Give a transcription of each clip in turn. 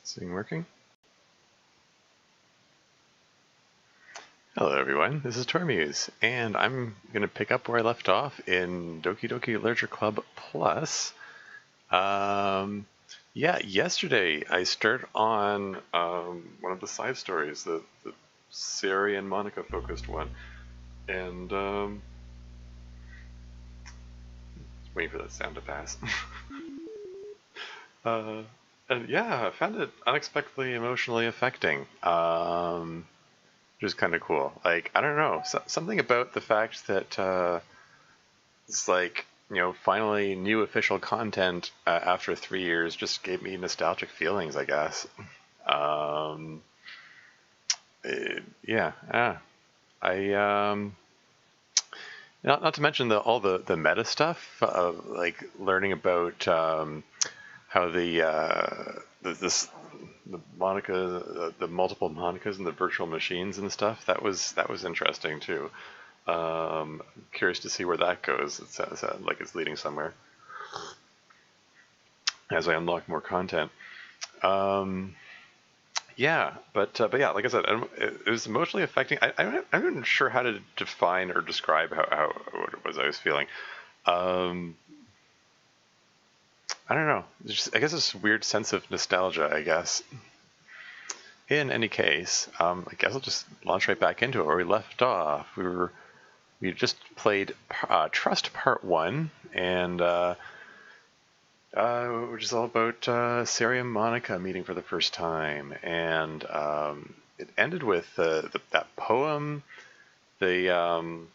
This thing working? Hello everyone, this is Tormuse, and I'm going to pick up where I left off in Doki Doki Literature Club Plus. Yeah, yesterday I started on one of the side stories, the Sari and Monica focused one, and waiting for that sound to pass. And yeah, I found it unexpectedly emotionally affecting. Which is kind of cool. Like, I don't know, something about the fact that it's like, you know, finally new official content after 3 years just gave me nostalgic feelings, I guess. Yeah. Not to mention all the meta stuff, like learning about how the Monica, the multiple Monicas and the virtual machines and stuff. That was interesting too. Curious to see where that goes. It sounds like it's leading somewhere as I unlock more content. Yeah, but yeah, like I said, it was emotionally affecting. I'm not sure how to define or describe what it was I was feeling. I don't know. I guess it's a weird sense of nostalgia, I guess. In any case, I guess I'll just launch right back into it where we left off. We just played Trust Part 1, and which is all about Sari and Monica meeting for the first time, and it ended with that poem, the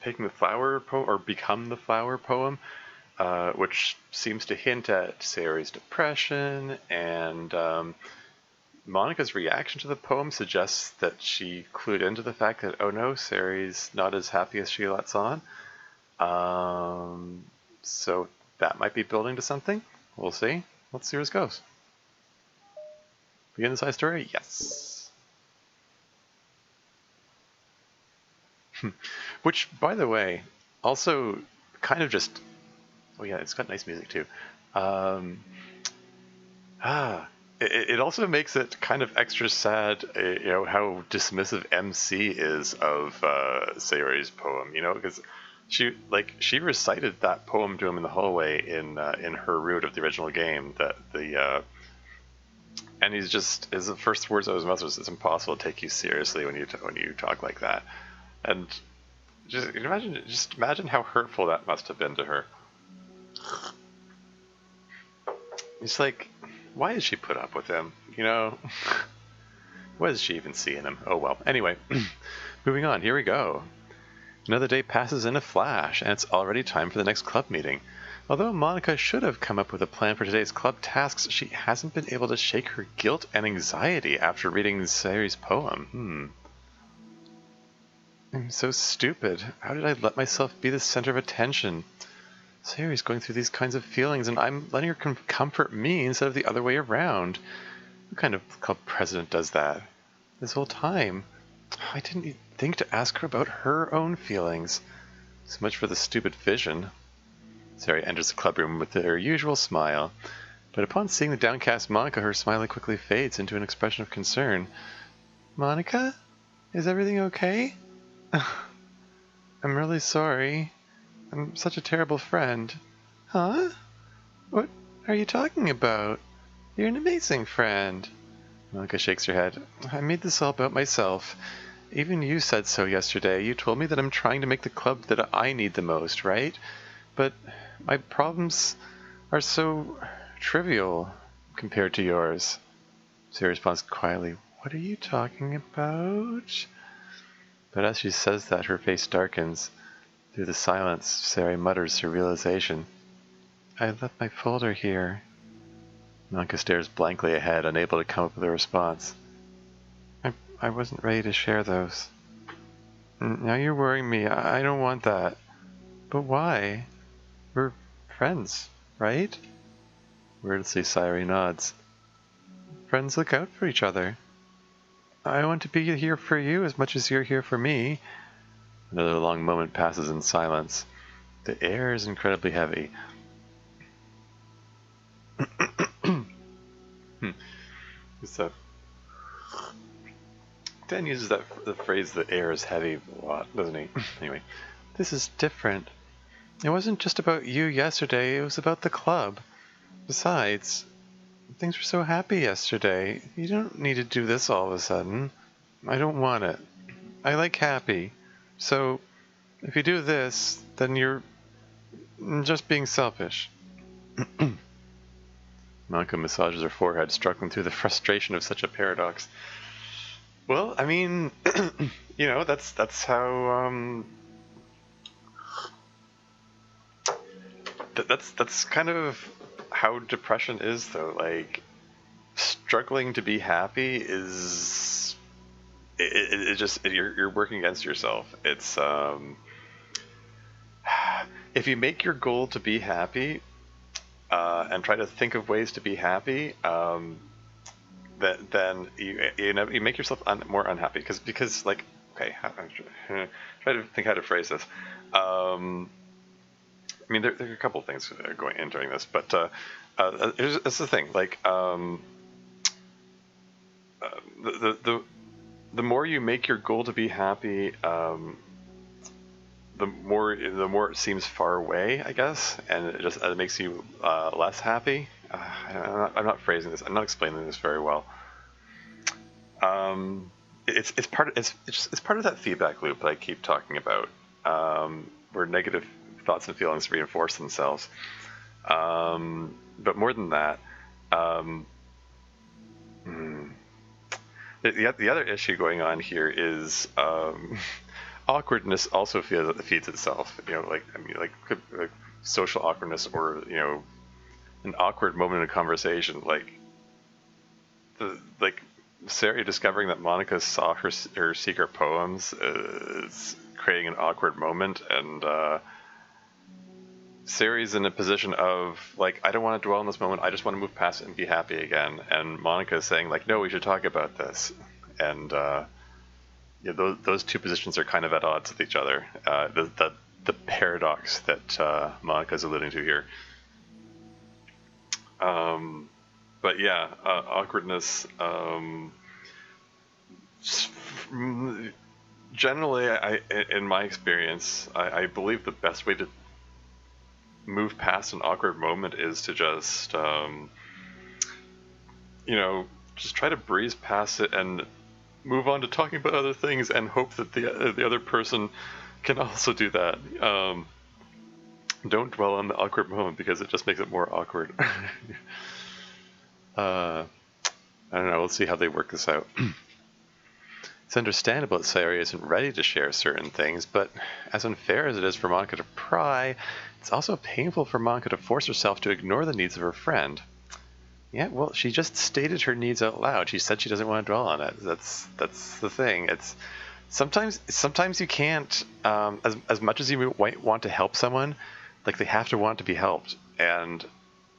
picking the flower poem, or become the flower poem, which seems to hint at Sari's depression, and Monica's reaction to the poem suggests that she clued into the fact that, oh no, Sari's not as happy as she lets on. So that might be building to something. We'll see. Let's see where this goes. Begin the side story? Yes. Which, by the way, also kind of just... Oh yeah, it's got nice music too. It also makes it kind of extra sad, you know, how dismissive MC is of Sayori's poem, you know, because she recited that poem to him in the hallway in her route of the original game. And he's just, his first words out of his mouth was, "It's impossible to take you seriously when you talk like that," and just imagine how hurtful that must have been to her. It's like, why did she put up with him? You know, what does she even see in him? Oh well. Anyway, moving on. Here we go. Another day passes in a flash, and it's already time for the next club meeting. Although Monica should have come up with a plan for today's club tasks, she hasn't been able to shake her guilt and anxiety after reading Sari's poem. I'm so stupid. How did I let myself be the center of attention? Sari's going through these kinds of feelings, and I'm letting her comfort me instead of the other way around. What kind of club president does that? This whole time, I didn't even think to ask her about her own feelings. So much for the stupid vision. Sari enters the club room with her usual smile, but upon seeing the downcast Monica, her smile quickly fades into an expression of concern. Monica? Is everything okay? I'm really sorry. I'm such a terrible friend. Huh? What are you talking about? You're an amazing friend. Monica shakes her head. I made this all about myself. Even you said so yesterday. You told me that I'm trying to make the club that I need the most, right? But my problems are so trivial compared to yours. Sari responds quietly. What are you talking about? But as she says that, her face darkens. Through the silence, Sari mutters her realization. I left my folder here. Monica stares blankly ahead, unable to come up with a response. I wasn't ready to share those. Now you're worrying me. I don't want that. But why? We're friends, right? Wordlessly, Sari nods. Friends look out for each other. I want to be here for you as much as you're here for me. Another long moment passes in silence. The air is incredibly heavy. So Dan uses the phrase "the air is heavy" a lot, doesn't he? Anyway, this is different. It wasn't just about you yesterday, it was about the club. Besides, things were so happy yesterday. You don't need to do this all of a sudden. I don't want it. I like happy. So, if you do this, then you're just being selfish. Monica massages her forehead, struggling through the frustration of such a paradox. Well, I mean, you know, that's how that's kind of how depression is, though. Like, struggling to be happy is you're working against yourself. It's if you make your goal to be happy and try to think of ways to be happy, then you make yourself more unhappy because like, okay, try to think how to phrase this. I mean, there are a couple of things going entering this, but that's the thing. Like, the more you make your goal to be happy, the more it seems far away, I guess, and it makes you less happy. I'm not phrasing this. I'm not explaining this very well. It's part of that feedback loop that I keep talking about, where negative thoughts and feelings reinforce themselves. But more than that, the other issue going on here is awkwardness also feeds itself. You know, like, I mean, like social awkwardness, or, you know, an awkward moment in a conversation, like Sari discovering that Monica saw her secret poems is creating an awkward moment, and Sari's in a position of, like, I don't want to dwell on this moment, I just want to move past it and be happy again. And Monica is saying, like, no, we should talk about this. And yeah, those two positions are kind of at odds with each other. The paradox that Monica's alluding to here. But yeah, awkwardness. Generally, in my experience, I believe the best way to move past an awkward moment is to just, you know, just try to breeze past it and move on to talking about other things, and hope that the other person can also do that. Don't dwell on the awkward moment, because it just makes it more awkward. I don't know. We'll see how they work this out. It's understandable that Sayori isn't ready to share certain things, but as unfair as it is for Monica to pry, it's also painful for Monica to force herself to ignore the needs of her friend. Yeah, well, she just stated her needs out loud. She said she doesn't want to dwell on it. That's the thing. It's sometimes you can't, as much as you want to help someone, like, they have to want to be helped, and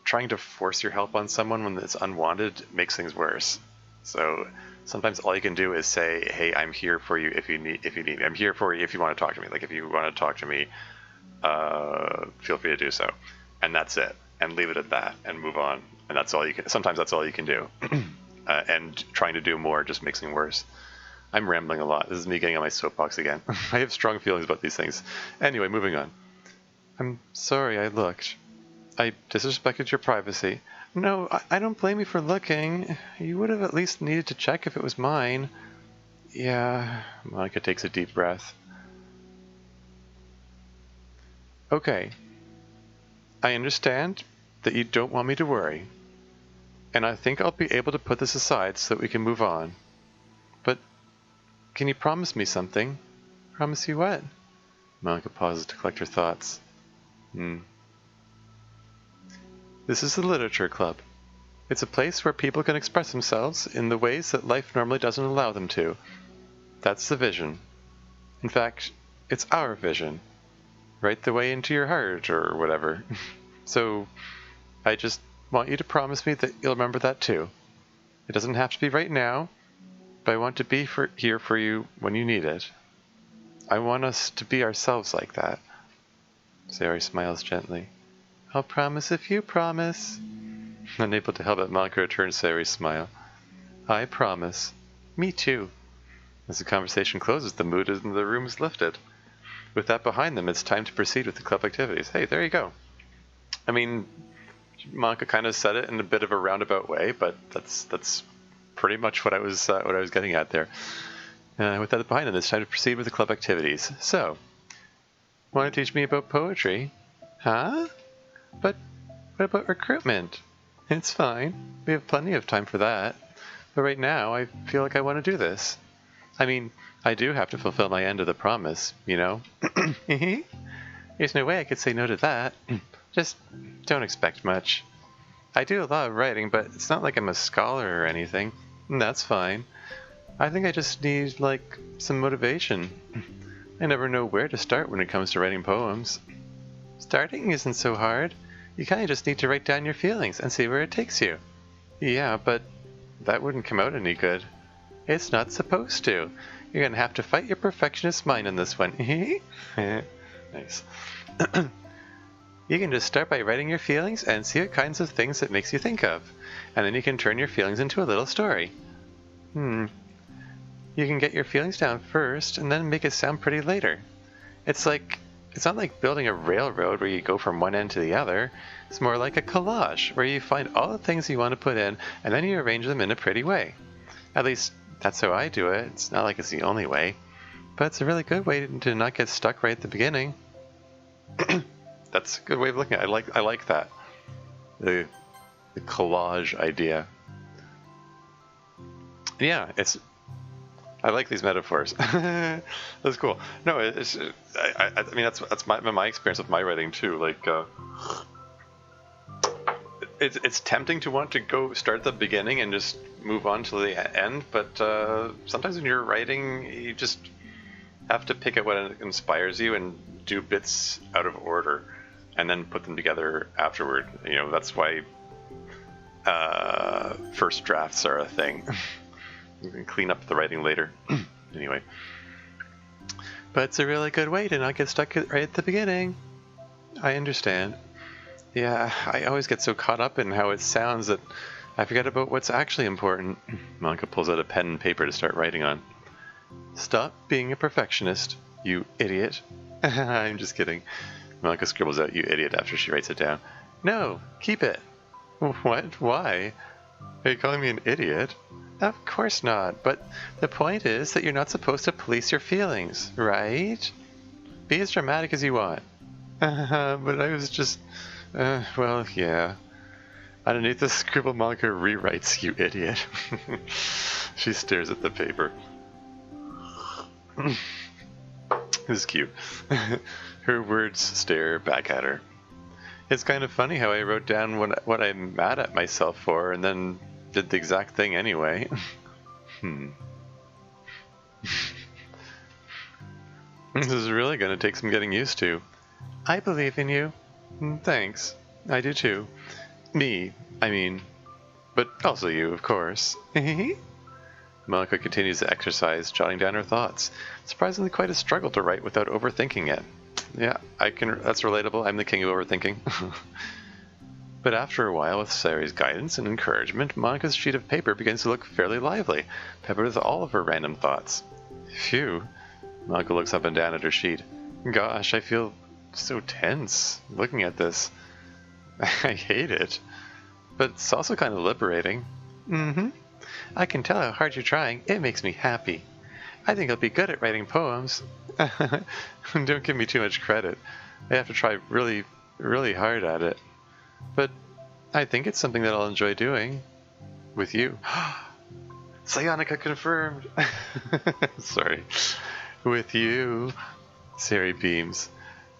trying to force your help on someone when it's unwanted makes things worse. So sometimes all you can do is say, hey, I'm here for you if you need me. I'm here for you if you want to talk to me. Like, if you want to talk to me, feel free to do so. And that's it. And leave it at that and move on. And that's all you can. Sometimes that's all you can do. And trying to do more just makes things worse. I'm rambling a lot. This is me getting on my soapbox again. I have strong feelings about these things. Anyway, moving on. I'm sorry I looked. I disrespected your privacy. No, I don't blame you for looking. You would have at least needed to check if it was mine. Yeah, Monica takes a deep breath. Okay. I understand that you don't want me to worry. And I think I'll be able to put this aside so that we can move on. But can you promise me something? Promise you what? Monica pauses to collect her thoughts. This is the Literature Club. It's a place where people can express themselves in the ways that life normally doesn't allow them to. That's the vision. In fact, it's our vision. Right the way into your heart, or whatever. So, I just want you to promise me that you'll remember that too. It doesn't have to be right now, but I want to be here for you when you need it. I want us to be ourselves like that. Sayori smiles gently. I'll promise if you promise. Unable to help but Monica returns Sayori's smile. I promise. Me too. As the conversation closes, the mood in the room is lifted. With that behind them, it's time to proceed with the club activities. Hey, there you go. I mean, Monica kind of said it in a bit of a roundabout way, but that's pretty much what I was getting at there. With that behind them, it's time to proceed with the club activities. So, want to teach me about poetry? Huh? But what about recruitment? It's fine. We have plenty of time for that. But right now, I feel like I want to do this. I mean, I do have to fulfill my end of the promise, you know? There's no way I could say no to that. Just don't expect much. I do a lot of writing, but it's not like I'm a scholar or anything. That's fine. I think I just need, like, some motivation. I never know where to start when it comes to writing poems. Starting isn't so hard. You kind of just need to write down your feelings and see where it takes you. Yeah, but that wouldn't come out any good. It's not supposed to. You're gonna have to fight your perfectionist mind on this one. Nice. You can just start by writing your feelings and see what kinds of things it makes you think of. And then you can turn your feelings into a little story. You can get your feelings down first and then make it sound pretty later. It's not like building a railroad where you go from one end to the other. It's more like a collage where you find all the things you want to put in and then you arrange them in a pretty way. At least that's how I do it. It's not like it's the only way, but it's a really good way to not get stuck right at the beginning. That's a good way of looking at it. I like that. The collage idea. Yeah, I like these metaphors. That's cool. No, I mean that's my experience with my writing too. Like, it's tempting to want to go start at the beginning and just move on to the end, but sometimes when you're writing, you just have to pick out what inspires you and do bits out of order, and then put them together afterward. You know, that's why first drafts are a thing. You can clean up the writing later. Anyway. But it's a really good way to not get stuck right at the beginning. I understand. Yeah, I always get so caught up in how it sounds that I forget about what's actually important. Monica pulls out a pen and paper to start writing on. Stop being a perfectionist, you idiot. I'm just kidding. Monica scribbles out, you idiot, after she writes it down. No, keep it. What? Why? Are you calling me an idiot? Of course not, but the point is that you're not supposed to police your feelings, right? Be as dramatic as you want. But I was just... well, yeah. Underneath the scribble, Monica rewrites, you idiot. She stares at the paper. This is cute. Her words stare back at her. It's kind of funny how I wrote down what I'm mad at myself for, and then did the exact thing anyway. This is really going to take some getting used to. I believe in you. Thanks. I do too. Me, I mean. But also you, of course. Monica continues the exercise, jotting down her thoughts. Surprisingly quite a struggle to write without overthinking it. Yeah, that's relatable. I'm the king of overthinking. But after a while, with Sayori's guidance and encouragement, Monica's sheet of paper begins to look fairly lively, peppered with all of her random thoughts. Phew. Monica looks up and down at her sheet. Gosh, I feel so tense looking at this. I hate it. But it's also kind of liberating. I can tell how hard you're trying. It makes me happy. I think I'll be good at writing poems. Don't give me too much credit. I have to try really, really hard at it. But I think it's something that I'll enjoy doing. With you. Psionica confirmed. Sorry. With you. Sayori beams.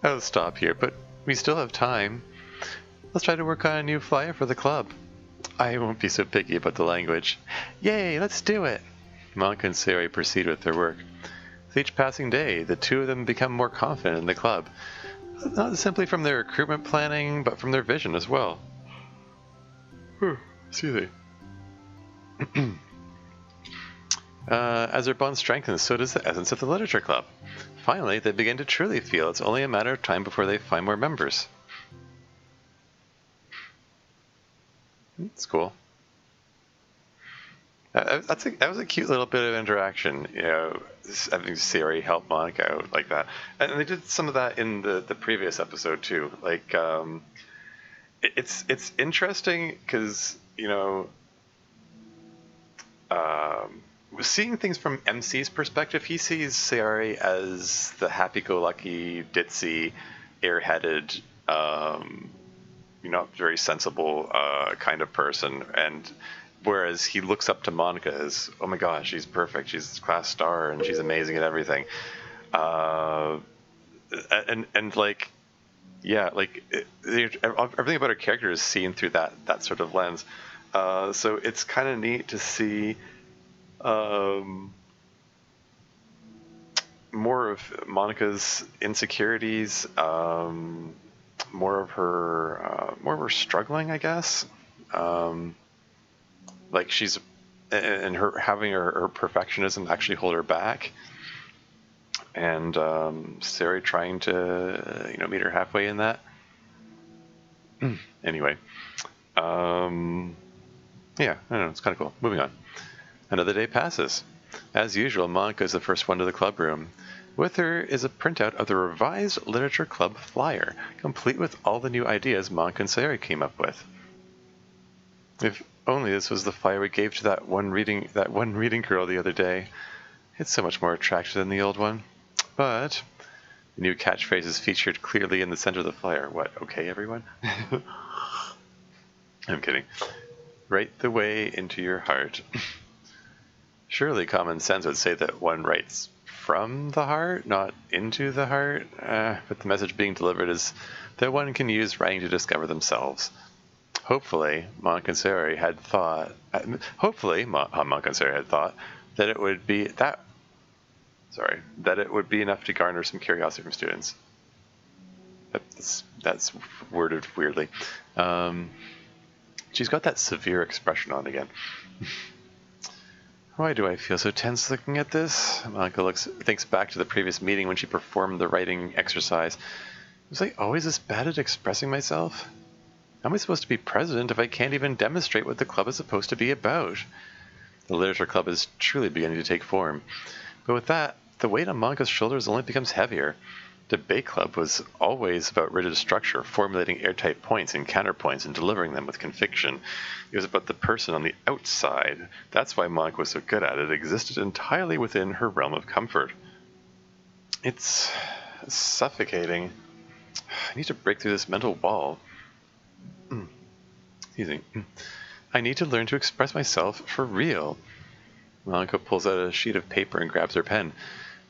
I'll stop here, but we still have time. Let's try to work on a new flyer for the club. I won't be so picky about the language. Yay, let's do it! Monica and Sayori proceed with their work. With each passing day, the two of them become more confident in the club. Not simply from their recruitment planning, but from their vision as well. Excuse me. As their bond strengthens, so does the essence of the literature club. Finally, they begin to truly feel it's only a matter of time before they find more members. It's cool. That was a cute little bit of interaction, you know, having Siri help Monica out like that. And they did some of that in the previous episode too. Like, it's interesting because, you know, seeing things from MC's perspective, he sees Sayori as the happy-go-lucky, ditzy, airheaded, you know, very sensible kind of person, and whereas he looks up to Monica as, oh my gosh, she's perfect, she's a class star, and she's amazing at everything, and like, yeah, like everything about her character is seen through that sort of lens. So it's kind of neat to see more of Monica's insecurities, more of her struggling, I guess. Like she's, and her having her perfectionism actually hold her back, and Sari trying to, you know, meet her halfway in that. Anyway, yeah, I don't know, it's kind of cool. Moving on. Another day passes. As usual, Monica is the first one to the club room. With her is a printout of the revised Literature Club flyer, complete with all the new ideas Monica and Sayori came up with. If only this was the flyer we gave to that one reading girl the other day. It's so much more attractive than the old one. But the new catchphrase is featured clearly in the center of the flyer. What, okay, everyone? I'm kidding. Write the way into your heart. Surely common sense would say that one writes from the heart, not into the heart. But the message being delivered is that one can use writing to discover themselves. Hopefully, Monica and Sayori had thought. Monica and Sayori had thought that it would be enough to garner some curiosity from students. That's worded weirdly. She's got that severe expression on again. Why do I feel so tense looking at this? Monica thinks back to the previous meeting when she performed the writing exercise. Was I always this bad at expressing myself? How am I supposed to be president if I can't even demonstrate what the club is supposed to be about? The Literature Club is truly beginning to take form. But with that, the weight on Monica's shoulders only becomes heavier. Debate Club was always about rigid structure, formulating airtight points and counterpoints and delivering them with conviction. It was about the person on the outside. That's why Monica was so good at it. It existed entirely within her realm of comfort. It's suffocating. I need to break through this mental wall. Excuse me. I need to learn to express myself for real. Monica pulls out a sheet of paper and grabs her pen.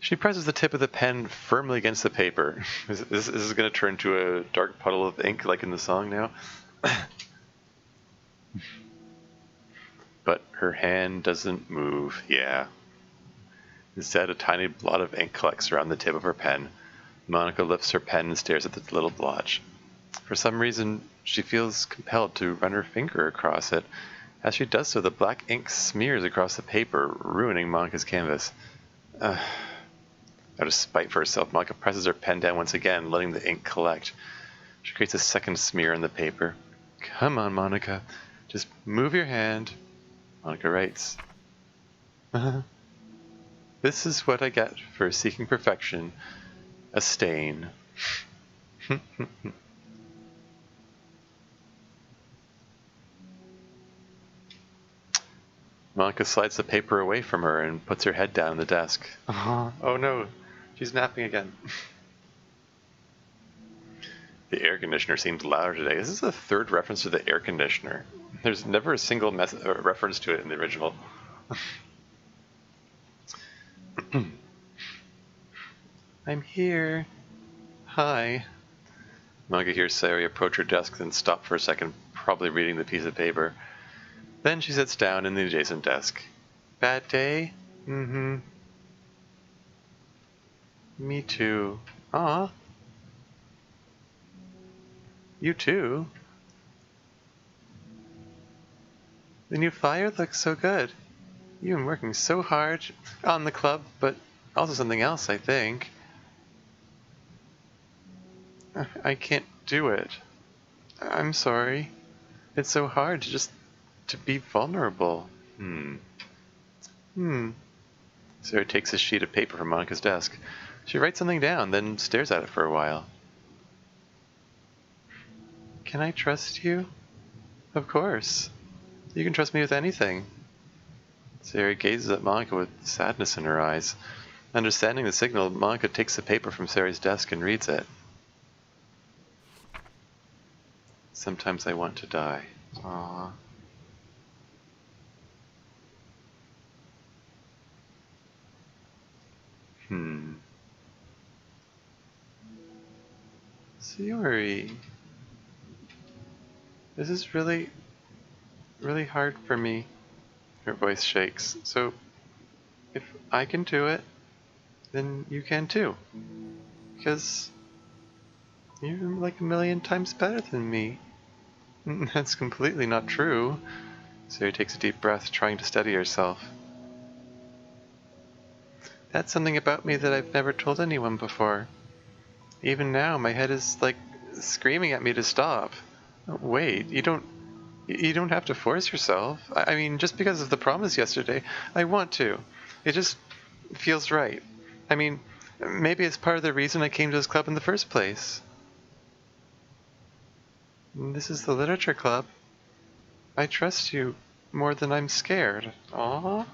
She presses the tip of the pen firmly against the paper. Is this going to turn to a dark puddle of ink like in the song now? But her hand doesn't move. Yeah. Instead, a tiny blot of ink collects around the tip of her pen. Monica lifts her pen and stares at the little blotch. For some reason, she feels compelled to run her finger across it. As she does so, the black ink smears across the paper, ruining Monica's canvas. Out of spite for herself, Monica presses her pen down once again, letting the ink collect. She creates a second smear on the paper. Come on, Monica. Just move your hand. Monica writes. This is what I get for seeking perfection. A stain. Monica slides the paper away from her and puts her head down on the desk. Oh no, she's napping again. The air conditioner seems louder today. This is the third reference to the air conditioner. There's never a single reference to it in the original. I'm here. Hi. Monica hears Sayori approach her desk, then stop for a second, probably reading the piece of paper. Then she sits down in the adjacent desk. Bad day? Mm-hmm. Me too. Aw. You too? The new flyer looks so good. You've been working so hard on the club, but also something else, I think. I can't do it. I'm sorry. It's so hard to just to be vulnerable. Sarah takes a sheet of paper from Monica's desk. She writes something down, then stares at it for a while. Can I trust you? Of course. You can trust me with anything. Sarah gazes at Monica with sadness in her eyes. Understanding the signal, Monica takes the paper from Sarah's desk and reads it. Sometimes I want to die. Aww. Sayori. This is really, really hard for me. Her voice shakes. So, if I can do it, then you can too. Because you're like a million times better than me. That's completely not true. Sayori takes a deep breath, trying to steady herself. That's something about me that I've never told anyone before. Even now, my head is like screaming at me to stop. Wait, you don't have to force yourself. I mean, just because of the promise yesterday, I want to. It just feels right. I mean, maybe it's part of the reason I came to this club in the first place. This is the literature club. I trust you more than I'm scared. Aww.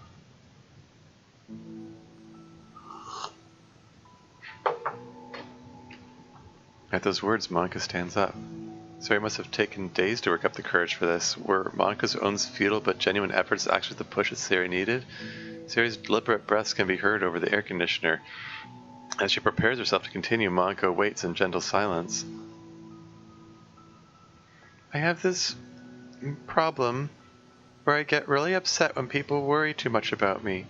At those words, Monica stands up. Sayori must have taken days to work up the courage for this. Were Monica's own futile but genuine efforts actually the push that Sayori needed? Sayori's deliberate breaths can be heard over the air conditioner. As she prepares herself to continue, Monica waits in gentle silence. I have this problem where I get really upset when people worry too much about me.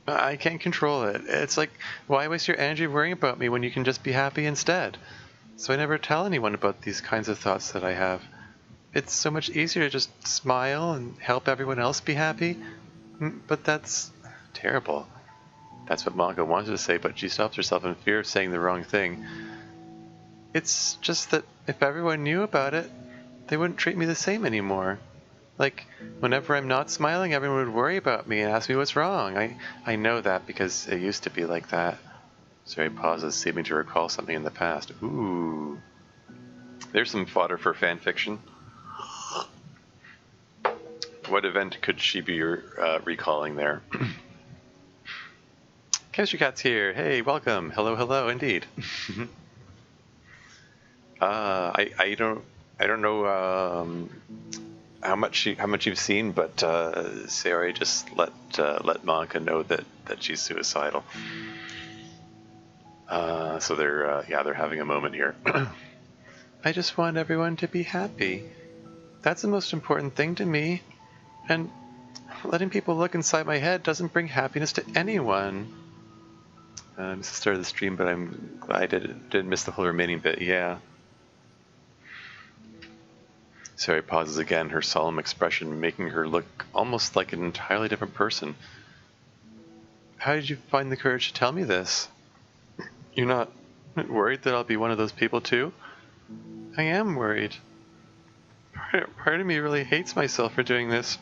I can't control it. It's like, why waste your energy worrying about me when you can just be happy instead? So I never tell anyone about these kinds of thoughts that I have. It's so much easier to just smile and help everyone else be happy. But that's terrible. That's what Monica wanted to say, but she stops herself in fear of saying the wrong thing. It's just that if everyone knew about it, they wouldn't treat me the same anymore. Like, whenever I'm not smiling, everyone would worry about me and ask me what's wrong. I know that because it used to be like that. Sayori pauses, seeming to recall something in the past. Ooh. There's some fodder for fan fiction. What event could she be recalling there? Chemistry Cat's here. Hey, welcome. Hello, hello, indeed. I don't know how much you've seen, but Sayori just let Monica know that she's suicidal. So they're having a moment here. I just want everyone to be happy. That's the most important thing to me. And letting people look inside my head doesn't bring happiness to anyone. It's the start of the stream, but I'm glad I did miss the whole remaining bit. Yeah. Sayori pauses again, her solemn expression making her look almost like an entirely different person. How did you find the courage to tell me this? You're not worried that I'll be one of those people too? I am worried. Part of me really hates myself for doing this,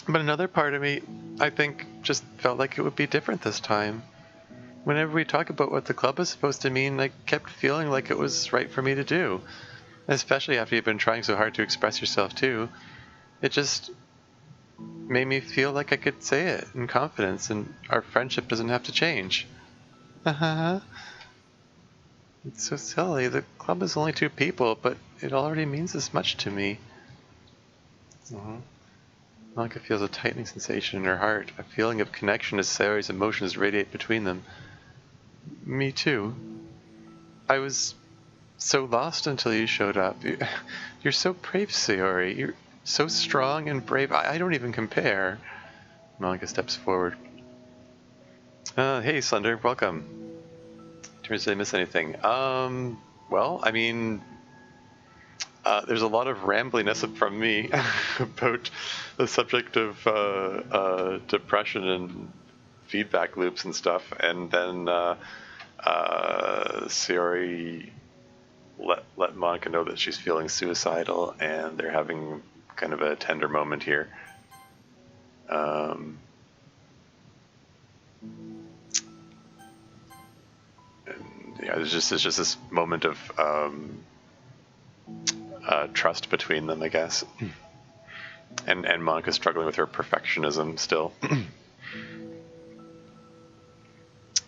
but another part of me, I think, just felt like it would be different this time. Whenever we talk about what the club is supposed to mean, I kept feeling like it was right for me to do, especially after you've been trying so hard to express yourself too. It just made me feel like I could say it in confidence and our friendship doesn't have to change. It's so silly. The club is only 2 people, but it already means as much to me. Monica feels a tightening sensation in her heart, a feeling of connection as Sayori's emotions radiate between them. Me too. I was so lost until you showed up. You're so brave, Sayori. You're so strong and brave. I don't even compare. Monica steps forward. Hey, Slender. Welcome. Did I miss anything? Well, I mean, there's a lot of rambliness from me about the subject of depression and feedback loops and stuff, and then Sayori let Monica know that she's feeling suicidal, and they're having kind of a tender moment here. Yeah, it's just this moment of trust between them, I guess. And Monica's struggling with her perfectionism still.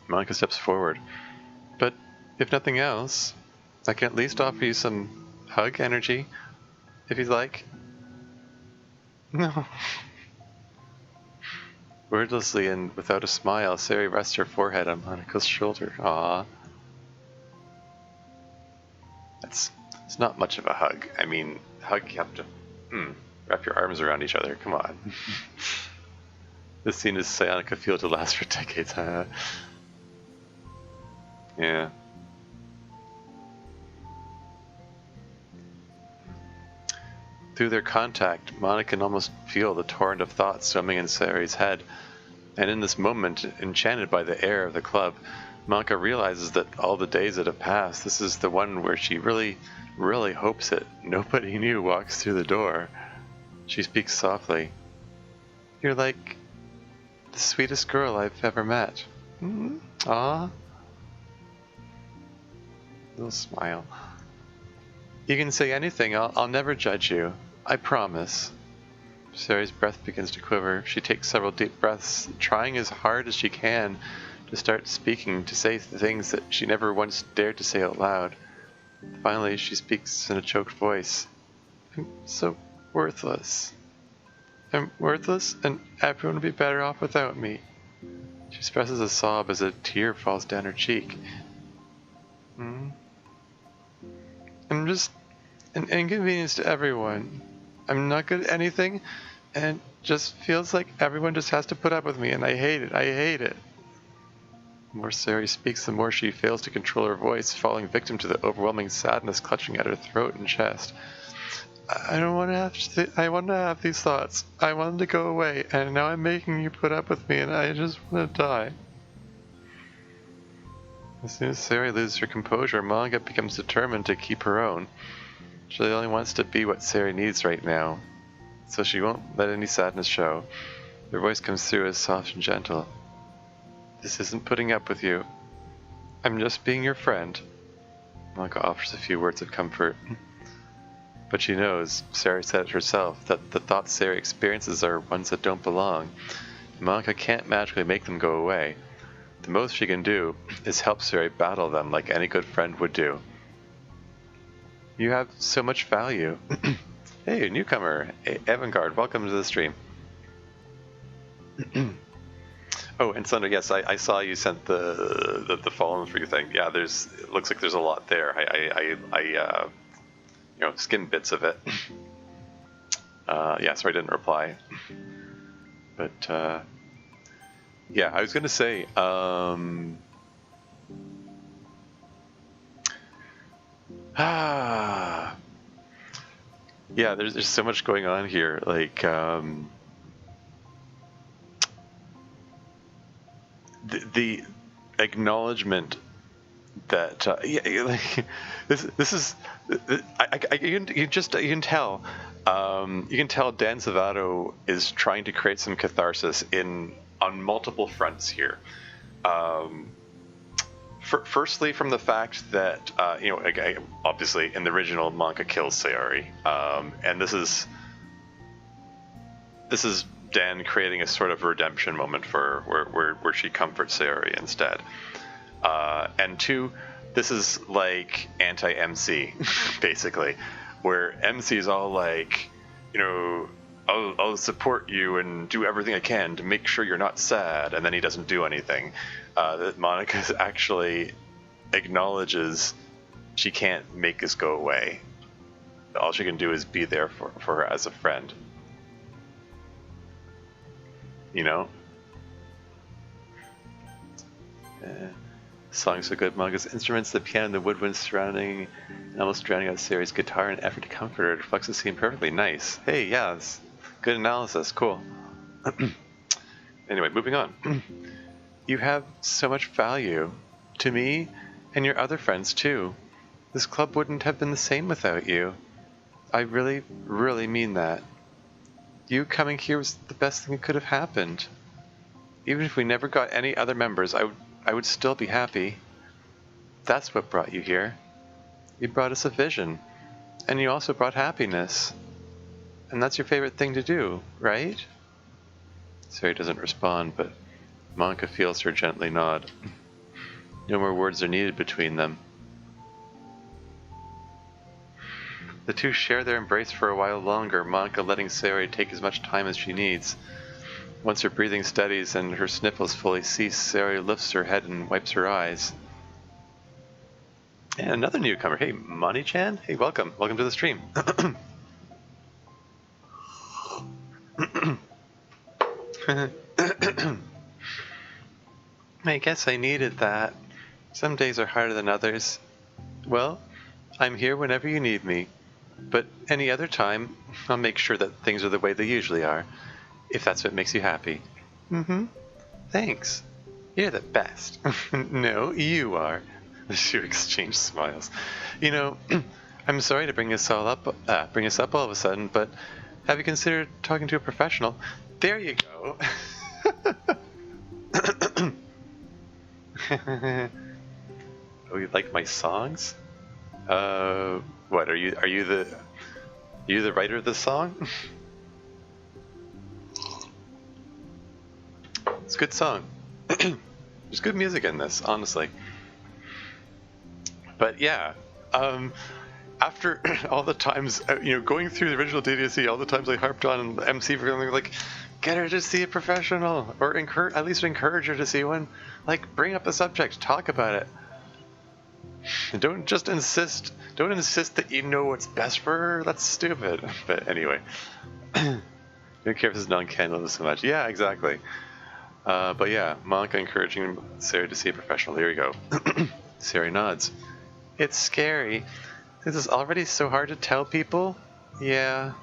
Monica steps forward. But if nothing else, I can at least offer you some hug energy, if you'd like. No. Wordlessly and without a smile, Sari rests her forehead on Monica's shoulder. Aww. It's not much of a hug. I mean, hug, you have to wrap your arms around each other. Come on. This scene is psionica fuel to last for decades. Yeah. Through their contact, Monica can almost feel the torrent of thoughts swimming in Sari's head. And in this moment, enchanted by the air of the club, Monica realizes that all the days that have passed, this is the one where she really, really hopes that nobody new walks through the door. She speaks softly. You're like the sweetest girl I've ever met. Aww. Little smile. You can say anything, I'll never judge you. I promise. Sari's breath begins to quiver. She takes several deep breaths, trying as hard as she can to start speaking, to say things that she never once dared to say out loud. Finally, she speaks in a choked voice. I'm so worthless. I'm worthless, and everyone would be better off without me. She expresses a sob as a tear falls down her cheek. I'm just an inconvenience to everyone. I'm not good at anything, and it just feels like everyone just has to put up with me, and I hate it. I hate it. The more Sari speaks, the more she fails to control her voice, falling victim to the overwhelming sadness clutching at her throat and chest. I don't want to have I want to have these thoughts. I want them to go away, and now I'm making you put up with me, and I just want to die. As soon as Sari loses her composure, Monica becomes determined to keep her own. She only wants to be what Sari needs right now, so she won't let any sadness show. Her voice comes through as soft and gentle. This isn't putting up with you. I'm just being your friend. Monica offers a few words of comfort. But she knows, Sari said it herself, that the thoughts Sari experiences are ones that don't belong. Monica can't magically make them go away. The most she can do is help Sari battle them like any good friend would do. You have so much value. Hey, newcomer. Hey, Avantgarde, welcome to the stream. Oh, and Thunder, yes, I saw you sent the follow for you thing. Yeah, it looks like there's a lot there. I skimmed bits of it. Yeah, sorry I didn't reply. But yeah, I was gonna say yeah, there's so much going on here. Like the acknowledgement that yeah, like this is you can tell Dan Salvato is trying to create some catharsis on multiple fronts here. Firstly, from the fact that obviously in the original Monica kills Sayori, and this is Dan creating a sort of redemption moment for where she comforts Sayori instead. And two, this is like anti-MC, basically, where MC is all like, I'll support you and do everything I can to make sure you're not sad, and then he doesn't do anything. That Monica actually acknowledges she can't make this go away. All she can do is be there for her as a friend. Song's so good. Monica's instruments, the piano, and the woodwind surrounding, and almost drowning out Sari's guitar in an effort to comfort her, reflects the scene perfectly. Nice. Hey, yeah, it's good analysis. Cool. Anyway, moving on. You have so much value to me and your other friends too. This club wouldn't have been the same without you. I really, really mean that. You coming here was the best thing that could have happened. Even if we never got any other members, I would still be happy. That's what brought you here. You brought us a vision. And you also brought happiness. And that's your favorite thing to do, right? Sari doesn't respond, but Monica feels her gently nod. No more words are needed between them. The two share their embrace for a while longer, Monica letting Sari take as much time as she needs. Once her breathing steadies and her sniffles fully cease, Sari lifts her head and wipes her eyes. And another newcomer. Hey, Mani-chan? Hey, welcome. Welcome to the stream. I guess I needed that. Some days are harder than others. Well, I'm here whenever you need me. But any other time, I'll make sure that things are the way they usually are. If that's what makes you happy. Mm-hmm. Thanks. You're the best. No, you are. The two exchange smiles. You know, I'm sorry to bring us up all of a sudden, but have you considered talking to a professional? There you go. Oh, you like my songs? What are you the writer of the song? It's a good song. There's good music in this, honestly. But yeah, after all the times, going through the original DDLC, all the times I harped on MC for something like, get her to see a professional, or at least encourage her to see one. Like, bring up the subject, talk about it. Don't just insist. Don't insist that you know what's best for her. That's stupid. But anyway, don't care if it's non-canon so much. Yeah, exactly. But yeah, Monica encouraging Sari to see a professional. Here we go. Sari nods. It's scary. This is already so hard to tell people. Yeah.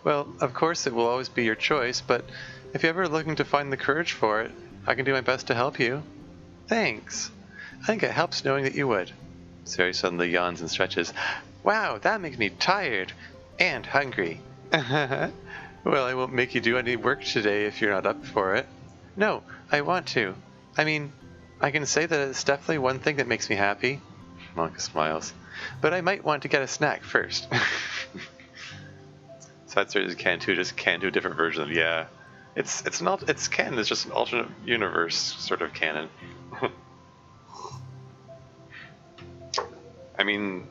Well, of course it will always be your choice, but if you're ever looking to find the courage for it, I can do my best to help you. Thanks. I think it helps knowing that you would. Sari suddenly yawns and stretches. Wow, that makes me tired. And hungry. Well, I won't make you do any work today if you're not up for it. No, I want to. I mean, I can say that it's definitely one thing that makes me happy. Monica smiles. But I might want to get a snack first. Side story is Can 2, just Can 2, a different version of, yeah. It's canon, it's just an alternate universe sort of canon. I mean,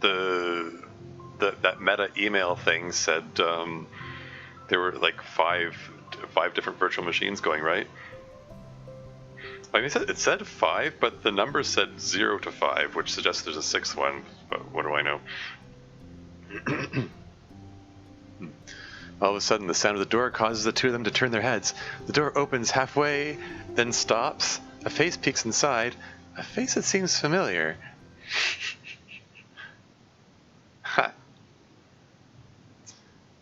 that meta email thing said there were like five different virtual machines going, right? I mean, it said 5, but the number said 0 to 5, which suggests there's a 6th one, but what do I know? All of a sudden, the sound of the door causes the two of them to turn their heads. The door opens halfway, then stops. A face peeks inside. A face that seems familiar. Ha!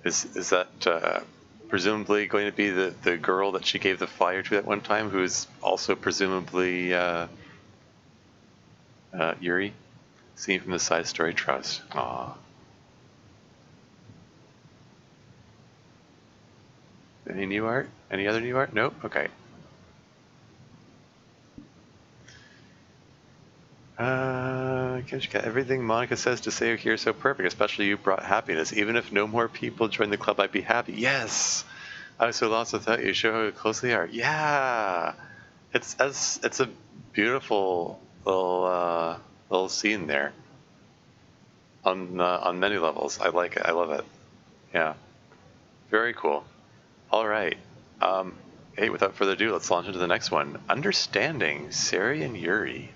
Is that presumably going to be the girl that she gave the flyer to that one time, who is also presumably Yuri? Seen from the side story trust. Aww. Any new art? Any other new art? Nope? Okay. Everything Monica says to say here is so perfect, especially you brought happiness. Even if no more people join the club, I'd be happy. Yes! I was so lost without you. Show how close they are. Yeah! It's a beautiful little scene there. On many levels. I like it. I love it. Yeah. Very cool. All right. Hey, without further ado, let's launch into the next one. Understanding Sari and Yuri.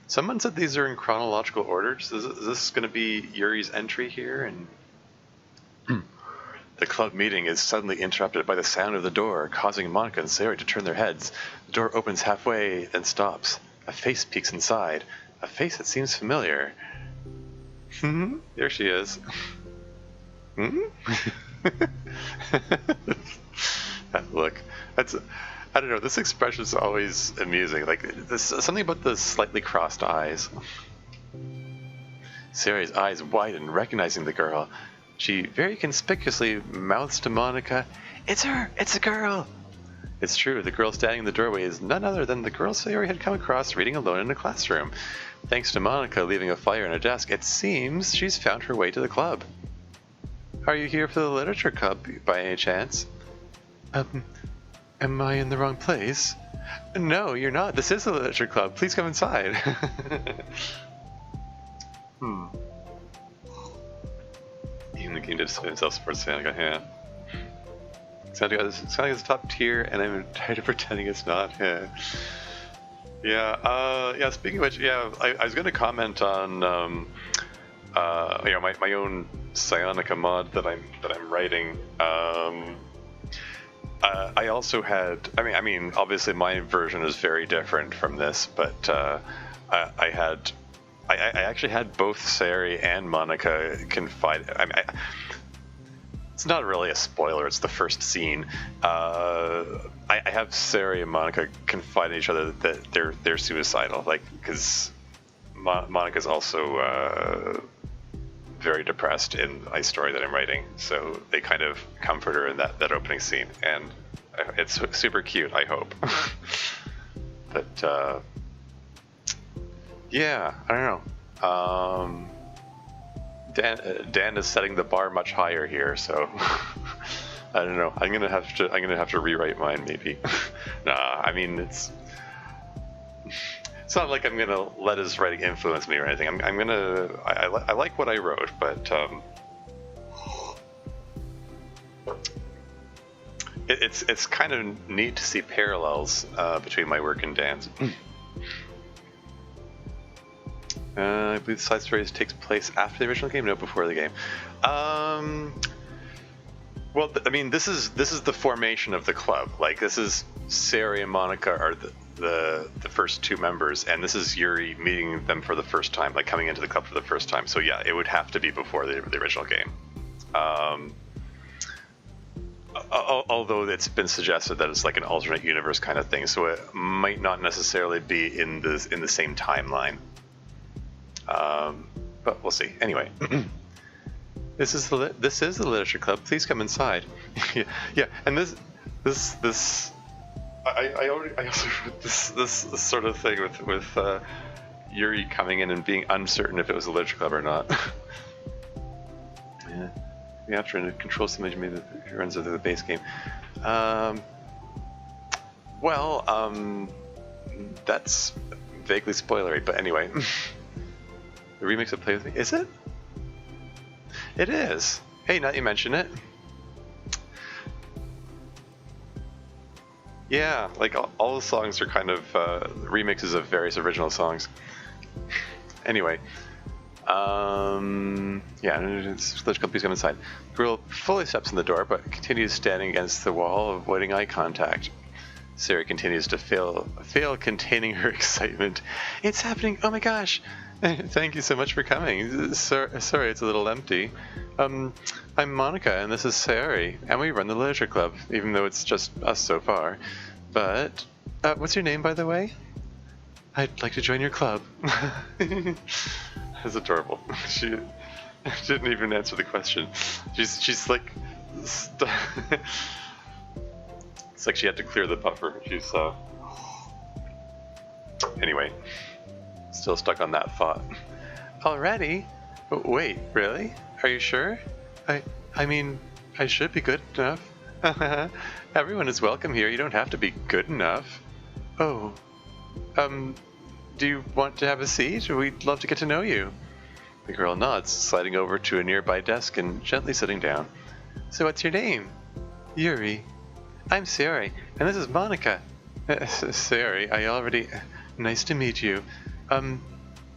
Someone said these are in chronological order. Is this going to be Yuri's entry here? And the club meeting is suddenly interrupted by the sound of the door, causing Monica and Sari to turn their heads. The door opens halfway, then stops. A face peeks inside. A face that seems familiar. There she is. That look. I don't know, this expression is always amusing. Like, there's something about the slightly crossed eyes. Sari's eyes widen, recognizing the girl. She very conspicuously mouths to Monica, "It's her! It's a girl!" It's true, the girl standing in the doorway is none other than the girl Sayori had come across reading alone in a classroom. Thanks to Monica leaving a flyer on her desk, it seems she's found her way to the club. Are you here for the literature club, by any chance? Am I in the wrong place? No, you're not. This is the literature club. Please come inside. Even the game did himself supports Santa. Yeah. Santa is top tier, and I'm tired of pretending it's not. Yeah. Yeah. Speaking of which, yeah, I was going to comment on, my own Psionica mod that I'm writing. I also had, I mean, obviously my version is very different from this, but I actually had both Sayori and Monica confide. It's not really a spoiler. It's the first scene. I have Sayori and Monica confide in each other that they're suicidal, like, because Monica's also very depressed in my story that I'm writing, so they kind of comfort her in that opening scene, and it's super cute, I hope. But yeah, I don't know. Dan is setting the bar much higher here, so I don't know. I'm gonna have to rewrite mine, maybe. Nah, I mean it's not like I'm gonna let his writing influence me or anything. I like what I wrote, but it's kind of neat to see parallels between my work and Dan's. I believe the side story takes place after the original game, no, before the game. Well, I mean, this is the formation of the club. Like, this is Sayori and Monica are the first two members, and this is Yuri meeting them for the first time, like coming into the club for the first time. So yeah, it would have to be before the original game. Although it's been suggested that it's like an alternate universe kind of thing, so it might not necessarily be in the same timeline. But we'll see. Anyway, this is the literature club. Please come inside. Yeah, and this I also wrote this sort of thing with Yuri coming in and being uncertain if it was a literature club or not. Yeah, we have to control some image maybe that runs over the base game. That's vaguely spoilery, but anyway. The remix of Play With Me, is it? It is. Hey, now that you mention it. Yeah, like all the songs are kind of remixes of various original songs. Anyway, yeah, please come inside. The girl fully steps in the door, but continues standing against the wall, avoiding eye contact. Sayori continues to fail containing her excitement. It's happening! Oh my gosh! Thank you so much for coming. Sorry, it's a little empty. I'm Monica, and this is Sayori, and we run the literature club, even though it's just us so far. But, what's your name, by the way? I'd like to join your club. That's adorable. She didn't even answer the question. She's like... It's like she had to clear the buffer. She's, Anyway. Still stuck on that thought. Already? Wait, really? Are you sure? I mean, I should be good enough. Everyone is welcome here. You don't have to be good enough. Oh. Do you want to have a seat? We'd love to get to know you. The girl nods, sliding over to a nearby desk and gently sitting down. So what's your name? Yuri. I'm Sayori, and this is Monica. Sayori, I already... Nice to meet you. Do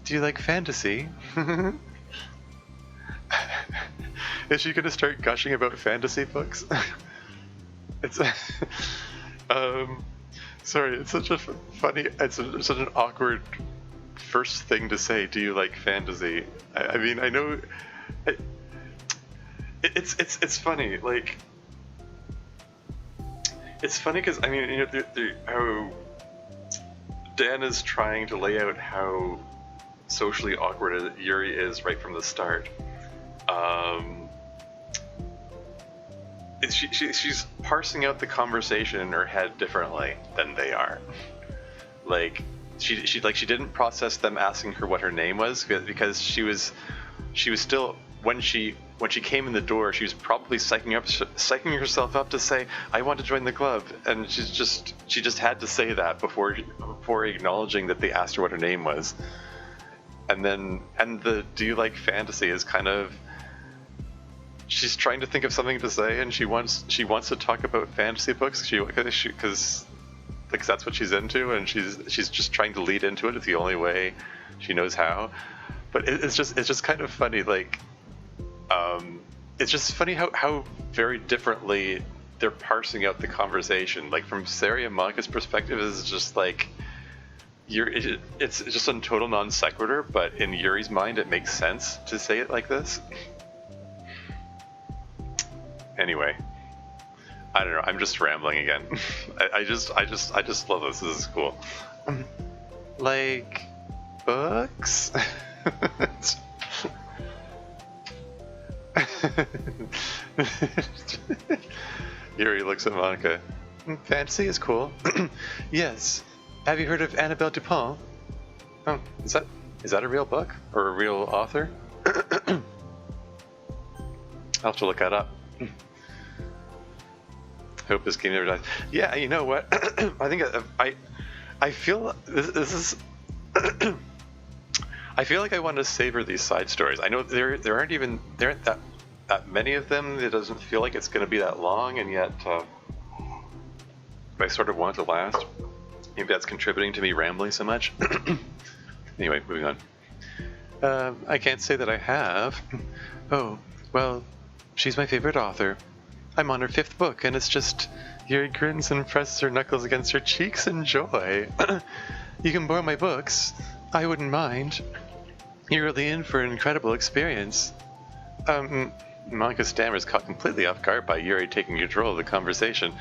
you like fantasy? Is she gonna start gushing about fantasy books? It's sorry, it's such a funny, such an awkward first thing to say. Do you like fantasy? I mean, I know it's funny. Like, it's funny because I mean, you know, how Dan is trying to lay out how socially awkward Yuri is right from the start. she's parsing out the conversation in her head differently than they are. Like she didn't process them asking her what her name was, because she was still, when she came in the door, she was probably psyching herself up to say, "I want to join the club," and she just had to say that before acknowledging that they asked her what her name was. And the "do you like fantasy" is kind of, she's trying to think of something to say, and she wants to talk about fantasy books because that's what she's into, and she's just trying to lead into it. It's the only way she knows how. But it's just kind of funny, like, it's just funny how very differently they're parsing out the conversation. Like, from Sari and Monika's perspective, is just like, it's just a total non sequitur, but in Yuri's mind it makes sense to say it like this. Anyway, I don't know, I'm just rambling again. I just love this. This is cool. Like, books? Yuri looks at Monika. Fantasy is cool. Yes. Have you heard of Annabelle Dupont? Oh, is that a real book or a real author? I'll have to look that up. Hope this game never dies. Yeah, you know what? I think I feel this is. I feel like I want to savor these side stories. I know there aren't that many of them. It doesn't feel like it's going to be that long, and yet I sort of want it to last. Maybe that's contributing to me rambling so much. Anyway, moving on. I can't say that I have. Oh, well, she's my favorite author. I'm on her 5th book, and it's just... Yuri grins and presses her knuckles against her cheeks in joy. You can borrow my books. I wouldn't mind. You're really in for an incredible experience. Monika stammers, caught completely off guard by Yuri taking control of the conversation.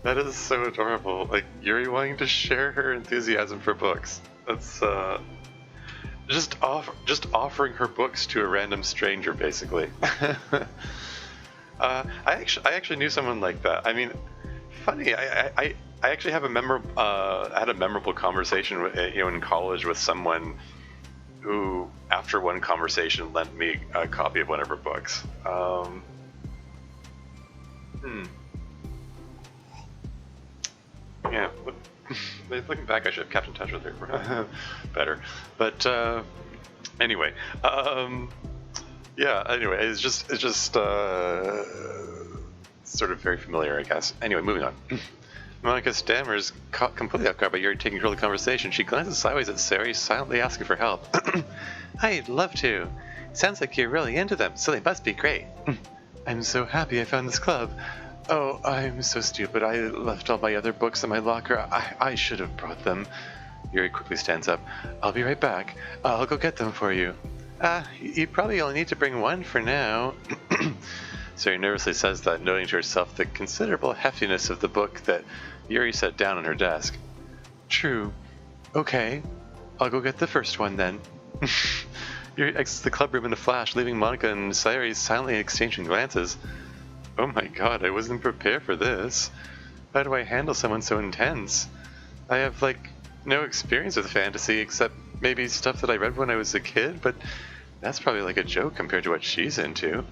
That is so adorable. Like, Yuri wanting to share her enthusiasm for books. That's just offering her books to a random stranger, basically. I actually knew someone like that. I mean, funny. I actually have had a memorable conversation with, in college with someone who, after one conversation, lent me a copy of one of her books. Yeah, looking back, I should have kept in touch with her better. But anyway, yeah. Anyway, it's just sort of very familiar, I guess. Anyway, moving on. Monika stammers, caught completely off guard by Yuri taking control of the conversation. She glances sideways at Sari, silently asking for help. I'd love to. Sounds like you're really into them, so they must be great. I'm so happy I found this club. Oh, I'm so stupid. I left all my other books in my locker. I should have brought them. Yuri quickly stands up. I'll be right back. I'll go get them for you. You probably only need to bring one for now. Sari nervously says that, noting to herself the considerable heftiness of the book that Yuri set down on her desk. True. Okay. I'll go get the first one then. Yuri exits the club room in a flash, leaving Monika and Sari silently exchanging glances. Oh my god, I wasn't prepared for this. How do I handle someone so intense? I have, no experience with fantasy, except maybe stuff that I read when I was a kid, but that's probably like a joke compared to what she's into.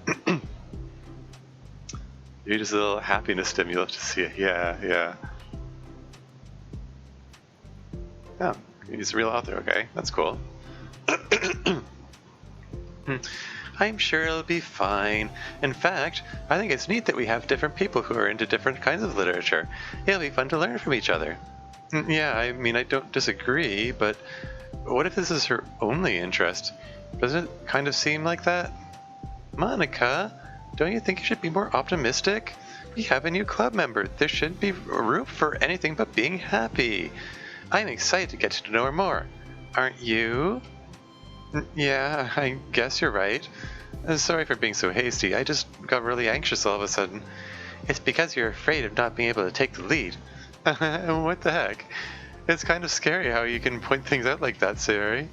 You're just a little happiness stimulant to see it. Yeah. Oh, he's a real author, okay. That's cool. I'm sure it'll be fine. In fact, I think it's neat that we have different people who are into different kinds of literature. It'll be fun to learn from each other. Yeah, I mean, I don't disagree, but what if this is her only interest? Doesn't it kind of seem like that? Monika, don't you think you should be more optimistic? We have a new club member. There shouldn't be room for anything but being happy. I'm excited to get to know her more. Aren't you? Yeah, I guess you're right. Sorry for being so hasty. I just got really anxious all of a sudden. It's because you're afraid of not being able to take the lead. What the heck? It's kind of scary how you can point things out like that, Sari.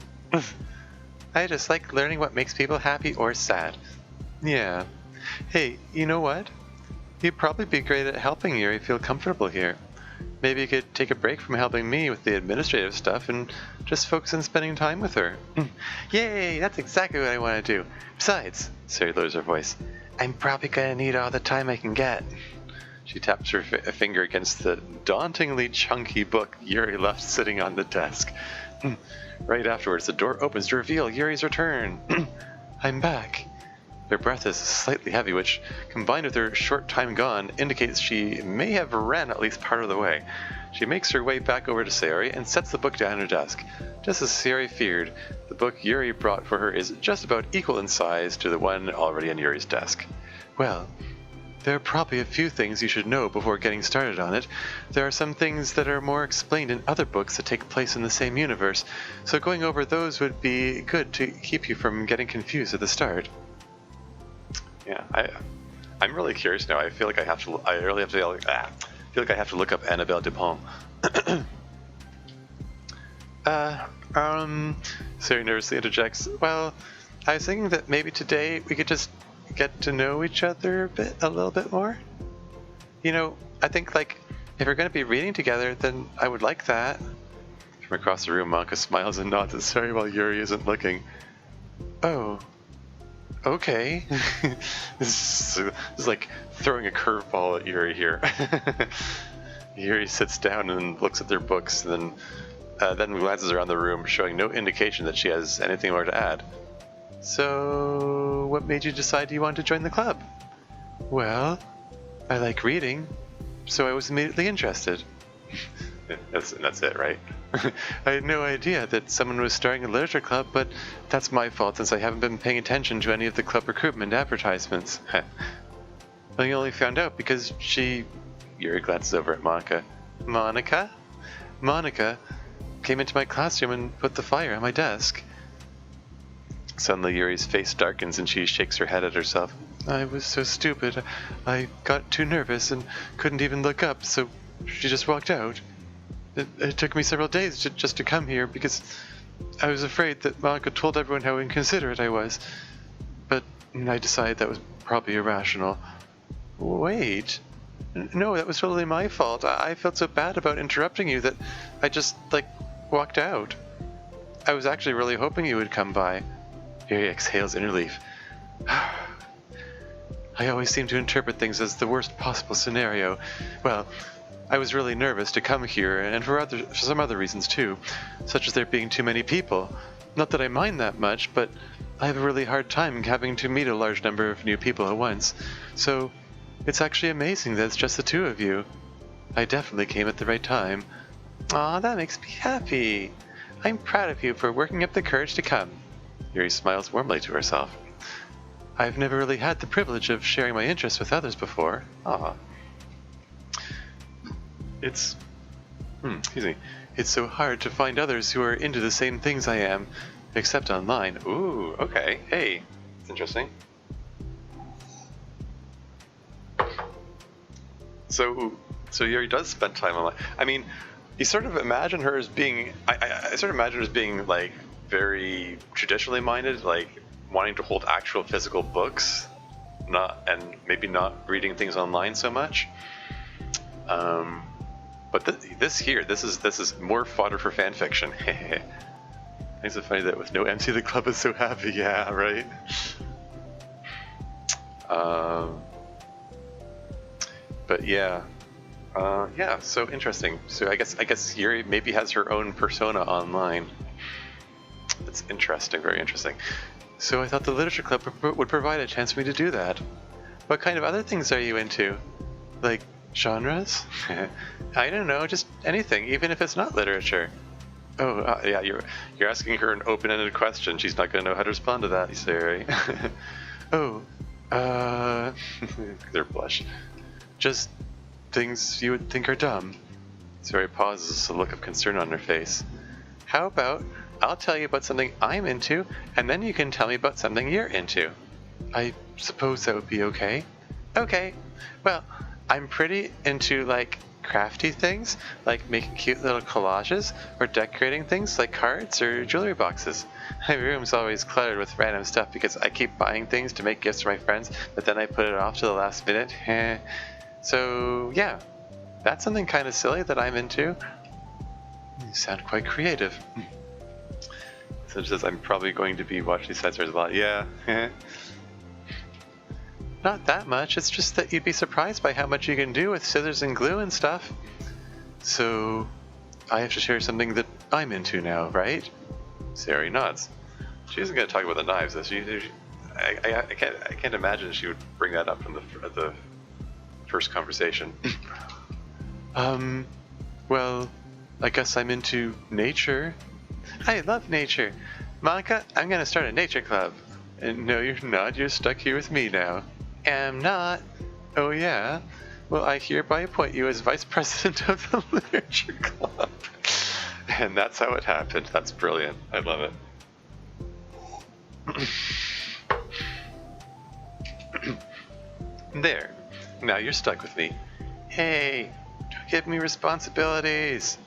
I just like learning what makes people happy or sad. Yeah. Hey, you know what? You'd probably be great at helping Yuri feel comfortable here. Maybe you could take a break from helping me with the administrative stuff and just focus on spending time with her. Yay, that's exactly what I want to do. Besides, Sari lowers her voice, I'm probably going to need all the time I can get. She taps her finger against the dauntingly chunky book Yuri left sitting on the desk. Right afterwards, the door opens to reveal Yuri's return. I'm back. Her breath is slightly heavy, which, combined with her short time gone, indicates she may have ran at least part of the way. She makes her way back over to Sayori and sets the book down on her desk. Just as Sayori feared, the book Yuri brought for her is just about equal in size to the one already on Yuri's desk. Well, there are probably a few things you should know before getting started on it. There are some things that are more explained in other books that take place in the same universe, so going over those would be good to keep you from getting confused at the start. Yeah, I'm really curious now. I feel like I really have to. I feel like I have to look up Annabelle Dupont. Sari nervously interjects. Well, I was thinking that maybe today we could just get to know each other a little bit more. You know, I think like if we're going to be reading together, then I would like that. From across the room, Monka smiles and nods at Sari while Yuri isn't looking. Oh. Okay. This is like throwing a curveball at Yuri here. Yuri sits down and looks at their books, and then glances around the room, showing no indication that she has anything more to add. So, what made you decide you wanted to join the club? Well, I like reading, so I was immediately interested. That's it, right? I had no idea that someone was starting a literature club, but that's my fault since I haven't been paying attention to any of the club recruitment advertisements. I only found out because Yuri glances over at Monica. Monica? Monica came into my classroom and put the fire on my desk. Suddenly Yuri's face darkens and she shakes her head at herself. I was so stupid. I got too nervous and couldn't even look up, so she just walked out. It took me several days just to come here because I was afraid that Monica told everyone how inconsiderate I was. But I decided that was probably irrational. Wait. No, that was totally my fault. I felt so bad about interrupting you that I just, walked out. I was actually really hoping you would come by. Yuri exhales in relief. I always seem to interpret things as the worst possible scenario. Well, I was really nervous to come here, and for some other reasons too, such as there being too many people. Not that I mind that much, but I have a really hard time having to meet a large number of new people at once. So, it's actually amazing that it's just the two of you. I definitely came at the right time. Aw, that makes me happy. I'm proud of you for working up the courage to come. Yuri smiles warmly to herself. I've never really had the privilege of sharing my interests with others before. Aw. It's so hard to find others who are into the same things I am, except online. Ooh, okay. Hey, it's interesting. So Yuri does spend time online. I mean, you sort of imagine her as being, I sort of imagine her as being, very traditionally minded, wanting to hold actual physical books, and maybe not reading things online so much. But this is more fodder for fan fiction. It's so funny that with no MC the club is so happy. Yeah, right. But yeah, So interesting. So I guess Yuri maybe has her own persona online. That's interesting. Very interesting. So I thought the literature club would provide a chance for me to do that. What kind of other things are you into? Like genres? I don't know, just anything, even if it's not literature. Oh, yeah, you're asking her an open-ended question. She's not going to know how to respond to that, Sari. Their blush. Just things you would think are dumb. Sari pauses, a look of concern on her face. How about I'll tell you about something I'm into, and then you can tell me about something you're into. I suppose that would be okay. Okay. Well, I'm pretty into, crafty things, like making cute little collages, or decorating things like cards or jewelry boxes. My room's always cluttered with random stuff because I keep buying things to make gifts for my friends, but then I put it off to the last minute. So, yeah, that's something kind of silly that I'm into. You sound quite creative. So it says I'm probably going to be watching these side stories a lot. Yeah. Not that much, it's just that you'd be surprised by how much you can do with scissors and glue and stuff. So, I have to share something that I'm into now, right? Sayori nods. She isn't going to talk about the knives. I can't imagine she would bring that up in the first conversation. Well, I guess I'm into nature. I love nature. Monica, I'm going to start a nature club. And no, you're not. You're stuck here with me now. Am not. Oh, yeah? Well, I hereby appoint you as vice president of the literature club. And that's how it happened. That's brilliant. I love it. There. Now you're stuck with me. Hey, don't give me responsibilities.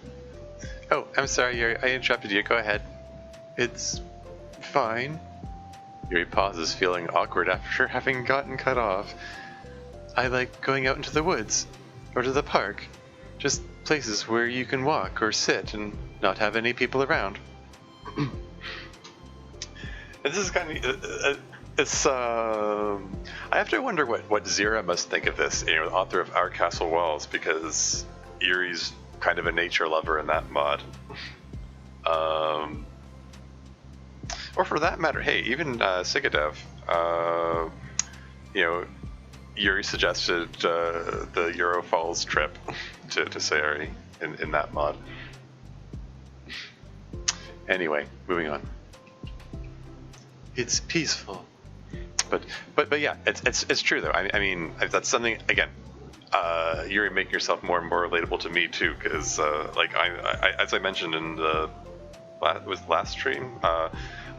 Oh, I'm sorry, Yuri. I interrupted you. Go ahead. It's fine. Yuri pauses, feeling awkward after having gotten cut off. I like going out into the woods, or to the park. Just places where you can walk or sit and not have any people around. This is kind of... I have to wonder what Zira must think of this, the author of Our Castle Walls, because Yuri's kind of a nature lover in that mod. Or for that matter, hey, even Sigadev, Yuri suggested the Euro Falls trip to Sayori in that mod. Anyway, moving on. It's peaceful, but yeah, it's true though. I mean, that's something again. Yuri making yourself more and more relatable to me too, because like I as I mentioned in the last stream,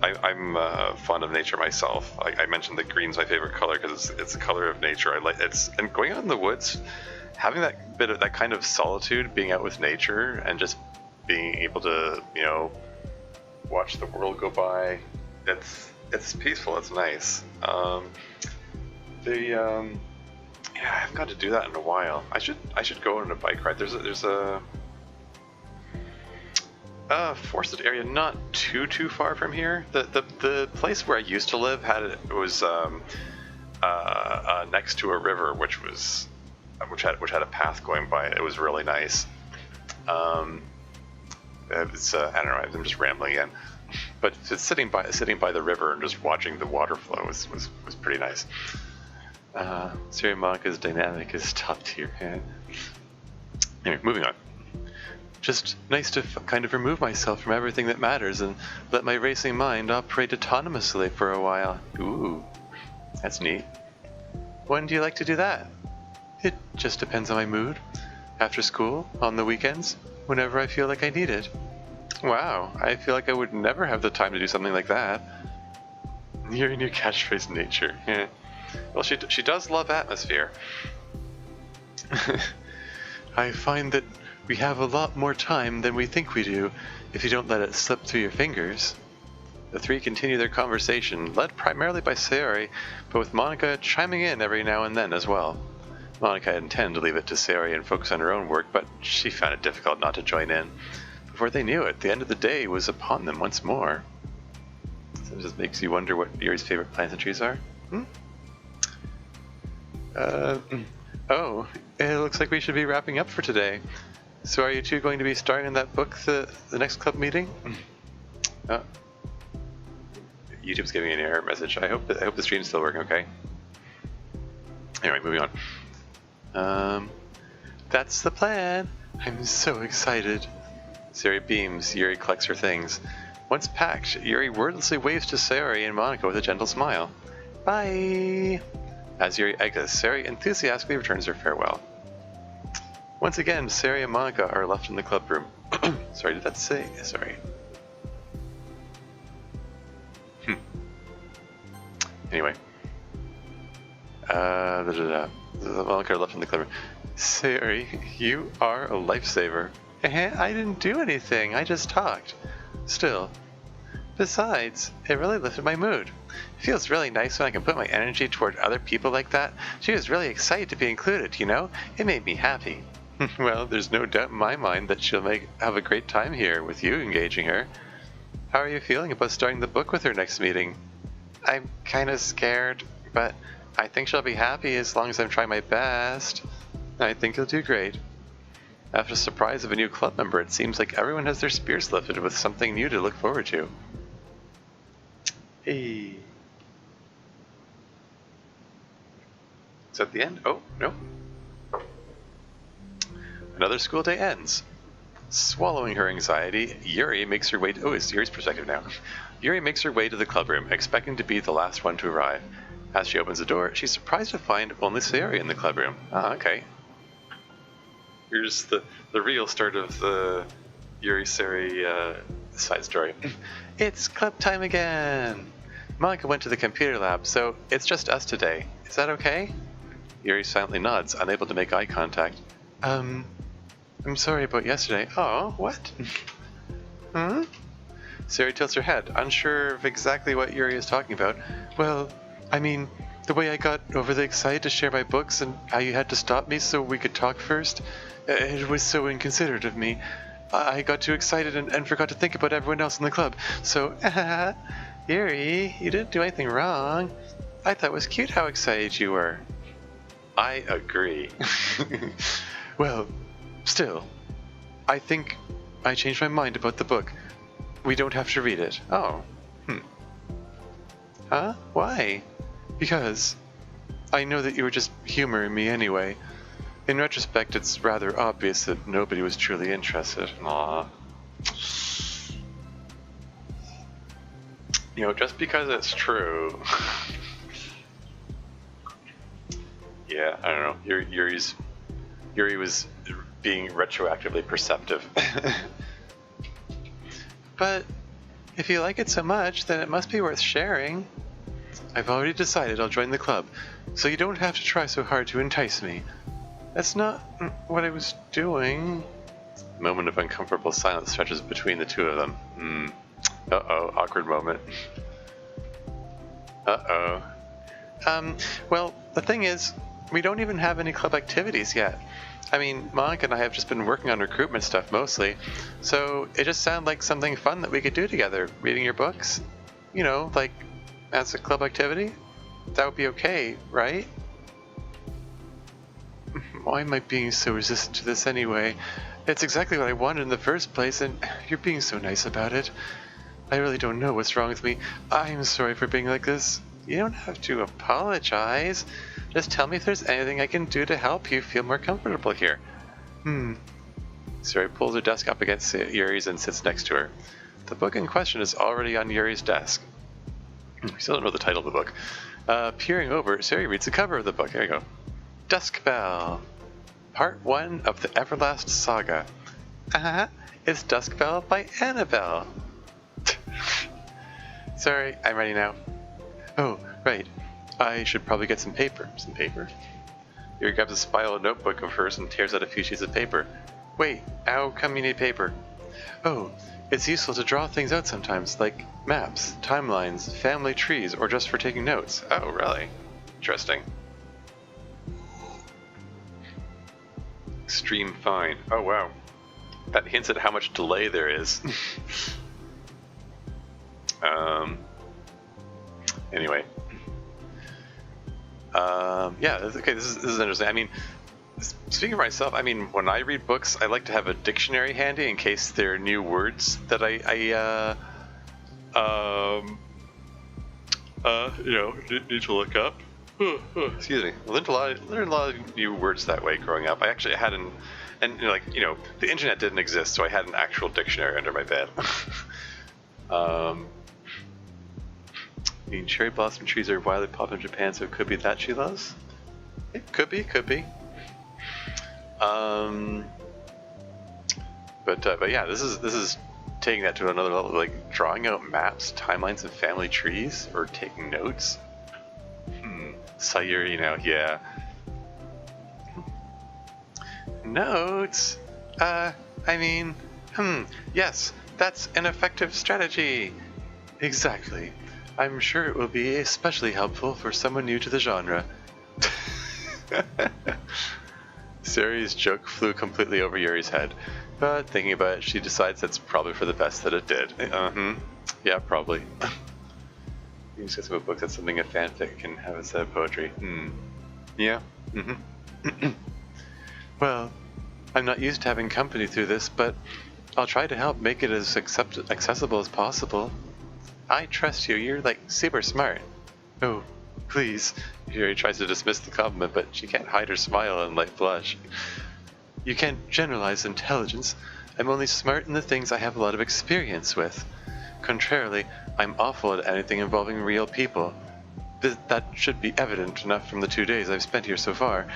I'm fond of nature myself. I mentioned that green's my favorite color because it's the color of nature. And going out in the woods, having that kind of solitude, being out with nature, and just being able to watch the world go by. It's peaceful. It's nice. Yeah, I haven't got to do that in a while. I should go on a bike ride. There's a forested area not too far from here. The place where I used to live was next to a river, which had a path going by it. It was really nice. It's I don't know. I'm just rambling again. But just sitting by the river and just watching the water flow was pretty nice. Sayori Monica's dynamic is top tier. Anyway, moving on. Just nice to kind of remove myself from everything that matters and let my racing mind operate autonomously for a while. Ooh, that's neat. When do you like to do that? It just depends on my mood. After school, on the weekends, whenever I feel like I need it. Wow, I feel like I would never have the time to do something like that. Your new catchphrase, nature. Well, she does love atmosphere. I find that we have a lot more time than we think we do if you don't let it slip through your fingers. The three continue their conversation, led primarily by Sayori, but with Monica chiming in every now and then as well. Monica had intended to leave it to Sayori and focus on her own work, but she found it difficult not to join in. Before they knew it, the end of the day was upon them once more. So it just makes you wonder what Yuri's favorite plants and trees are. Oh, it looks like we should be wrapping up for today. So are you two going to be starting that book the next club meeting? Oh. YouTube's giving me an error message. I hope the stream's still working okay. Anyway, moving on. That's the plan. I'm so excited. Sayori beams. Yuri collects her things. Once packed, Yuri wordlessly waves to Sayori and Monica with a gentle smile. Bye! As Yuri exits, Sayori enthusiastically returns her farewell. Once again, Sayori and Monica are left in the club room. Sorry, did that say? Sorry. Anyway. Monica are left in the club room. Sayori, you are a lifesaver. I didn't do anything, I just talked. Still. Besides, it really lifted my mood. It feels really nice when I can put my energy toward other people like that. She was really excited to be included, you know? It made me happy. Well, there's no doubt in my mind that she'll have a great time here with you engaging her. How are you feeling about starting the book with her next meeting? I'm kind of scared, but I think she'll be happy as long as I'm trying my best. I think you'll do great. After the surprise of a new club member, it seems like everyone has their spirits lifted with something new to look forward to. Hey. Is that the end? Oh, no. Another school day ends. Swallowing her anxiety, Yuri makes her way to... Oh, it's Yuri's perspective now. Yuri makes her way to the club room, expecting to be the last one to arrive. As she opens the door, she's surprised to find only Sayori in the club room. Ah, okay. Here's the real start of the Yuri-Sayori side story. It's club time again! Monica went to the computer lab, so it's just us today. Is that okay? Yuri silently nods, unable to make eye contact. I'm sorry about yesterday. Oh, what? Hmm? Sayori tilts her head, unsure of exactly what Yuri is talking about. Well, I mean, the way I got overly excited to share my books and how you had to stop me so we could talk first. It was so inconsiderate of me. I got too excited and forgot to think about everyone else in the club. So, Yuri, you didn't do anything wrong. I thought it was cute how excited you were. I agree. Well, still, I think I changed my mind about the book. We don't have to read it. Oh. Huh? Why? Because I know that you were just humoring me anyway. In retrospect, it's rather obvious that nobody was truly interested. Aww. You know, just because it's true. Yeah, I don't know. Yuri was being retroactively perceptive. But if you like it so much, then it must be worth sharing. I've already decided I'll join the club, so you don't have to try so hard to entice me. That's not what I was doing. A moment of uncomfortable silence stretches between the two of them. Uh-oh, awkward moment. Uh-oh. Well, the thing is, we don't even have any club activities yet. I mean, Monica and I have just been working on recruitment stuff mostly, so it just sounded like something fun that we could do together, reading your books. You know, like, as a club activity? That would be okay, right? Why am I being so resistant to this anyway? It's exactly what I wanted in the first place, and you're being so nice about it. I really don't know what's wrong with me. I'm sorry for being like this. You don't have to apologize. Just tell me if there's anything I can do to help you feel more comfortable here. Sayori pulls her desk up against Yuri's and sits next to her. The book in question is already on Yuri's desk. We still don't know the title of the book. Peering over, Sayori reads the cover of the book. There you go. Dusk Bell. Part 1 of the Everlast Saga. It's Dusk Bell by Annabelle. Sorry, I'm ready now. Oh, right. I should probably get some paper. Some paper? Yuri grabs a spiral notebook of hers and tears out a few sheets of paper. Wait, how come you need paper? Oh, it's useful to draw things out sometimes, like maps, timelines, family trees, or just for taking notes. Oh, really? Interesting. Extreme fine. Oh, wow. That hints at how much delay there is. Anyway. Yeah, okay, this is interesting. I mean, speaking for myself, I mean, when I read books, I like to have a dictionary handy in case there are new words that I need to look up. Excuse me. I learned a lot of new words that way growing up. I actually hadn't, and the internet didn't exist, so I had an actual dictionary under my bed. I mean, cherry blossom trees are widely popular in Japan, so it could be that she loves. It could be. But yeah, this is taking that to another level, like drawing out maps, timelines, and family trees, or taking notes. Sayuri, yeah. Notes? I mean, yes, that's an effective strategy. Exactly. I'm sure it will be especially helpful for someone new to the genre. Sari's joke flew completely over Yuri's head, but thinking about it, she decides that's probably for the best that it did. Yeah, probably. You just get a book that's something a fanfic can have instead of poetry. Yeah. Well, I'm not used to having company through this, but I'll try to help make it as accessible as possible. I trust you. You're like super smart. Oh, please. Yuri tries to dismiss the compliment, but she can't hide her smile and light blush. You can't generalize intelligence. I'm only smart in the things I have a lot of experience with. Contrarily, I'm awful at anything involving real people. That should be evident enough from the 2 days I've spent here so far.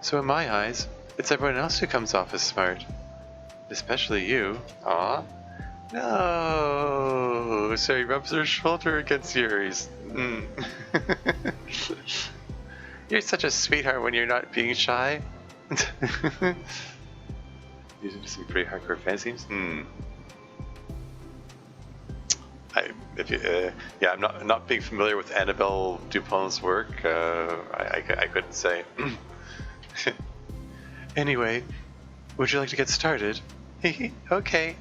So in my eyes, it's everyone else who comes off as smart. Especially you. Aw. No. Sari rubs her shoulder against Yuri's. You're such a sweetheart when you're not being shy. These are some pretty hardcore fan themes. I'm not being familiar with Annabelle Dupont's work. I couldn't say. Anyway, would you like to get started? Okay.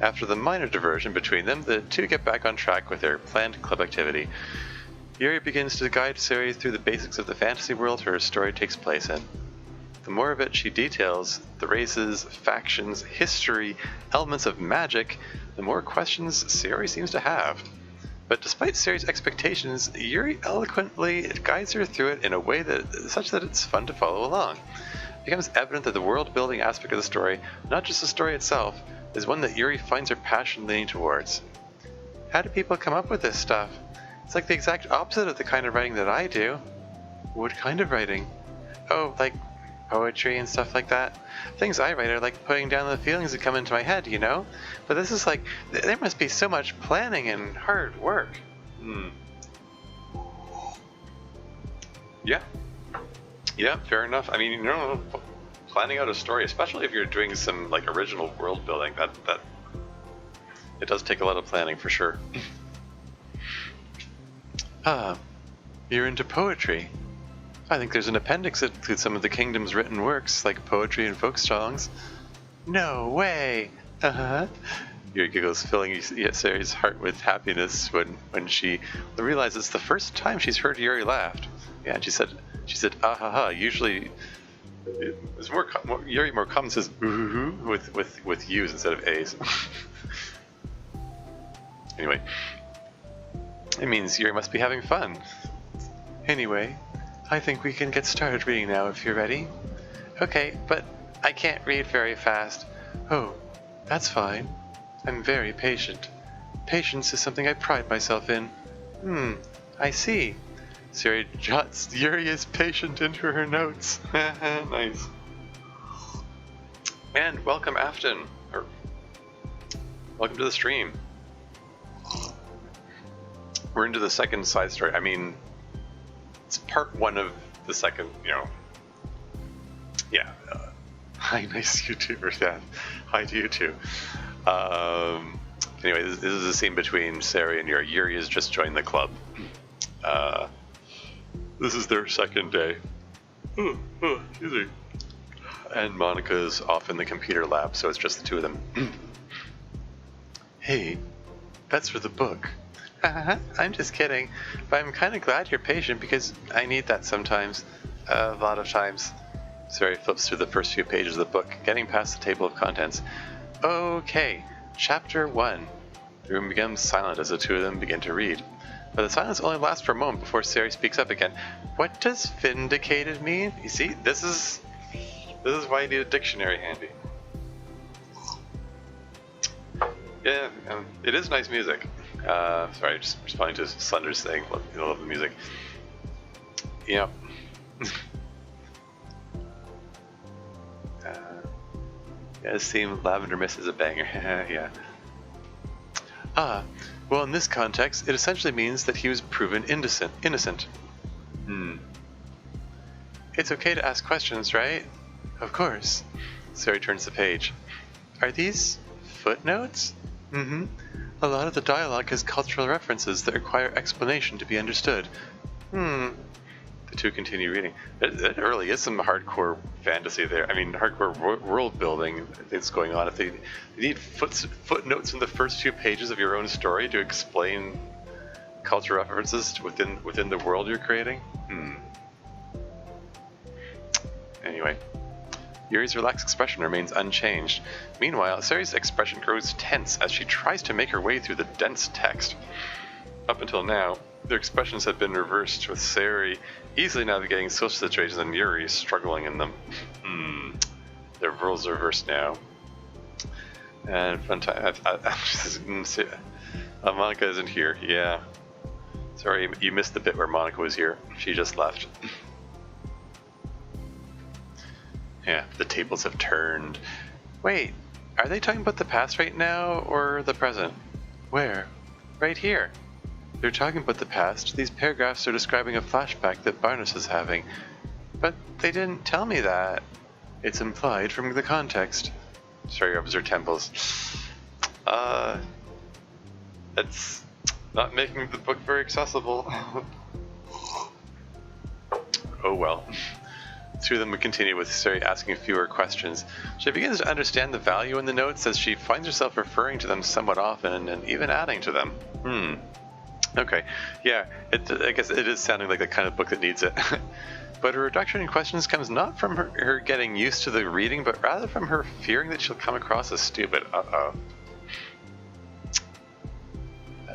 After the minor diversion between them, the two get back on track with their planned club activity. Yuri begins to guide Sari through the basics of the fantasy world her story takes place in. The more of it she details, the races, factions, history, elements of magic, the more questions Sari seems to have. But despite Sari's expectations, Yuri eloquently guides her through it in a way such that it's fun to follow along. It becomes evident that the world-building aspect of the story, not just the story itself, is one that Yuri finds her passion leaning towards. How do people come up with this stuff? It's like the exact opposite of the kind of writing that I do. What kind of writing? Oh, like poetry and stuff like that. Things I write are like putting down the feelings that come into my head, you know? But this is like, there must be so much planning and hard work. Yeah, fair enough. I mean, planning out a story, especially if you're doing some like original world building, that it does take a lot of planning for sure. You're into poetry. I think there's an appendix that includes some of the kingdom's written works, like poetry and folk songs. No way! Yuri giggles, filling Sari's heart with happiness when she realizes it's the first time she's heard Yuri laugh. Yeah, and she said, ah-ha-ha. Usually, it's Yuri more common says ooh with U's instead of A's. Anyway, it means Yuri must be having fun. Anyway, I think we can get started reading now if you're ready. Okay, but I can't read very fast. Oh, that's fine. I'm very patient. Patience is something I pride myself in. I see. Sari jots Yuri is patient into her notes. Nice. And welcome Afton. Welcome to the stream. We're into the second side story. I mean, it's part one of the second, yeah. Hi, nice YouTubers, yeah. Hi to you too. Anyway, this is a scene between Sari and Yuri. Yuri has just joined the club. This is their second day. Excuse me. And Monica's off in the computer lab, so it's just the two of them. Hey, that's for the book. I'm just kidding, but I'm kind of glad you're patient because I need that sometimes. A lot of times. Sari flips through the first few pages of the book, getting past the table of contents. Okay, chapter 1. The room becomes silent as the two of them begin to read. But the silence only lasts for a moment before Sari speaks up again. What does vindicated mean? You see, this is why you need a dictionary handy. Yeah, it is nice music. Sorry, just responding to Slender's thing. I love the music. Yep. Yeah, this theme, Lavender Mist, is a banger. Yeah. Well, in this context, it essentially means that he was proven innocent. It's okay to ask questions, right? Of course. Sari turns the page. Are these footnotes? Mm-hmm. A lot of the dialogue has cultural references that require explanation to be understood. The two continue reading. It really is some hardcore fantasy there. I mean, hardcore world building that's going on. If they need footnotes in the first few pages of your own story to explain cultural references within the world you're creating. Anyway, Yuri's relaxed expression remains unchanged. Meanwhile, Sari's expression grows tense as she tries to make her way through the dense text. Up until now, their expressions had been reversed, with Sari easily navigating social situations and Yuri struggling in them. Their roles are reversed now. And fun time. Monica isn't here. Yeah. Sorry, you missed the bit where Monica was here. She just left. Yeah, the tables have turned. Wait, are they talking about the past right now, or the present? Where? Right here. They're talking about the past. These paragraphs are describing a flashback that Barnes is having. But they didn't tell me that. It's implied from the context. Sari rubs her temples. It's not making the book very accessible. Oh well. Two of them would continue, with Sari asking fewer questions. She begins to understand the value in the notes as she finds herself referring to them somewhat often and even adding to them. Okay, yeah, I guess it is sounding like the kind of book that needs it. But her reduction in questions comes not from her getting used to the reading, but rather from her fearing that she'll come across as stupid. That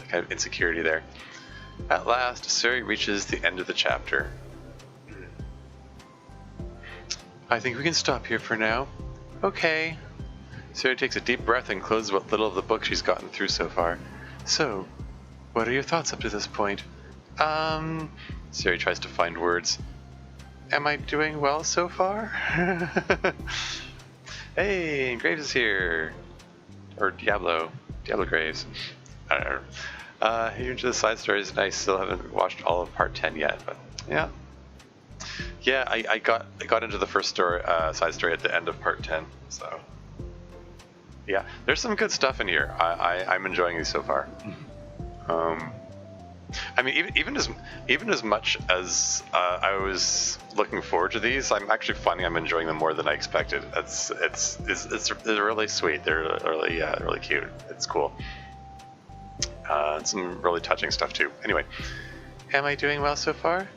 kind of insecurity there. At last, Sari reaches the end of the chapter. I think we can stop here for now. Okay. Sari takes a deep breath and closes what little of the book she's gotten through so far. So, what are your thoughts up to this point? Sari tries to find words. Am I doing well so far? Hey, Graves is here. Or Diablo Graves. I don't know. Here to the side stories. I still haven't watched all of part 10 yet, but yeah. Yeah, I got into the first side story at the end of part 10, so yeah, there's some good stuff in here. I'm enjoying these so far. I mean, even as much as I was looking forward to these, I'm actually finding I'm enjoying them more than I expected. It's really sweet. They're really cute. It's cool. Some really touching stuff too. Anyway, am I doing well so far?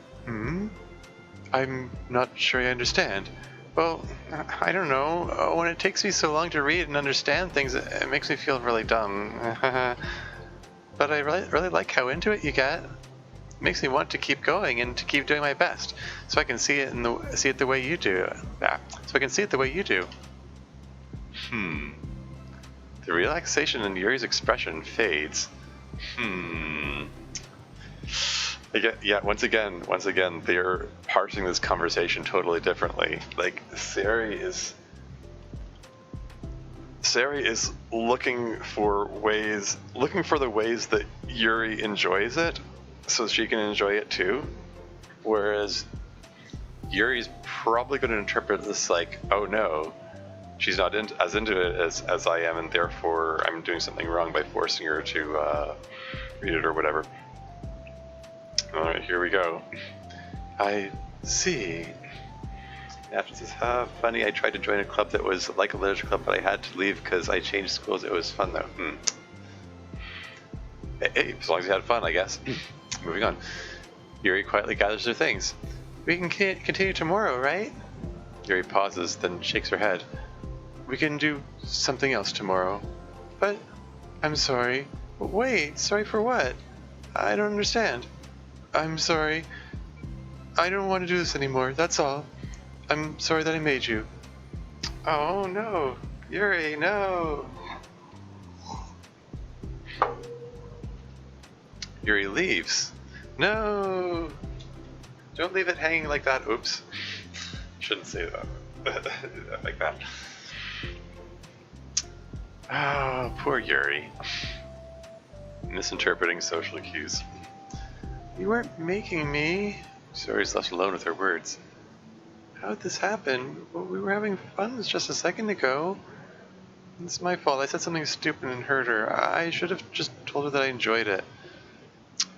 I'm not sure I understand. Well, I don't know. When it takes me so long to read and understand things, it makes me feel really dumb. But I really like how into it you get. It makes me want to keep going and to keep doing my best, so I can see it the way you do. So I can see it the way you do. The relaxation in Yuri's expression fades. Yeah, once again, they're parsing this conversation totally differently. Like, Sari is looking for the ways that Yuri enjoys it, so she can enjoy it too. Whereas Yuri's probably going to interpret this like, oh no, she's not as into it as I am, and therefore I'm doing something wrong by forcing her to read it or whatever. Alright, here we go. I see. After this, funny, I tried to join a club that was like a literature club, but I had to leave because I changed schools. It was fun though. Hey, as long as you had fun, I guess. Moving on. Yuri quietly gathers her things. We can continue tomorrow, right? Yuri pauses, then shakes her head. We can do something else tomorrow. But, I'm sorry. Wait, sorry for what? I don't understand. I'm sorry. I don't want to do this anymore, that's all. I'm sorry that I made you. Oh no, Yuri, no. Yuri leaves. No. Don't leave it hanging like that. Oops. Shouldn't say that. Like that. Oh, poor Yuri. Misinterpreting social cues. You weren't making me. Sari's left alone with her words. How did this happen? Well, we were having fun just a second ago. It's my fault. I said something stupid and hurt her. I should have just told her that I enjoyed it.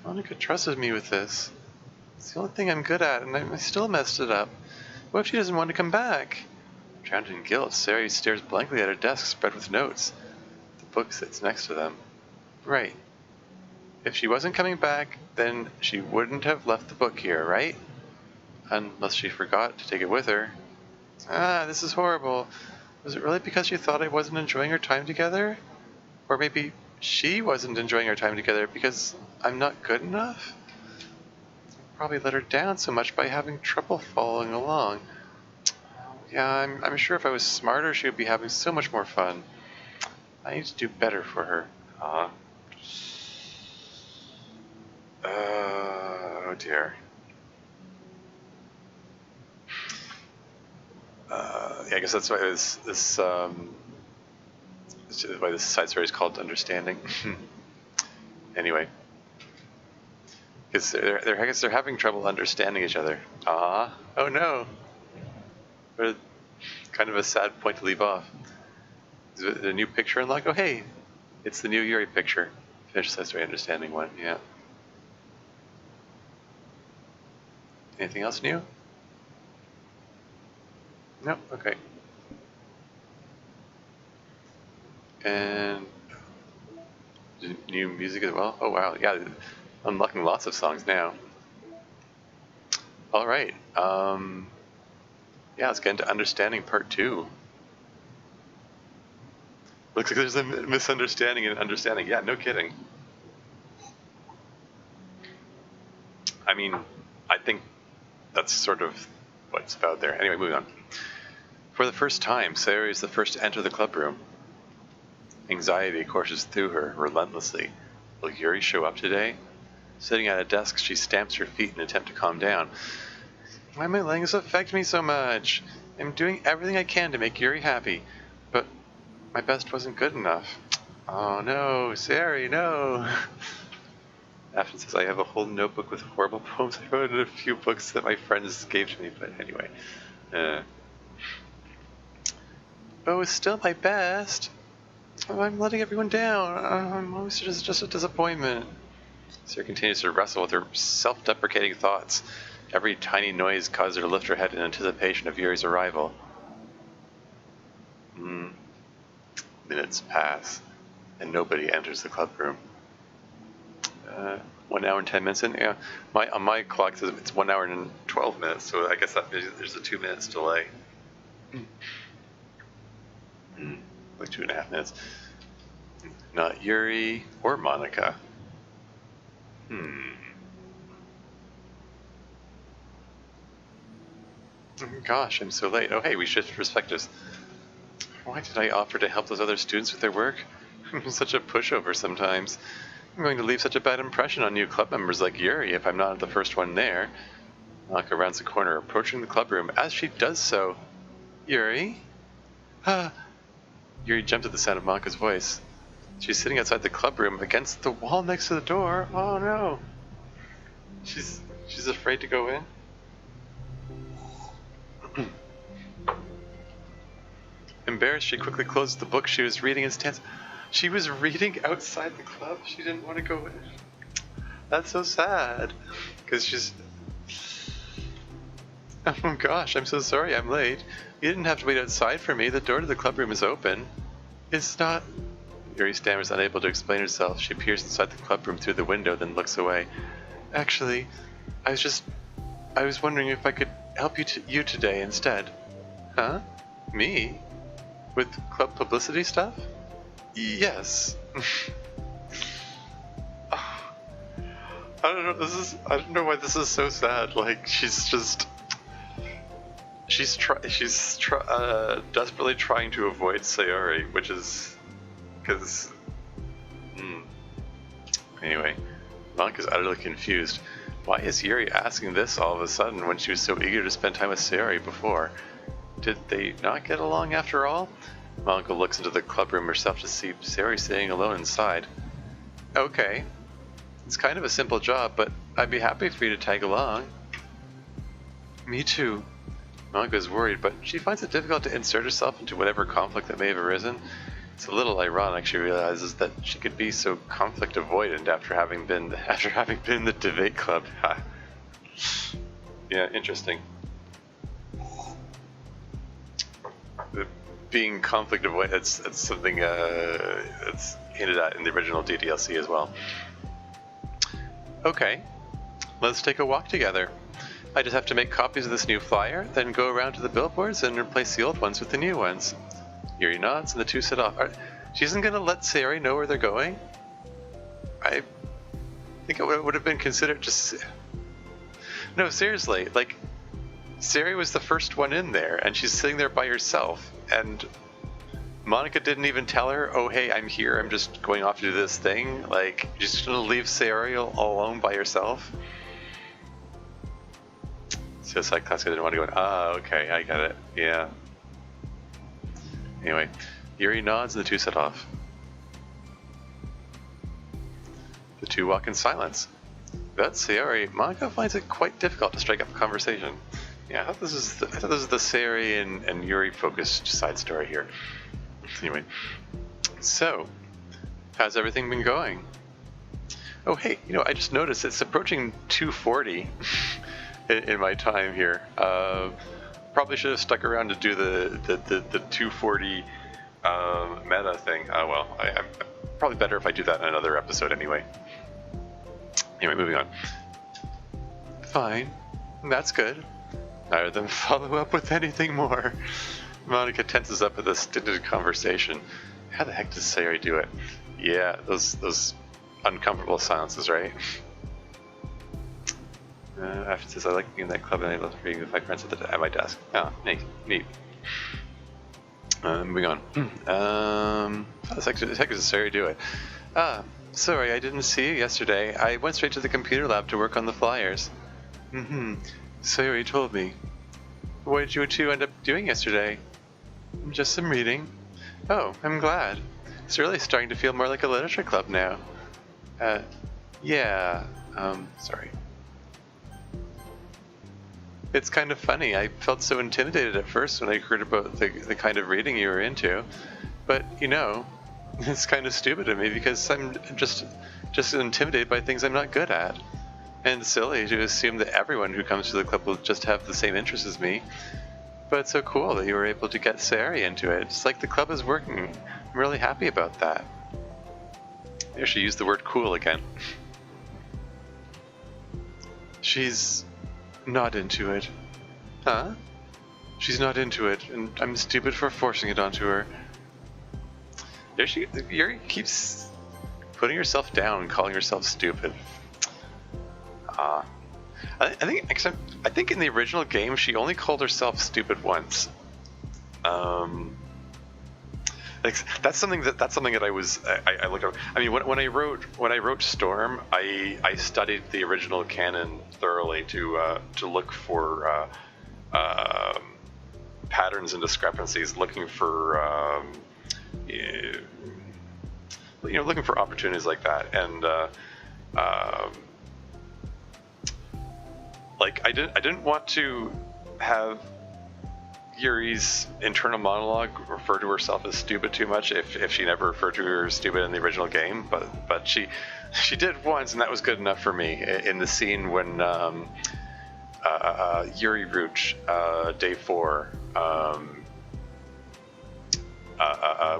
Monica trusted me with this. It's the only thing I'm good at, and I still messed it up. What if she doesn't want to come back? Drowned in guilt, Sari stares blankly at her desk spread with notes. The book sits next to them. Right. If she wasn't coming back, then she wouldn't have left the book here, right? Unless she forgot to take it with her. Ah, this is horrible. Was it really because she thought I wasn't enjoying our time together? Or maybe she wasn't enjoying our time together because I'm not good enough? Probably let her down so much by having trouble following along. Yeah, I'm sure if I was smarter, she would be having so much more fun. I need to do better for her. Oh dear. Yeah, I guess that's why this why this side story is called Understanding. Anyway, because I guess they're having trouble understanding each other. Oh no. What kind of a sad point to leave off. Is it a new picture unlocked? Oh hey, it's the new Yuri picture. Finish side story Understanding 1. Yeah. Anything else new? No. Okay. And new music as well. Oh wow, yeah, unlocking lots of songs now. All right. Yeah, let's get into Understanding Part 2. Looks like there's a misunderstanding in Understanding. Yeah, no kidding. I mean, I think that's sort of what's about there. Anyway, moving on. For the first time, Sayori is the first to enter the club room. Anxiety courses through her relentlessly. Will Yuri show up today? Sitting at a desk, she stamps her feet in an attempt to calm down. Why am I letting this affect me so much? I'm doing everything I can to make Yuri happy, but my best wasn't good enough. Oh no, Sayori, no! Afton says, I have a whole notebook with horrible poems I wrote in a few books that my friends gave to me, but anyway. But it's still my best. I'm letting everyone down. I'm always just a disappointment. Sarah continues to wrestle with her self-deprecating thoughts. Every tiny noise causes her to lift her head in anticipation of Yuri's arrival. Minutes pass, and nobody enters the club room. 1 hour and 10 minutes in. Yeah, on my clock it says it's 1 hour and 12 minutes, so I guess that means there's a 2 minutes delay. Like 2.5 minutes. Not Yuri or Monica. Gosh, I'm so late. Oh hey, we shifted perspectives. Why did I offer to help those other students with their work? I'm such a pushover sometimes. I'm going to leave such a bad impression on new club members like Yuri if I'm not the first one there. Monica rounds the corner, approaching the club room. As she does so, Yuri? Yuri jumped at the sound of Monica's voice. She's sitting outside the club room against the wall next to the door. Oh no. She's afraid to go in. Embarrassed, she quickly closed the book she was reading and stands. She was reading outside the club. She didn't want to go in. That's so sad. Because she's... Oh gosh, I'm so sorry I'm late. You didn't have to wait outside for me. The door to the club room is open. It's not... Yuri stammers, unable to explain herself. She peers inside the club room through the window, then looks away. Actually, I was wondering if I could help you today instead. Huh? Me? With club publicity stuff? Yes. I don't know why this is so sad. Like, she's desperately trying to avoid Sayori, which is because anyway, Monica's utterly confused. Why is Yuri asking this all of a sudden when she was so eager to spend time with Sayori before? Did they not get along after all? Monica looks into the club room herself to see Sayori sitting alone inside. Okay. It's kind of a simple job, but I'd be happy for you to tag along. Me too. Monica is worried, but she finds it difficult to insert herself into whatever conflict that may have arisen. It's a little ironic she realizes that she could be so conflict avoidant after having been in the debate club. Yeah, interesting. Being conflict avoidant, it's something that's hinted at in the original DDLC as well. Okay, let's take a walk together. I just have to make copies of this new flyer, then go around to the billboards and replace the old ones with the new ones. Yuri nods and the two set off. She isn't going to let Sayori know where they're going? I think it would have been considered just... No, seriously, like, Sayori was the first one in there, and she's sitting there by herself, and Monica didn't even tell her, oh hey, I'm here, I'm just going off to do this thing. Like, you're just going to leave Sayori all alone by herself? Suicide class, I didn't want to go in. Ah, okay, I get it. Yeah. Anyway, Yuri nods and the two set off. The two walk in silence. Without Sayori, Monica finds it quite difficult to strike up a conversation. Yeah, I thought this was the Sayori and Yuri focused side story here. Anyway, so how's everything been going? Oh hey, I just noticed it's approaching 2:40 in my time here. Probably should have stuck around to do the 2:40 meta thing. Well, I'm probably better if I do that in another episode anyway. Anyway, moving on. Fine, that's good. Rather than follow up with anything more. Monica tenses up at this stinted conversation. How the heck does Sayori do it? Yeah, those uncomfortable silences, right? After says, I like being in that club and I love reading with my friends at my desk. Oh, neat. Moving on. How the heck does Sayori do it? Sorry, I didn't see you yesterday. I went straight to the computer lab to work on the flyers. Sayori told me. What did you two end up doing yesterday? Just some reading. Oh, I'm glad. It's really starting to feel more like a literature club now. Yeah, sorry. It's kind of funny. I felt so intimidated at first when I heard about the kind of reading you were into. But, it's kind of stupid of me because I'm just intimidated by things I'm not good at. And silly to assume that everyone who comes to the club will just have the same interests as me. But it's so cool that you were able to get Sayori into it. It's like the club is working. I'm really happy about that. I should use the word cool again. She's not into it. Huh? She's not into it, and I'm stupid for forcing it onto her. Yuri keeps putting herself down and calling herself stupid. I think in the original game she only called herself stupid once. That's something that I looked up. I mean, when I wrote Storm, I studied the original canon thoroughly to look for patterns and discrepancies, looking for looking for opportunities like that, and I didn't want to have Yuri's internal monologue refer to herself as stupid too much if she never referred to her as stupid in the original game, but she did once, and that was good enough for me in the scene when Yuri Ruch, day 4,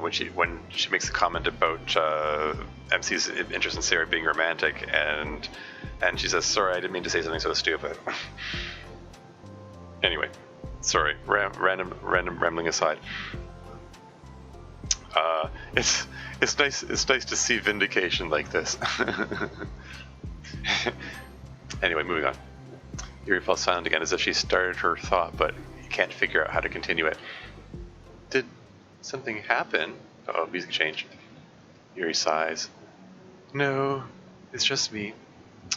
when she makes a comment about MC's interest in Sarah being romantic, and she says, sorry, I didn't mean to say something so stupid. Anyway, sorry, random rambling aside. It's nice to see vindication like this. Anyway, moving on. Yuri falls silent again as if she started her thought, but can't figure out how to continue it. Did something happen? Uh-oh, music change. Yuri sighs. No, it's just me.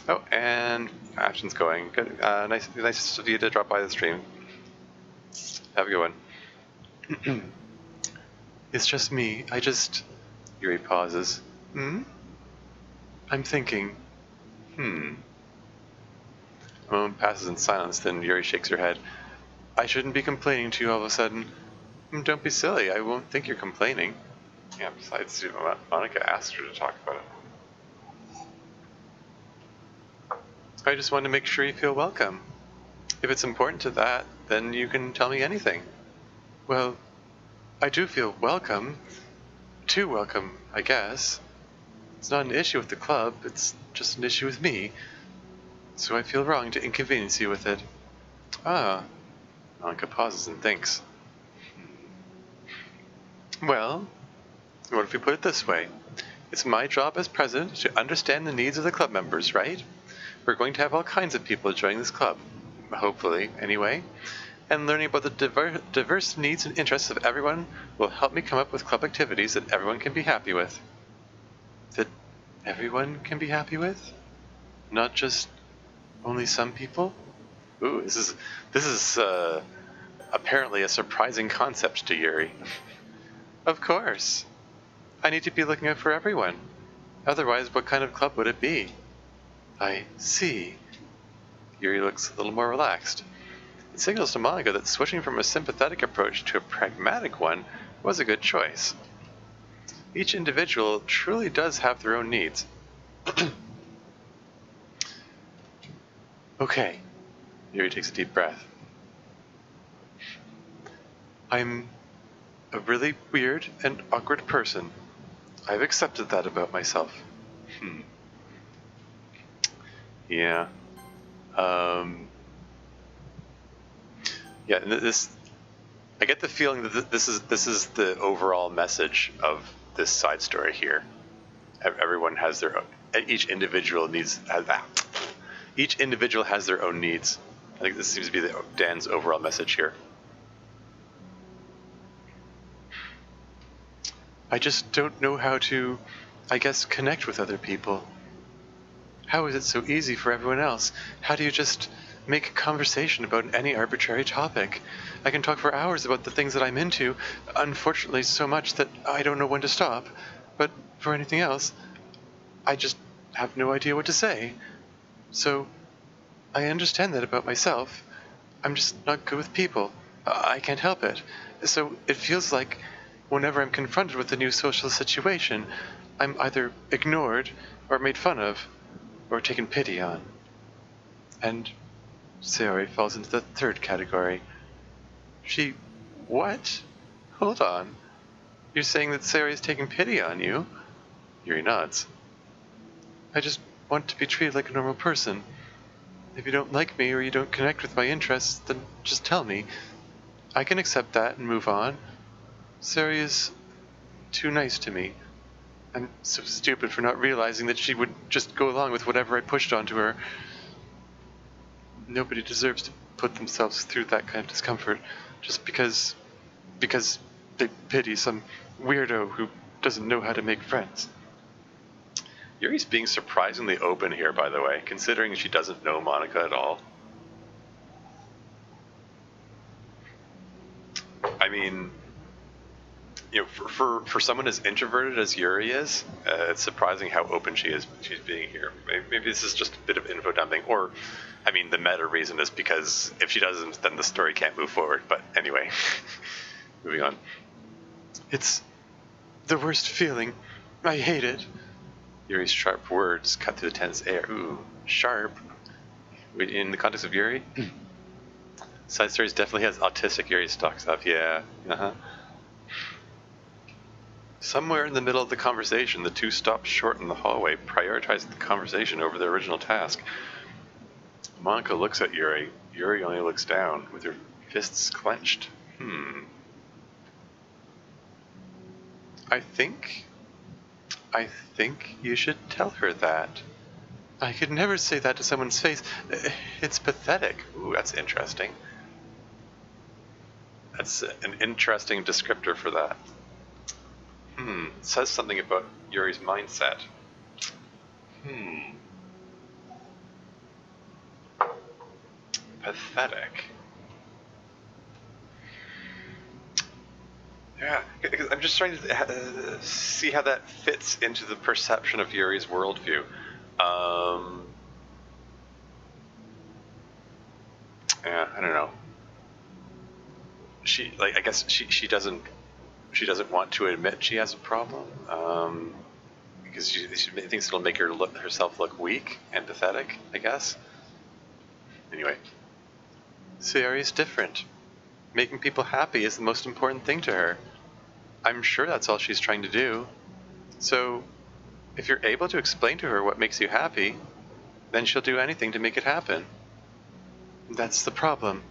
Oh, and action's going. Good. Nice of you to drop by the stream. Have a good one. It's just me. Yuri pauses. I'm thinking. A moment passes in silence, then Yuri shakes her head. I shouldn't be complaining to you all of a sudden. Don't be silly, I won't think you're complaining. Yeah, besides, Monica asked her to talk about it. I just want to make sure you feel welcome. If it's important to that, then you can tell me anything. Well, I do feel welcome. Too welcome, I guess. It's not an issue with the club, it's just an issue with me. So I feel wrong to inconvenience you with it. Ah. Monica pauses and thinks. Well, what if we put it this way? It's my job as president to understand the needs of the club members, right? We're going to have all kinds of people joining this club. Hopefully, anyway. And learning about the diverse needs and interests of everyone will help me come up with club activities that everyone can be happy with. That everyone can be happy with? Not just only some people? Ooh, this is apparently a surprising concept to Yuri. Of course. I need to be looking out for everyone. Otherwise, what kind of club would it be? I see. Yuri looks a little more relaxed. It signals to Monica that switching from a sympathetic approach to a pragmatic one was a good choice. Each individual truly does have their own needs. Okay. Yuri takes a deep breath. I'm a really weird and awkward person. I've accepted that about myself. Yeah. Yeah, and I get the feeling that this is the overall message of this side story here. Everyone has their own. Each individual has that. Each individual has their own needs. I think this seems to be Dan's overall message here. I just don't know how to, I guess, connect with other people. How is it so easy for everyone else? How do you just make a conversation about any arbitrary topic? I can talk for hours about the things that I'm into, unfortunately so much that I don't know when to stop. But for anything else, I just have no idea what to say. So, I understand that about myself. I'm just not good with people. I can't help it. So it feels like whenever I'm confronted with a new social situation, I'm either ignored or made fun of or taken pity on. And Sayori falls into the third category. She... what? Hold on. You're saying that Sayori is taking pity on you? Yuri nods. I just want to be treated like a normal person. If you don't like me or you don't connect with my interests, then just tell me. I can accept that and move on. Sayori is too nice to me. I'm so stupid for not realizing that she would just go along with whatever I pushed onto her. Nobody deserves to put themselves through that kind of discomfort just because they pity some weirdo who doesn't know how to make friends. Yuri's being surprisingly open here, by the way, considering she doesn't know Monica at all. I mean, you know, for someone as introverted as Yuri is, it's surprising how open she's being here. Maybe this is just a bit of info dumping, or, I mean, the meta reason is because if she doesn't, then the story can't move forward. But anyway, moving on. It's the worst feeling. I hate it. Yuri's sharp words cut through the tense air. Ooh, sharp. In the context of Yuri? Side Stories definitely has autistic Yuri stock stuff, yeah. Somewhere in the middle of the conversation, the two stopped short in the hallway, prioritizing the conversation over their original task. Monica looks at Yuri. Yuri only looks down, with her fists clenched. I think you should tell her that. I could never say that to someone's face. It's pathetic. Ooh, that's interesting. That's an interesting descriptor for that. It says something about Yuri's mindset. Pathetic. Yeah, because I'm just trying to see how that fits into the perception of Yuri's worldview. Yeah, I don't know. I guess she doesn't want to admit she has a problem, because she thinks it'll make herself look weak and pathetic, I guess. Anyway, Sayori's different. Making people happy is the most important thing to her. I'm sure that's all she's trying to do. So, if you're able to explain to her what makes you happy, then she'll do anything to make it happen. That's the problem.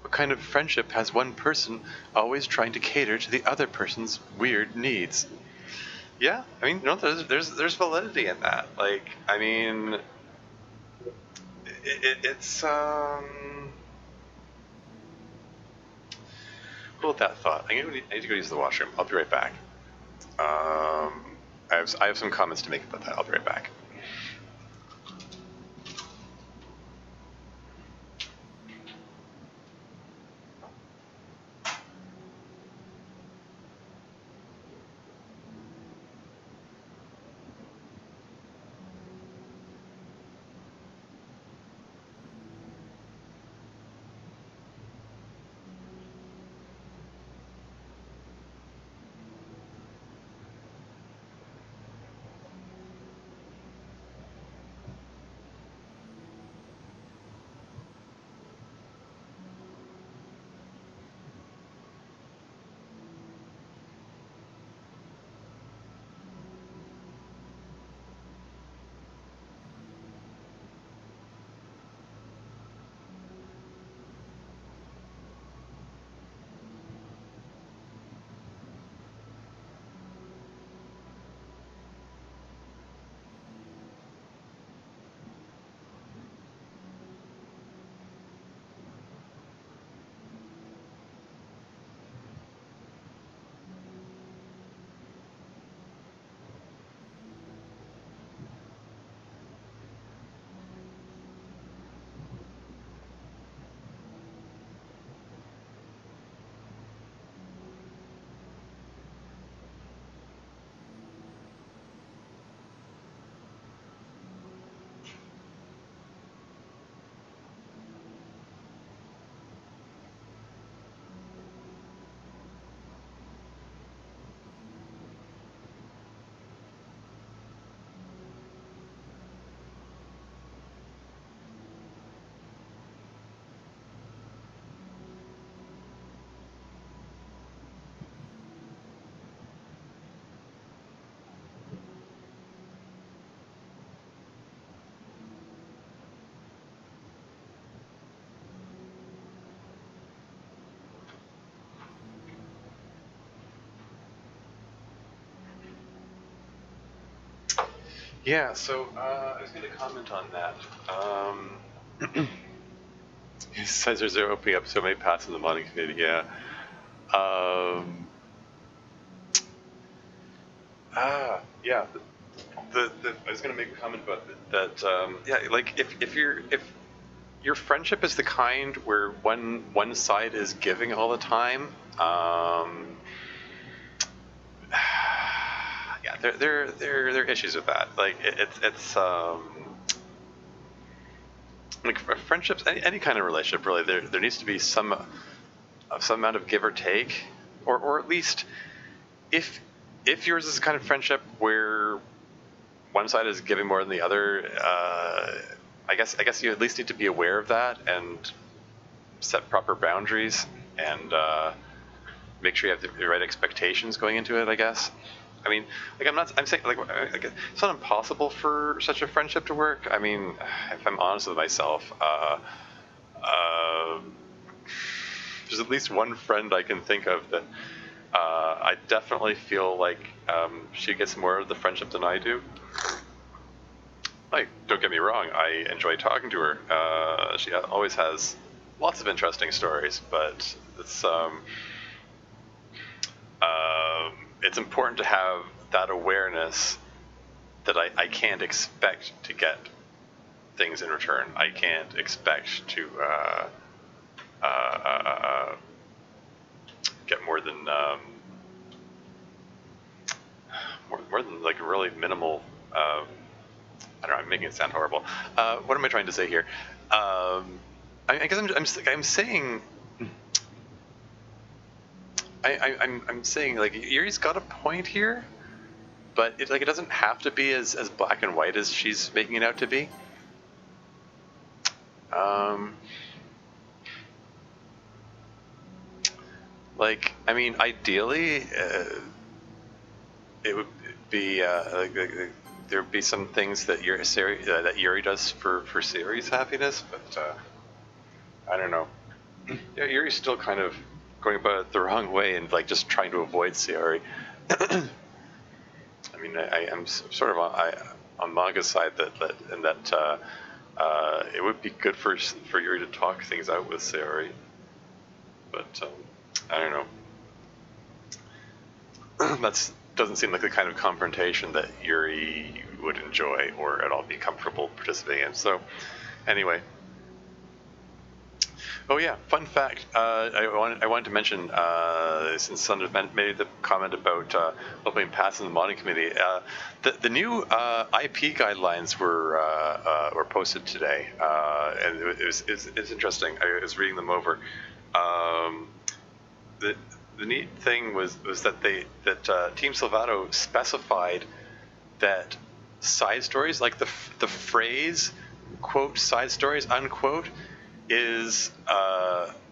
What kind of friendship has one person always trying to cater to the other person's weird needs? Yeah, I mean, there's validity in that. Like, I mean, it's hold that thought. I need to go use the washroom. I'll be right back. I have some comments to make about that. I'll be right back. Yeah, so I was going to comment on that. Sensors are opening up so many paths in the modding community, yeah. Yeah. I was going to make a comment about that. Yeah, like if your friendship is the kind where one side is giving all the time, yeah, there are issues with that. Like it's like friendships, any kind of relationship, really. There needs to be some amount of give or take, or at least if yours is a kind of friendship where one side is giving more than the other, I guess you at least need to be aware of that and set proper boundaries and make sure you have the right expectations going into it, I guess. I mean, like I'm saying, like it's not impossible for such a friendship to work. I mean, if I'm honest with myself, there's at least one friend I can think of that I definitely feel like she gets more of the friendship than I do. Like, don't get me wrong, I enjoy talking to her. She always has lots of interesting stories, but it's important to have that awareness that I can't expect to get things in return. I can't expect to get more than more than like a really minimal. I don't know. I'm making it sound horrible. What am I trying to say here? I guess I'm saying I'm saying, like, Yuri's got a point here, but it doesn't have to be as black and white as she's making it out to be. Like, I mean, ideally, it would be there would be some things that Yuri does for Sayori's happiness, but I don't know. Yeah, Yuri's still kind of going about it the wrong way and like just trying to avoid Sayori. I mean, I am sort of on Manga's side that it would be good for Yuri to talk things out with Sayori, but I don't know. That doesn't seem like the kind of confrontation that Yuri would enjoy or at all be comfortable participating in. So, anyway. Oh yeah, fun fact. I wanted to mention, since Thunder made the comment about opening paths in the modding community, the new IP guidelines were posted today, and it's interesting. I was reading them over. The neat thing was that Team Salvato specified that side stories, like the phrase quote side stories unquote, is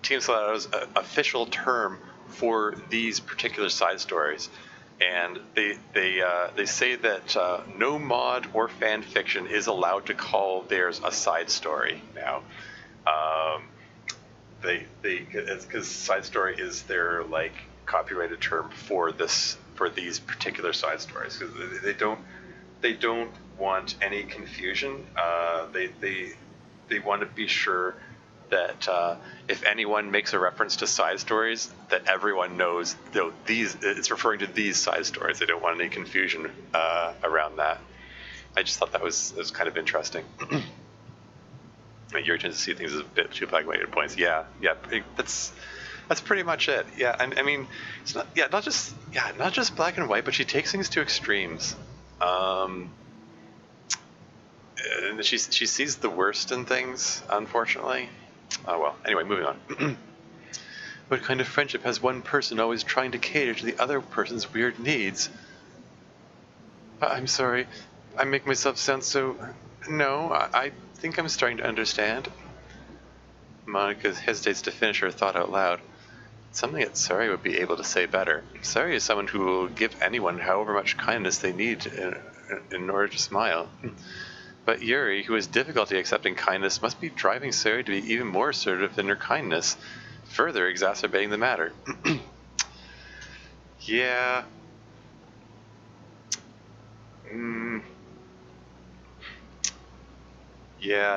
Team Salvato's official term for these particular side stories, and they say that no mod or fan fiction is allowed to call theirs a side story now. It's because side story is their like copyrighted term for these particular side stories, because they don't want any confusion. They want to be sure that if anyone makes a reference to side stories, that everyone knows it's referring to these side stories. They don't want any confusion around that. I just thought that was kind of interesting. You're tends to see things as a bit too black and white at points. Yeah, that's pretty much it. Yeah, I mean, it's not just black and white, but she takes things to extremes. And she sees the worst in things, unfortunately. Oh well. Anyway, moving on. What kind of friendship has one person always trying to cater to the other person's weird needs? I'm sorry, I make myself sound so... No, I think I'm starting to understand. Monica hesitates to finish her thought out loud. Something that Sari would be able to say better. Sari is someone who will give anyone however much kindness they need in order to smile. But Yuri, who has difficulty accepting kindness, must be driving Sari to be even more assertive in her kindness, further exacerbating the matter. Yeah.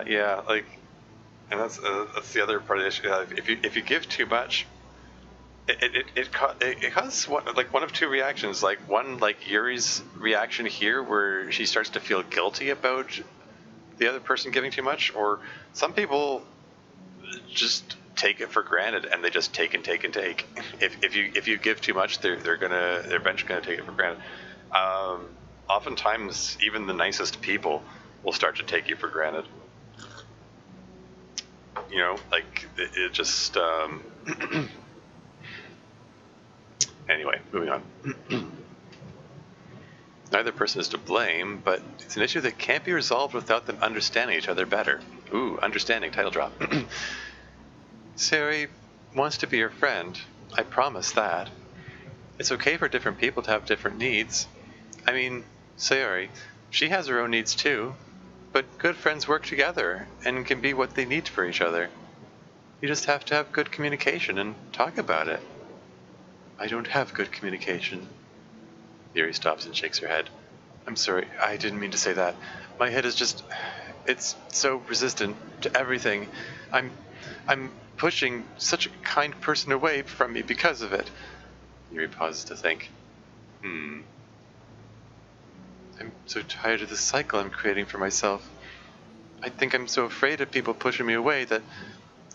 Yeah, like, and that's the other part of the issue. If you give too much, it causes one of two reactions. Like one, like Yuri's reaction here, where she starts to feel guilty about the other person giving too much, or some people just take it for granted and they just take and take and take. If you give too much, they're eventually gonna take it for granted. Oftentimes, even the nicest people will start to take you for granted. You know, like it just. Anyway, moving on. Neither person is to blame, but it's an issue that can't be resolved without them understanding each other better. Ooh, understanding, title drop. Sari wants to be your friend. I promise that. It's okay for different people to have different needs. I mean, Sayori, she has her own needs too, but good friends work together and can be what they need for each other. You just have to have good communication and talk about it. I don't have good communication. Yuri stops and shakes her head. I'm sorry, I didn't mean to say that. My head is just... it's so resistant to everything. I'm pushing such a kind person away from me because of it. Yuri pauses to think. I'm so tired of the cycle I'm creating for myself. I think I'm so afraid of people pushing me away that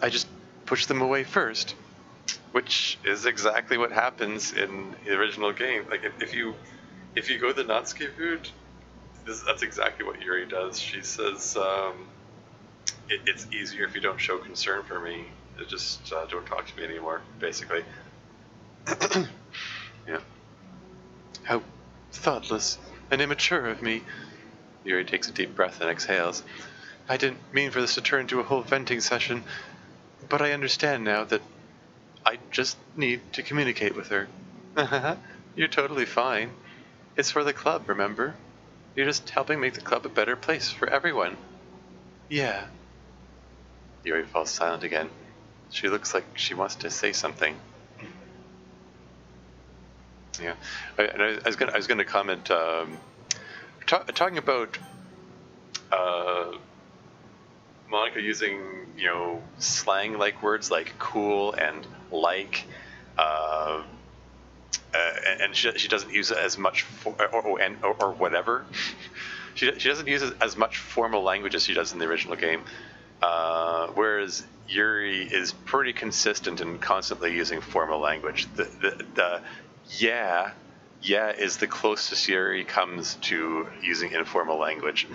I just push them away first. Which is exactly what happens in the original game. Like, if you go the Natsuki route, that's exactly what Yuri does. She says, it's easier if you don't show concern for me. Just don't talk to me anymore, basically. Yeah. How thoughtless and immature of me. Yuri takes a deep breath and exhales. I didn't mean for this to turn into a whole venting session, but I understand now that I just need to communicate with her. You're totally fine. It's for the club, remember? You're just helping make the club a better place for everyone. Yeah. Yuri falls silent again. She looks like she wants to say something. Yeah, I was gonna comment. Talking about Monica using slang like words like cool and like, and she doesn't use it as much or whatever. She doesn't use it as much formal language as she does in the original game. Whereas Yuri is pretty consistent and constantly using formal language. The yeah is the closest Yuri comes to using informal language.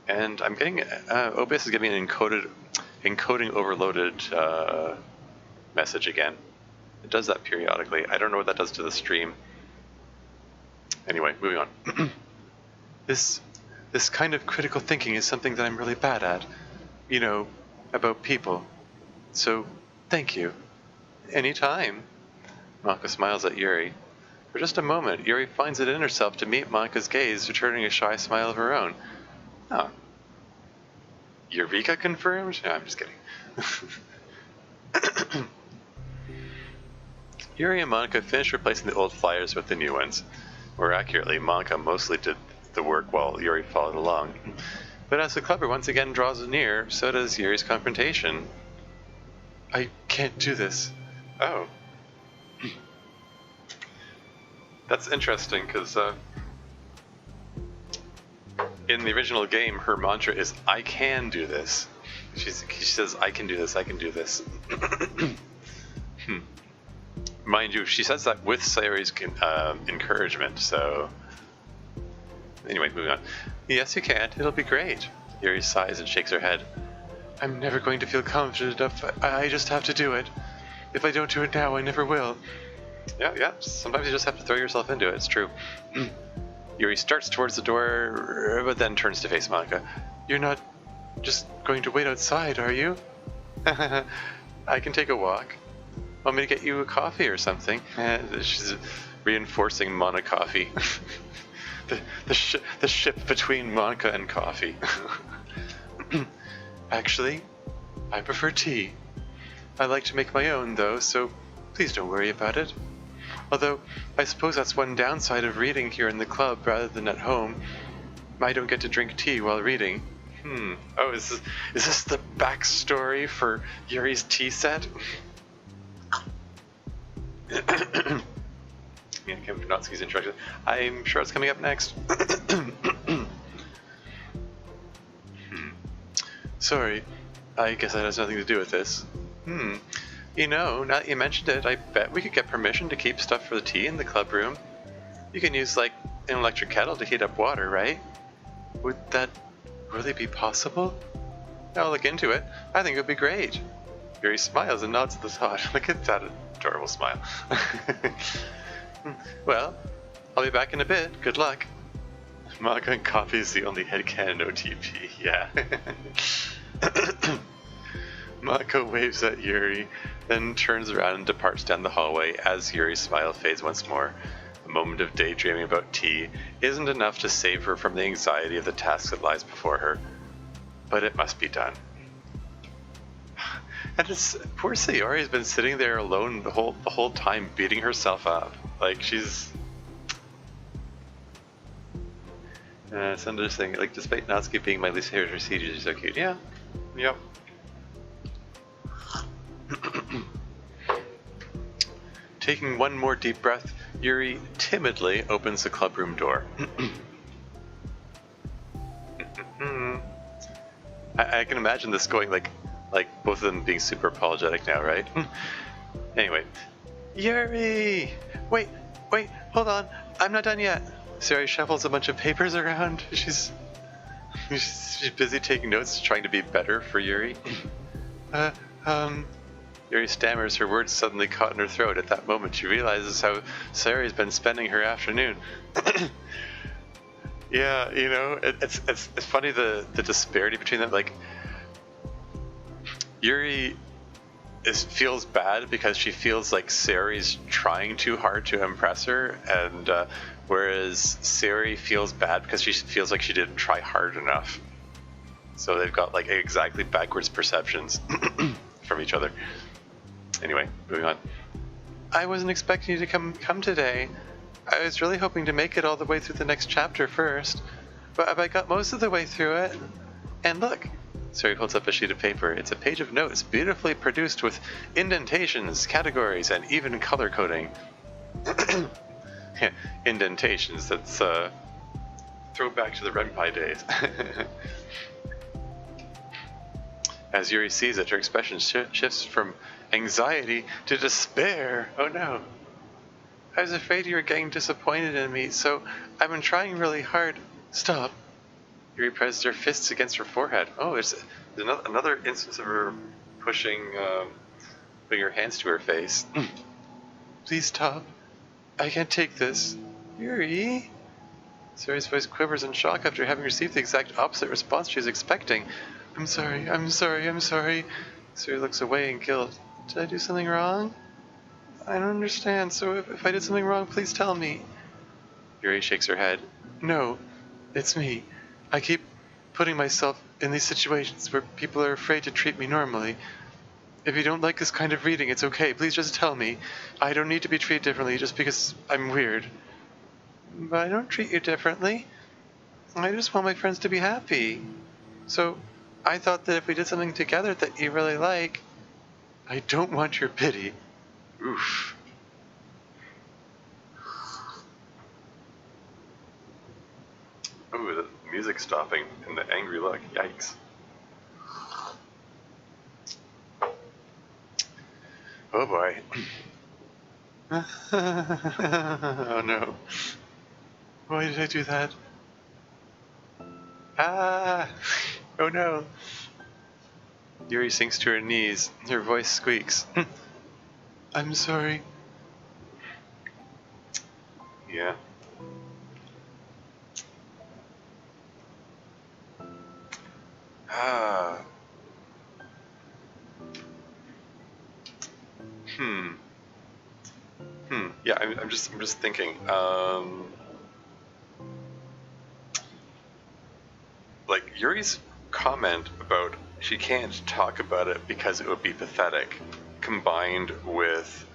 And I'm getting OBS is giving an encoding overloaded message again. It does that periodically. I don't know what that does to the stream. Anyway, moving on. This kind of critical thinking is something that I'm really bad at. About people. So, thank you. Anytime. Monica smiles at Yuri. For just a moment, Yuri finds it in herself to meet Monica's gaze, returning a shy smile of her own. Oh. Eureka confirmed? No, I'm just kidding. Yuri and Monica finish replacing the old flyers with the new ones. More accurately, Monica mostly did the work while Yuri followed along. But as the clubber once again draws near, so does Yuri's confrontation. I can't do this. Oh. That's interesting, because in the original game, her mantra is, I can do this. She says, I can do this, I can do this. Mind you, she says that with Sayori's encouragement, so... Anyway, moving on. Yes, you can. It'll be great. Yuri sighs and shakes her head. I'm never going to feel confident enough. I just have to do it. If I don't do it now, I never will. Yeah. Sometimes you just have to throw yourself into it. It's true. Yuri starts towards the door, but then turns to face Monica. You're not just going to wait outside, are you? I can take a walk. Want me to get you a coffee or something? She's reinforcing Mana coffee. the ship between Monica and coffee. Actually, I prefer tea. I like to make my own, though, so please don't worry about it. Although, I suppose that's one downside of reading here in the club rather than at home. I don't get to drink tea while reading. Oh, is this the backstory for Yuri's tea set? Yeah, Kevin Donetsky's introduction. I'm sure it's coming up next. Sorry, I guess that has nothing to do with this. Now that you mentioned it, I bet we could get permission to keep stuff for the tea in the club room. You can use, like, an electric kettle to heat up water, right? Would that really be possible? I'll look into it. I think it would be great. Yuri smiles and nods at the thought. Look at that adorable smile. Well, I'll be back in a bit. Good luck. Monica and coffee is the only headcanon OTP. Yeah. Monica waves at Yuri, then turns around and departs down the hallway as Yuri's smile fades once more. A moment of daydreaming about tea isn't enough to save her from the anxiety of the task that lies before her. But it must be done. And poor Sayori has been sitting there alone the whole time, beating herself up. Like, she's... it's interesting. Like, despite Natsuki being my least favorite procedure, she's so cute. Yeah. Yep. Taking one more deep breath, Yuri timidly opens the clubroom door. I can imagine this going like both of them being super apologetic now, right? Anyway, Yuri! Wait, hold on, I'm not done yet. Sayori shuffles a bunch of papers around. She's busy taking notes, trying to be better for Yuri. Yuri stammers, her words suddenly caught in her throat. At that moment, she realizes how Sayori's been spending her afternoon. Yeah, you know, it's funny the disparity between them. Like, Yuri feels bad because she feels like Sayori's trying too hard to impress her, and whereas Sayori feels bad because she feels like she didn't try hard enough. So they've got like exactly backwards perceptions from each other. Anyway, moving on. I wasn't expecting you to come today. I was really hoping to make it all the way through the next chapter first, but I got most of the way through it. And look, Sayori holds up a sheet of paper. It's a page of notes, beautifully produced with indentations, categories, and even color coding. Indentations, that's throwback to the Renpai days. As Yuri sees it, her expression shifts from anxiety to despair. Oh no. I was afraid you were getting disappointed in me, so I've been trying really hard. Stop. Yuri presses her fists against her forehead. Oh, there's another instance of her putting her hands to her face. Please stop. I can't take this. Yuri? Sayori's voice quivers in shock after having received the exact opposite response she was expecting. I'm sorry. Sayori looks away in guilt. Did I do something wrong? I don't understand, so if I did something wrong, please tell me. Yuri shakes her head. No, it's me. I keep putting myself in these situations where people are afraid to treat me normally. If you don't like this kind of reading, it's okay. Please just tell me. I don't need to be treated differently just because I'm weird. But I don't treat you differently. I just want my friends to be happy. So I thought that if we did something together that you really like, I don't want your pity. Oof. Ooh, the music stopping and the angry look. Yikes. Oh boy. Oh no. Why did I do that? Ah! Oh no. Yuri sinks to her knees. Her voice squeaks. I'm sorry. Yeah. Ah. Yeah, I'm just thinking. Like Yuri's comment about she can't talk about it because it would be pathetic, combined with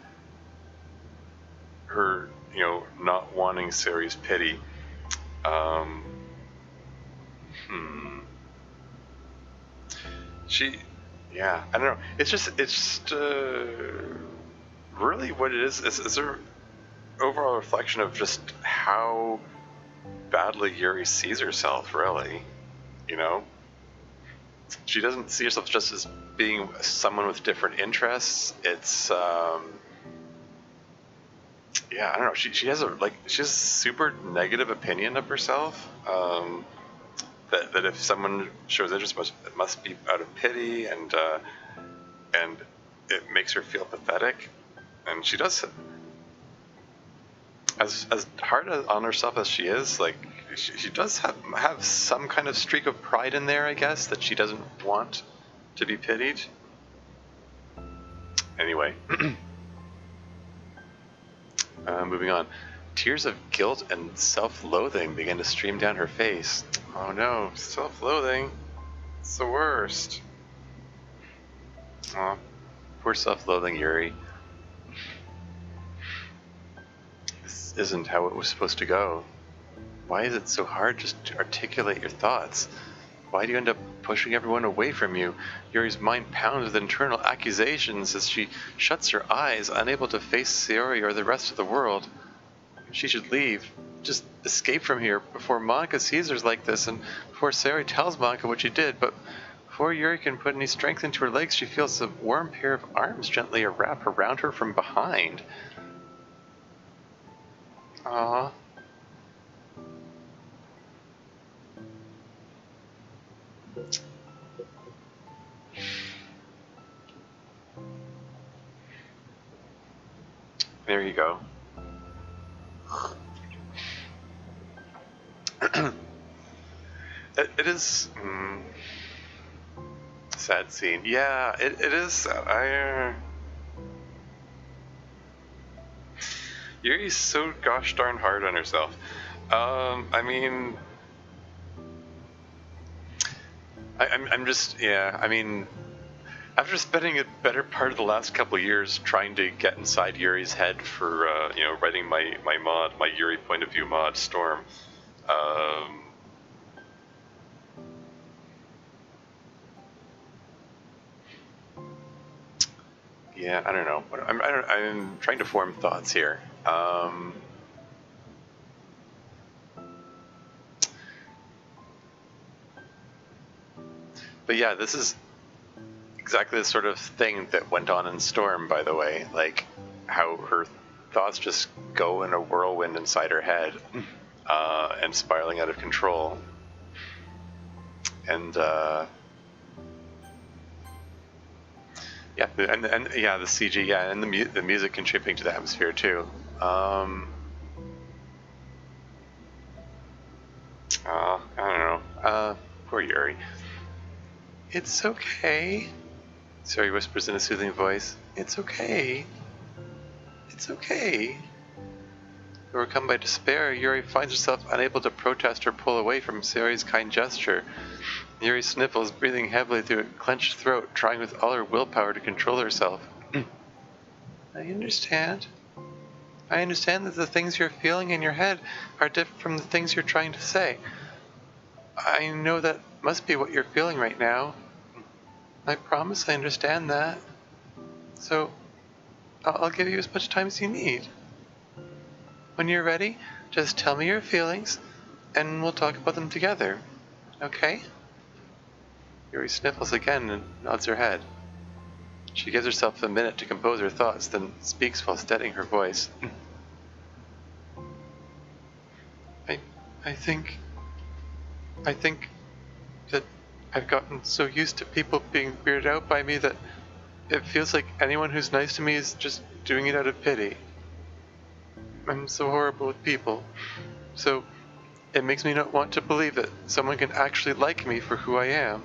her, you know, not wanting Sayori's pity. Yeah, I don't know. It's just really what it is a overall reflection of just how badly Yuri sees herself, really. You know? She doesn't see herself just as being someone with different interests. It's, yeah, I don't know. She has a super negative opinion of herself. That if someone shows interest, it must be out of pity, and it makes her feel pathetic. And she does, as hard on herself as she is, like she does have some kind of streak of pride in there, I guess, that she doesn't want to be pitied. Anyway, moving on. Tears of guilt and self-loathing began to stream down her face. Oh no, self-loathing. It's the worst. Aw, poor self-loathing Yuri. This isn't how it was supposed to go. Why is it so hard just to articulate your thoughts? Why do you end up pushing everyone away from you? Yuri's mind pounds with internal accusations as she shuts her eyes, unable to face Sayori or the rest of the world. She should leave. Just escape from here before Monica sees her like this and before Sayori tells Monica what she did. But before Yuri can put any strength into her legs, she feels a warm pair of arms gently wrap around her from behind. Aww. There you go. It is sad scene. Yeah, it is. Yuri's so gosh darn hard on herself. I mean, I'm just, yeah. I mean, after spending a better part of the last couple of years trying to get inside Yuri's head for writing my mod, my Yuri point of view mod, Storm. Yeah, I don't know. I'm trying to form thoughts here. But yeah, this is exactly the sort of thing that went on in Storm, by the way. Like, how her thoughts just go in a whirlwind inside her head, and spiraling out of control. And, yeah, and yeah, the CG, yeah, and the music contributing to the atmosphere too. I don't know. Poor Yuri. It's okay. Sari whispers in a soothing voice. It's okay. It's okay. Overcome by despair, Yuri finds herself unable to protest or pull away from Sari's kind gesture. Yuri sniffles, breathing heavily through a clenched throat, trying with all her willpower to control herself. I understand. I understand that the things you're feeling in your head are different from the things you're trying to say. I know that must be what you're feeling right now. I promise I understand that. So, I'll give you as much time as you need. When you're ready, just tell me your feelings, and we'll talk about them together. Okay? Yuri sniffles again and nods her head. She gives herself a minute to compose her thoughts, then speaks while steadying her voice. I think that I've gotten so used to people being weirded out by me that it feels like anyone who's nice to me is just doing it out of pity. I'm so horrible with people, so it makes me not want to believe that someone can actually like me for who I am.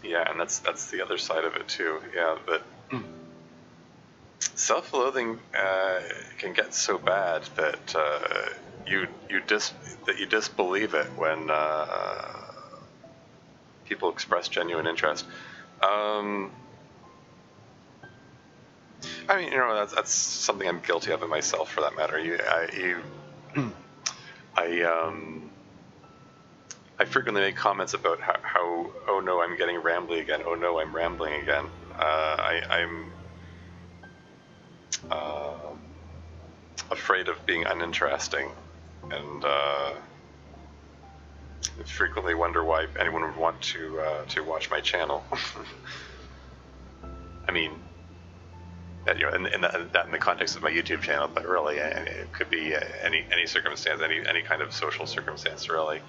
Yeah, and that's the other side of it too. Yeah, but self-loathing can get so bad that you disbelieve it when people express genuine interest. I mean, that's something I'm guilty of in myself, for that matter. I frequently make comments about how oh no, I'm getting rambly again. Oh no, I'm rambling again. I'm afraid of being uninteresting, and frequently wonder why anyone would want to watch my channel. I mean, in the context of my YouTube channel, but really, it could be any circumstance, any kind of social circumstance, really.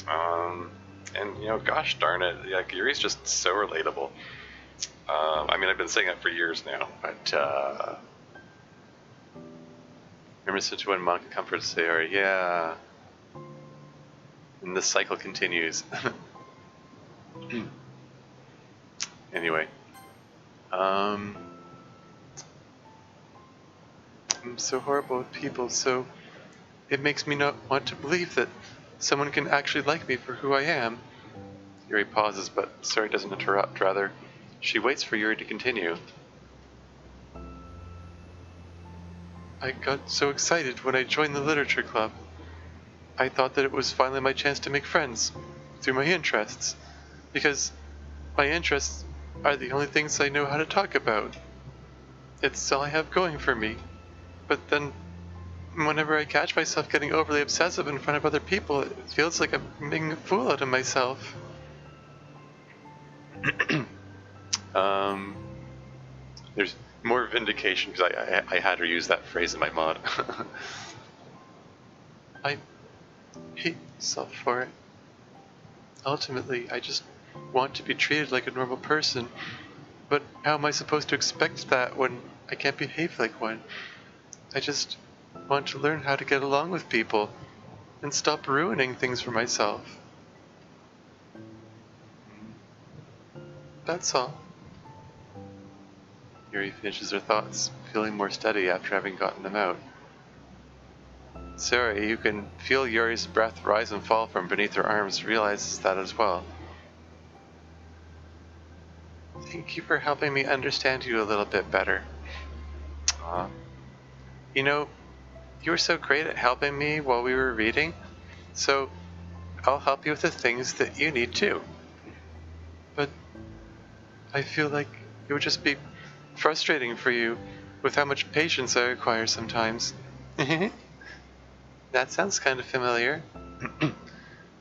And gosh darn it, like, Yuri's just so relatable. I mean, I've been saying that for years now, but remember such when Monica comforts Sayori, yeah. And this cycle continues. Anyway. I'm so horrible with people, so it makes me not want to believe that someone can actually like me for who I am. Yuri pauses, but Sayori doesn't interrupt. Rather, she waits for Yuri to continue. I got so excited when I joined the literature club. I thought that it was finally my chance to make friends through my interests, because my interests are the only things I know how to talk about. It's all I have going for me. But then, whenever I catch myself getting overly obsessive in front of other people, it feels like I'm making a fool out of myself. There's more vindication, because I had her use that phrase in my mod. I hate myself for it. Ultimately, I just want to be treated like a normal person, But how am I supposed to expect that when I can't behave like one? I just want to learn how to get along with people and stop ruining things for myself. That's all. Yuri finishes her thoughts, feeling more steady after having gotten them out. Sayori, who can feel Yuri's breath rise and fall from beneath her arms, realizes that as well. Thank you for helping me understand you a little bit better. Aw. You know, you were so great at helping me while we were reading, so I'll help you with the things that you need too. But I feel like it would just be frustrating for you with how much patience I require sometimes. That sounds kind of familiar.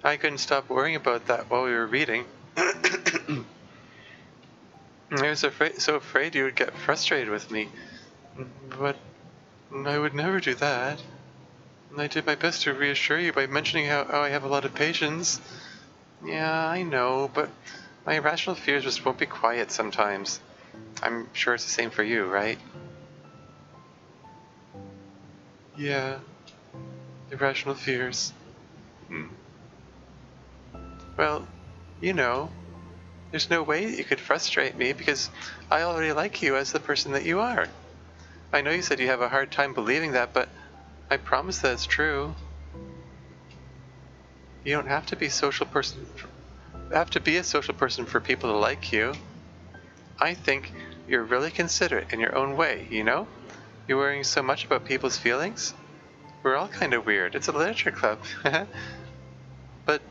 I couldn't stop worrying about that while we were reading. I was so afraid you would get frustrated with me, but I would never do that. And I did my best to reassure you by mentioning how I have a lot of patience. Yeah, I know, but my irrational fears just won't be quiet sometimes. I'm sure it's the same for you, right? Yeah, irrational fears. Well, you know, there's no way that you could frustrate me because I already like you as the person that you are. I know you said you have a hard time believing that, but I promise that it's true. You don't have to be a social person for people to like you. I think you're really considerate in your own way, you know? You're worrying so much about people's feelings. We're all kind of weird. It's a literature club. But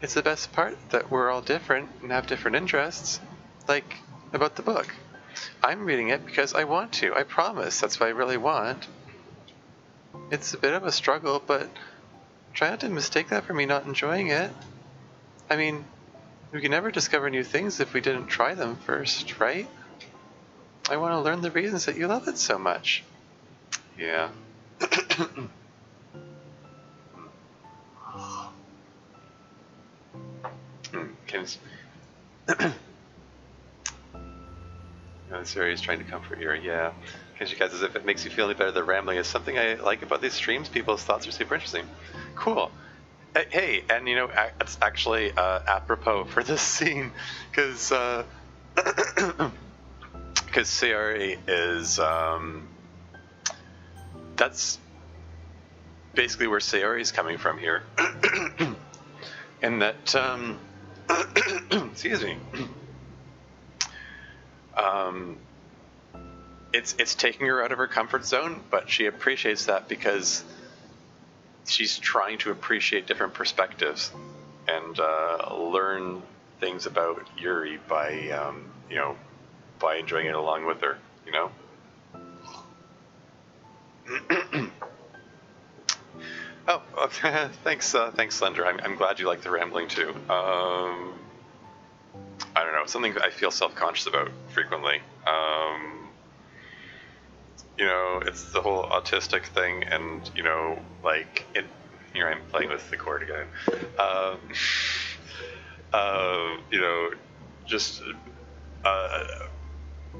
it's the best part that we're all different and have different interests. Like, about the book. I'm reading it because I want to. I promise. That's what I really want. It's a bit of a struggle, but try not to mistake that for me not enjoying it. I mean, we can never discover new things if we didn't try them first, right? I want to learn the reasons that you love it so much. Yeah. Sayori's trying to comfort you. Yeah. Kenji guys, as if it makes you feel any better, the rambling is something I like about these streams. People's thoughts are super interesting. Cool. Hey, and you know, it's actually apropos for this scene, because Sayori is that's basically where Sayori is coming from here, and that excuse me. It's taking her out of her comfort zone, but she appreciates that because she's trying to appreciate different perspectives and learn things about Yuri by you know, by enjoying it along with her, you know. Oh, okay. Thanks, Slender. I'm glad you like the rambling too. I don't know, something I feel self-conscious about frequently. You know, it's the whole autistic thing, and you know, like it. Here I'm playing with the chord again. You know, just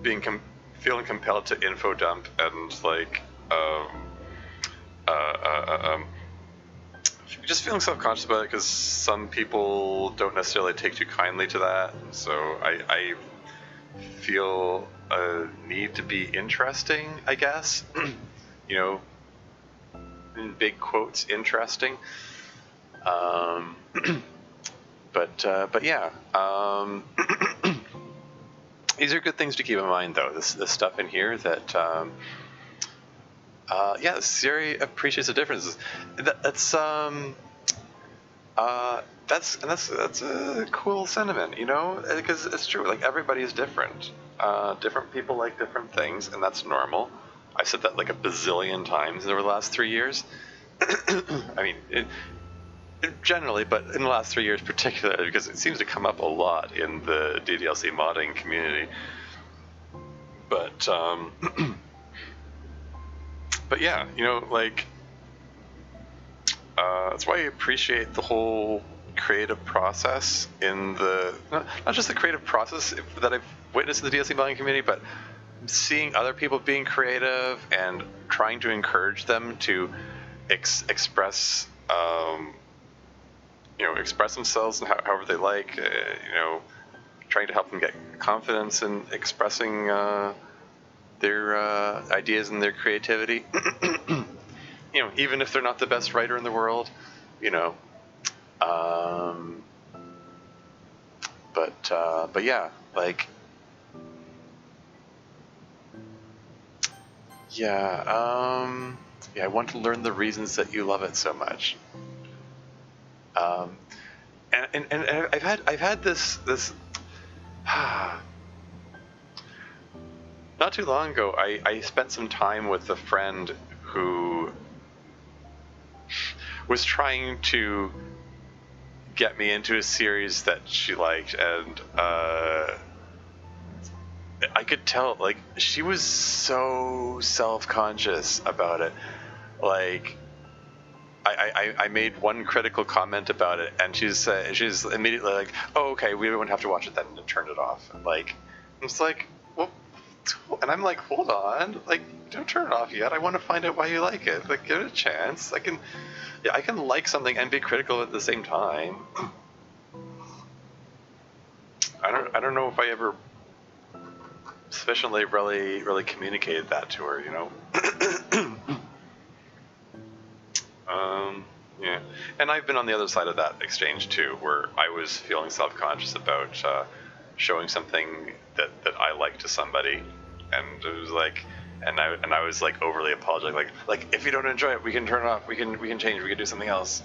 feeling compelled to info dump and like just feeling self-conscious about it because some people don't necessarily take too kindly to that. So I feel a need to be interesting, I guess. You know, in big quotes, interesting. But yeah. These are good things to keep in mind, though. This stuff in here that. Yeah, Siri appreciates the differences. That's a cool sentiment, you know, because it's true. Like, everybody is different. Different people like different things, and that's normal. I've said that like a bazillion times over the last 3 years. I mean, generally, but in the last 3 years particularly, because it seems to come up a lot in the DDLC modding community. But but yeah, you know, like, that's why I appreciate the whole creative process in the not just the creative process that I've witnessed in the DDLC modeling community, but seeing other people being creative and trying to encourage them to express express themselves and however they like, trying to help them get confidence in expressing their ideas and their creativity. Even if they're not the best writer in the world, but yeah, like, I want to learn the reasons that you love it so much. And I've had this not too long ago, I spent some time with a friend who was trying to get me into a series that she liked, and I could tell, like, she was so self-conscious about it. Like, I made one critical comment about it, and she's immediately like, "Oh, okay, we won't have to watch it then," and turned it off. Like, it's like, well, and I'm like, hold on, like, don't turn it off yet. I want to find out why you like it. Like, give it a chance. I can like something and be critical at the same time. I don't know if I ever sufficiently really communicated that to her, Yeah, and I've been on the other side of that exchange too, where I was feeling self-conscious about showing something that I like to somebody, and it was like, and I was like overly apologetic, like if you don't enjoy it, we can turn it off, we can change, we can do something else.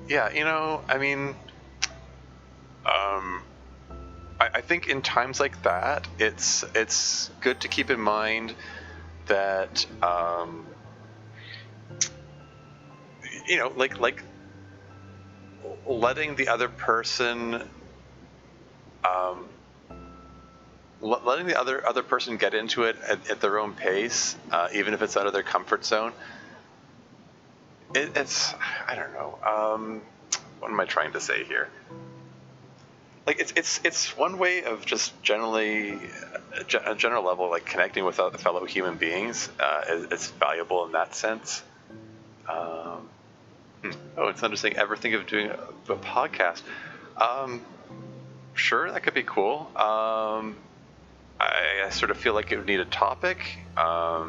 Yeah, I mean, I think in times like that, it's good to keep in mind that like letting the other person get into it at their own pace, even if it's out of their comfort zone. It's I don't know. What am I trying to say here? Like, it's one way of just generally, a general level, like connecting with other fellow human beings. It's valuable in that sense. Oh, it's interesting. Ever think of doing a podcast? Sure, that could be cool. I sort of feel like it would need a topic. I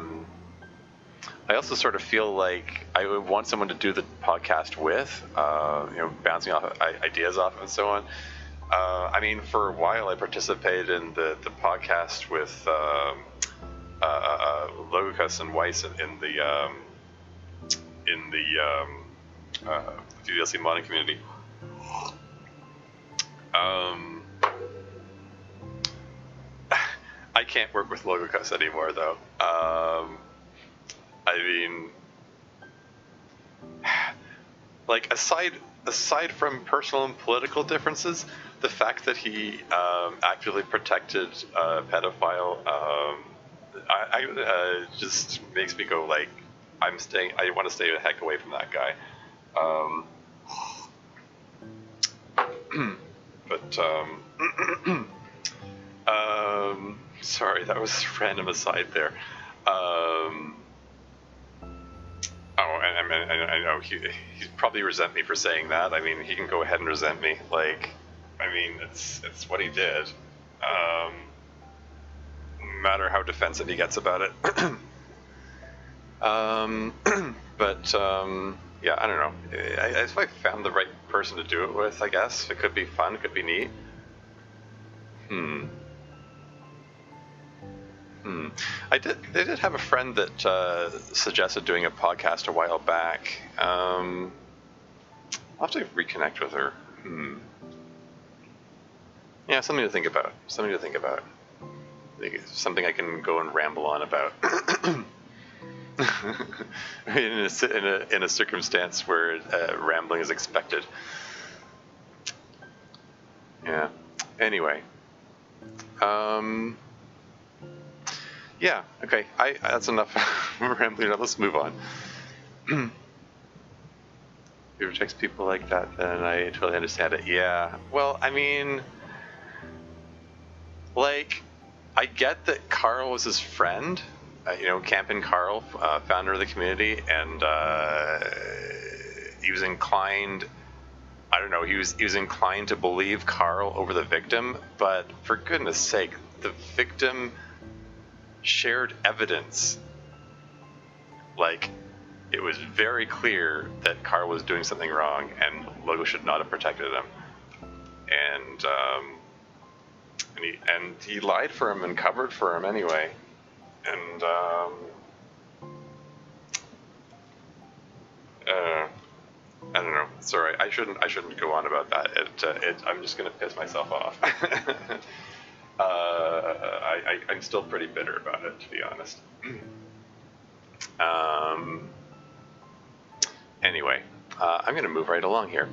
also sort of feel like I would want someone to do the podcast with, bouncing off ideas off and so on. I mean, for a while, I participated in the podcast with Logos and Weiss in the DDLC modding community. I can't work with Logos anymore, though. I mean, like, aside from personal and political differences, the fact that he actively protected a pedophile, just makes me go, like, I want to stay the heck away from that guy. Sorry, that was a random aside there. I know he'd probably resent me for saying that. I mean, he can go ahead and resent me. Like, I mean, it's what he did. No matter how defensive he gets about it. Yeah, I don't know. If I found the right person to do it with, I guess it could be fun. It could be neat. I did have a friend that suggested doing a podcast a while back. I'll have to reconnect with her. Yeah, something to think about. Something I can go and ramble on about. in a circumstance where rambling is expected. Yeah. Anyway. Yeah, okay, that's enough rambling. Let's move on. He rejects people like that, then I totally understand it. Yeah. Well, I mean, like, I get that Carl was his friend, you know, Campin' Carl, founder of the community, and he was inclined, I don't know, he was inclined to believe Carl over the victim, but for goodness sake, the victim shared evidence. Like, it was very clear that Carl was doing something wrong, and Logo should not have protected him. And he lied for him and covered for him anyway. And I don't know. Sorry, I shouldn't go on about that. I'm just gonna piss myself off. I'm still pretty bitter about it, to be honest. Anyway, I'm going to move right along here.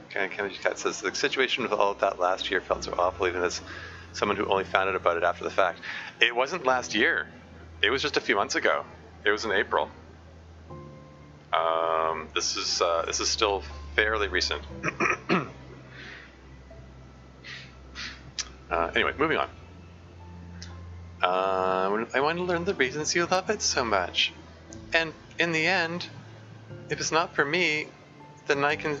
Kennedy Cat says, the situation with all of that last year felt so awful, even as someone who only found out about it after the fact. It wasn't last year. It was just a few months ago. It was in April. This is still fairly recent. Anyway, moving on. I want to learn the reasons you love it so much. And in the end, if it's not for me, then I can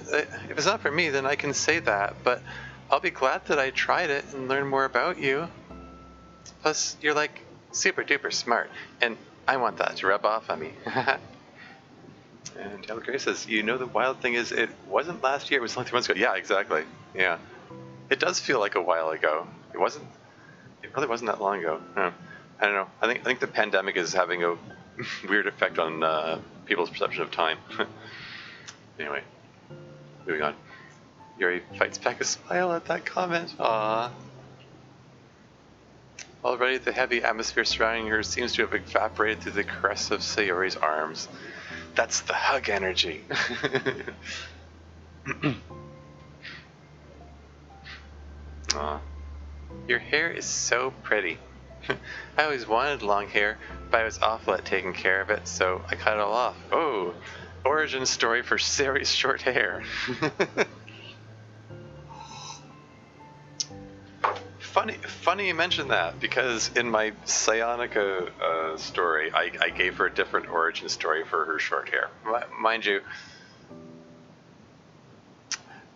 say that, but I'll be glad that I tried it and learned more about you. Plus, you're like super duper smart, and I want that to rub off on me. And Taylor Gray says, you know, the wild thing is, it wasn't last year, it was only 3 months ago. Yeah, exactly. Yeah. It does feel like a while ago. It really wasn't that long ago. I don't know. I think the pandemic is having a weird effect on people's perception of time. Anyway, moving on. Yuri fights back a smile at that comment. Aww. Already the heavy atmosphere surrounding her seems to have evaporated through the caress of Sayori's arms. That's the hug energy. Aw. Your hair is so pretty. I always wanted long hair, but I was awful at taking care of it, so I cut it all off. Oh, origin story for Sayori's short hair. Funny you mentioned that, because in my Psionica story, I gave her a different origin story for her short hair. Mind you,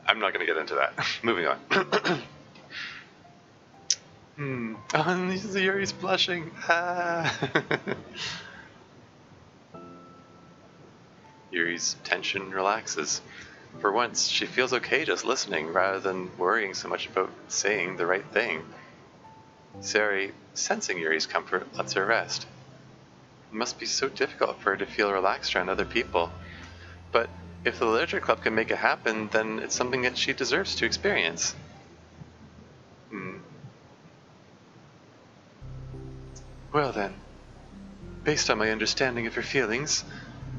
I'm not going to get into that. Moving on. Oh, Yuri's blushing. Yuri's tension relaxes. For once, she feels okay just listening rather than worrying so much about saying the right thing. Sayori, sensing Yuri's comfort, lets her rest. It must be so difficult for her to feel relaxed around other people. But if the literature club can make it happen, then it's something that she deserves to experience. Well then, based on my understanding of your feelings,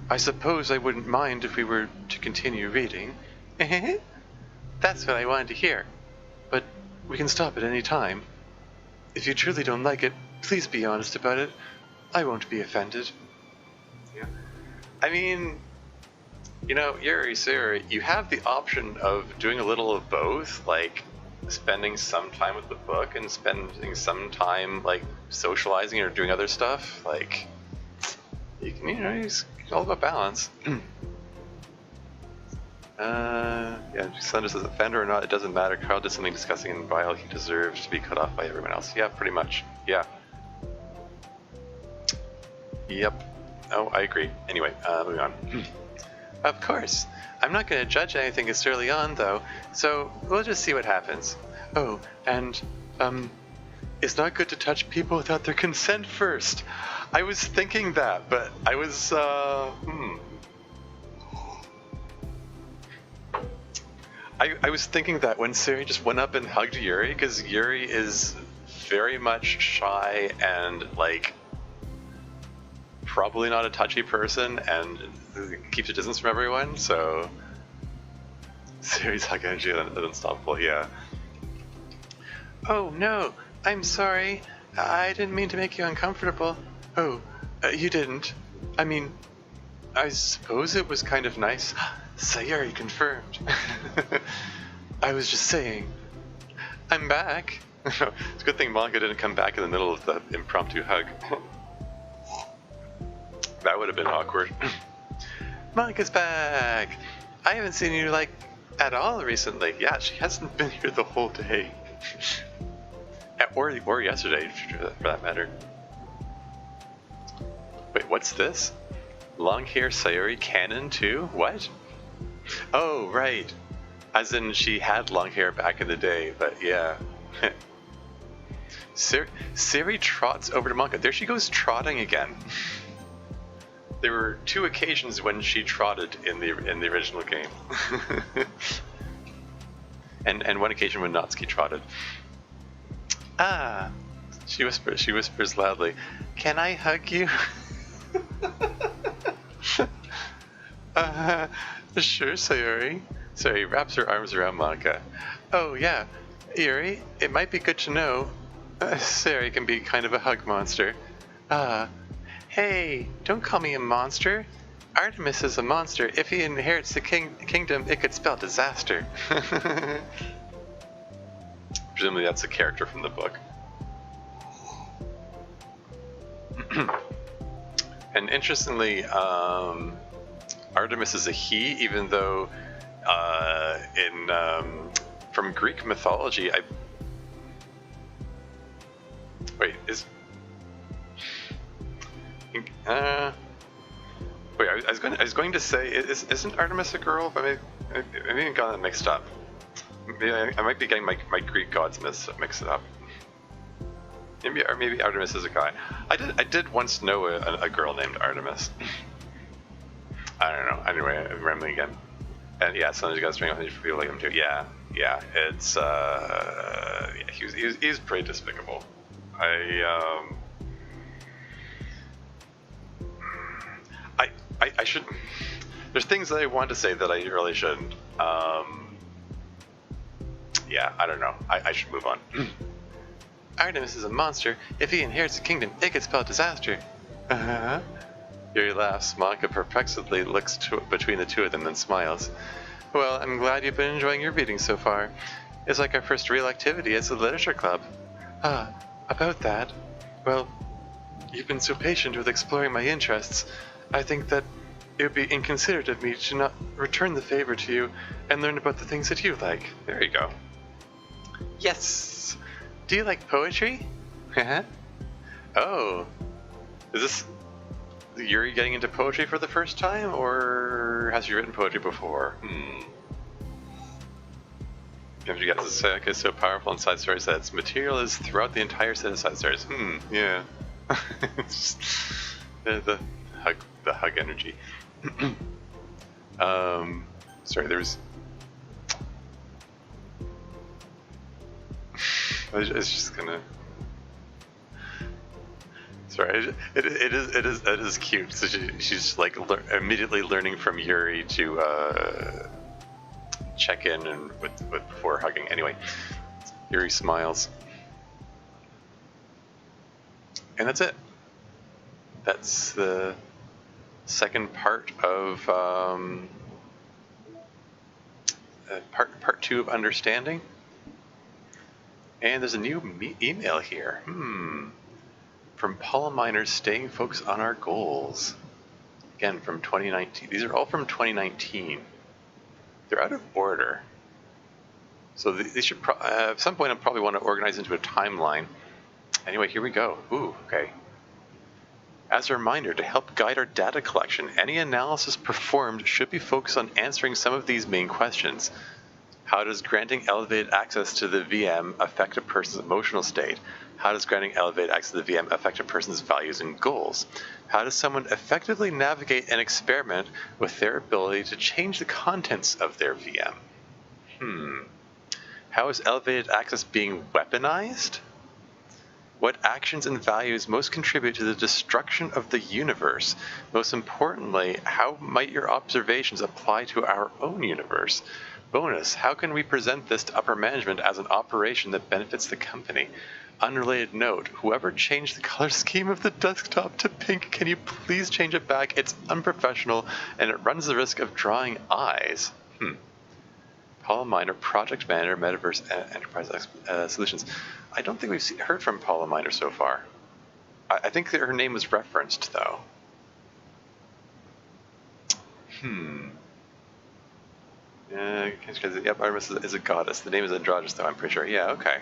I suppose I wouldn't mind if we were to continue reading. That's what I wanted to hear. But we can stop at any time. If you truly don't like it, please be honest about it. I won't be offended. Yeah. I mean, you know, Sayori, you have the option of doing a little of both, like spending some time with the book and spending some time like socializing or doing other stuff. Like, you can, you know, it's all about balance. Yeah, Slender says, offender or not, it doesn't matter. Carl did something disgusting and vile. He deserves to be cut off by everyone else. Yeah, pretty much. Yeah. Yep. Oh, I agree. Anyway, moving on. Of course. I'm not going to judge anything this early on, though, so we'll just see what happens. Oh, and, it's not good to touch people without their consent first. I was thinking that, but I was, I was thinking that when Sayori just went up and hugged Yuri, because Yuri is very much shy and, like, probably not a touchy person and keeps a distance from everyone, so Sayori's hug energy is unstoppable, yeah. Oh no, I'm sorry. I didn't mean to make you uncomfortable. Oh, you didn't. I mean, I suppose it was kind of nice. Sayuri confirmed. I was just saying, I'm back. It's a good thing Monica didn't come back in the middle of the impromptu hug. That would have been awkward. Monica's back! I haven't seen you, like, at all recently. Yeah, she hasn't been here the whole day. or yesterday, for that matter. Wait, what's this? Long hair Sayuri canon too? What? Oh, right. As in she had long hair back in the day, but yeah. Siri trots over to Monica. There she goes trotting again. There were 2 occasions when she trotted in the original game. and one occasion when Natsuki trotted. Ah, she whispers loudly, "Can I hug you?" Sure, Sayuri. Sayuri wraps her arms around Monica. Oh yeah, Yuri, it might be good to know. Sayuri can be kind of a hug monster. Hey, don't call me a monster. Artemis is a monster. If he inherits the kingdom, it could spell disaster. Presumably that's a character from the book. And interestingly, Artemis is a he, even though from Greek mythology, I was going to say, isn't Artemis a girl? But maybe I got that mixed up. Maybe I might be getting my Greek gods mixed up. Maybe Artemis is a guy. I did once know a girl named Artemis. I don't know. Anyway, I'm rambling again. And yeah, sometimes you guys bring up things for people like him too. Yeah. It's he was pretty despicable. I should. There's things that I want to say that I really shouldn't. Yeah, I don't know. I should move on. Artemis is a monster. If he inherits the kingdom, it could spell disaster. Yuri laughs. Monica perplexedly looks between the two of them, then smiles. Well, I'm glad you've been enjoying your reading so far. It's like our first real activity as a literature club. About that. Well, you've been so patient with exploring my interests. I think that it would be inconsiderate of me to not return the favor to you and learn about the things that you like. There you go. Yes! Do you like poetry? Oh. Is this Yuri getting into poetry for the first time, or has she written poetry before? If you guys to say, okay, so powerful in side stories that its material is throughout the entire set of side stories. Yeah. It's just, the hug energy. Sorry, there's. I was just gonna. Sorry, it is cute. So she's like immediately learning from Yuri to check in and with before hugging. Anyway, Yuri smiles, and that's it. That's the second part of part 2 of Understanding. And there's a new email here. From Paula Miners, staying focused on our goals. Again, from 2019. These are all from 2019. They're out of order. So these should at some point I'll probably want to organize into a timeline. Anyway, here we go. Ooh, okay. As a reminder, to help guide our data collection, any analysis performed should be focused on answering some of these main questions. How does granting elevated access to the VM affect a person's emotional state? How does granting elevated access to the VM affect a person's values and goals? How does someone effectively navigate an experiment with their ability to change the contents of their VM? How is elevated access being weaponized? What actions and values most contribute to the destruction of the universe? Most importantly, how might your observations apply to our own universe? Bonus, how can we present this to upper management as an operation that benefits the company? Unrelated note, whoever changed the color scheme of the desktop to pink, can you please change it back? It's unprofessional, and it runs the risk of drawing eyes. Paula Miner, Project Manager, Metaverse Enterprise Solutions. I don't think we've heard from Paula Miner so far. I think that her name was referenced, though. Yep, Artemis is a goddess. The name is androgynous, though, I'm pretty sure. Yeah, okay.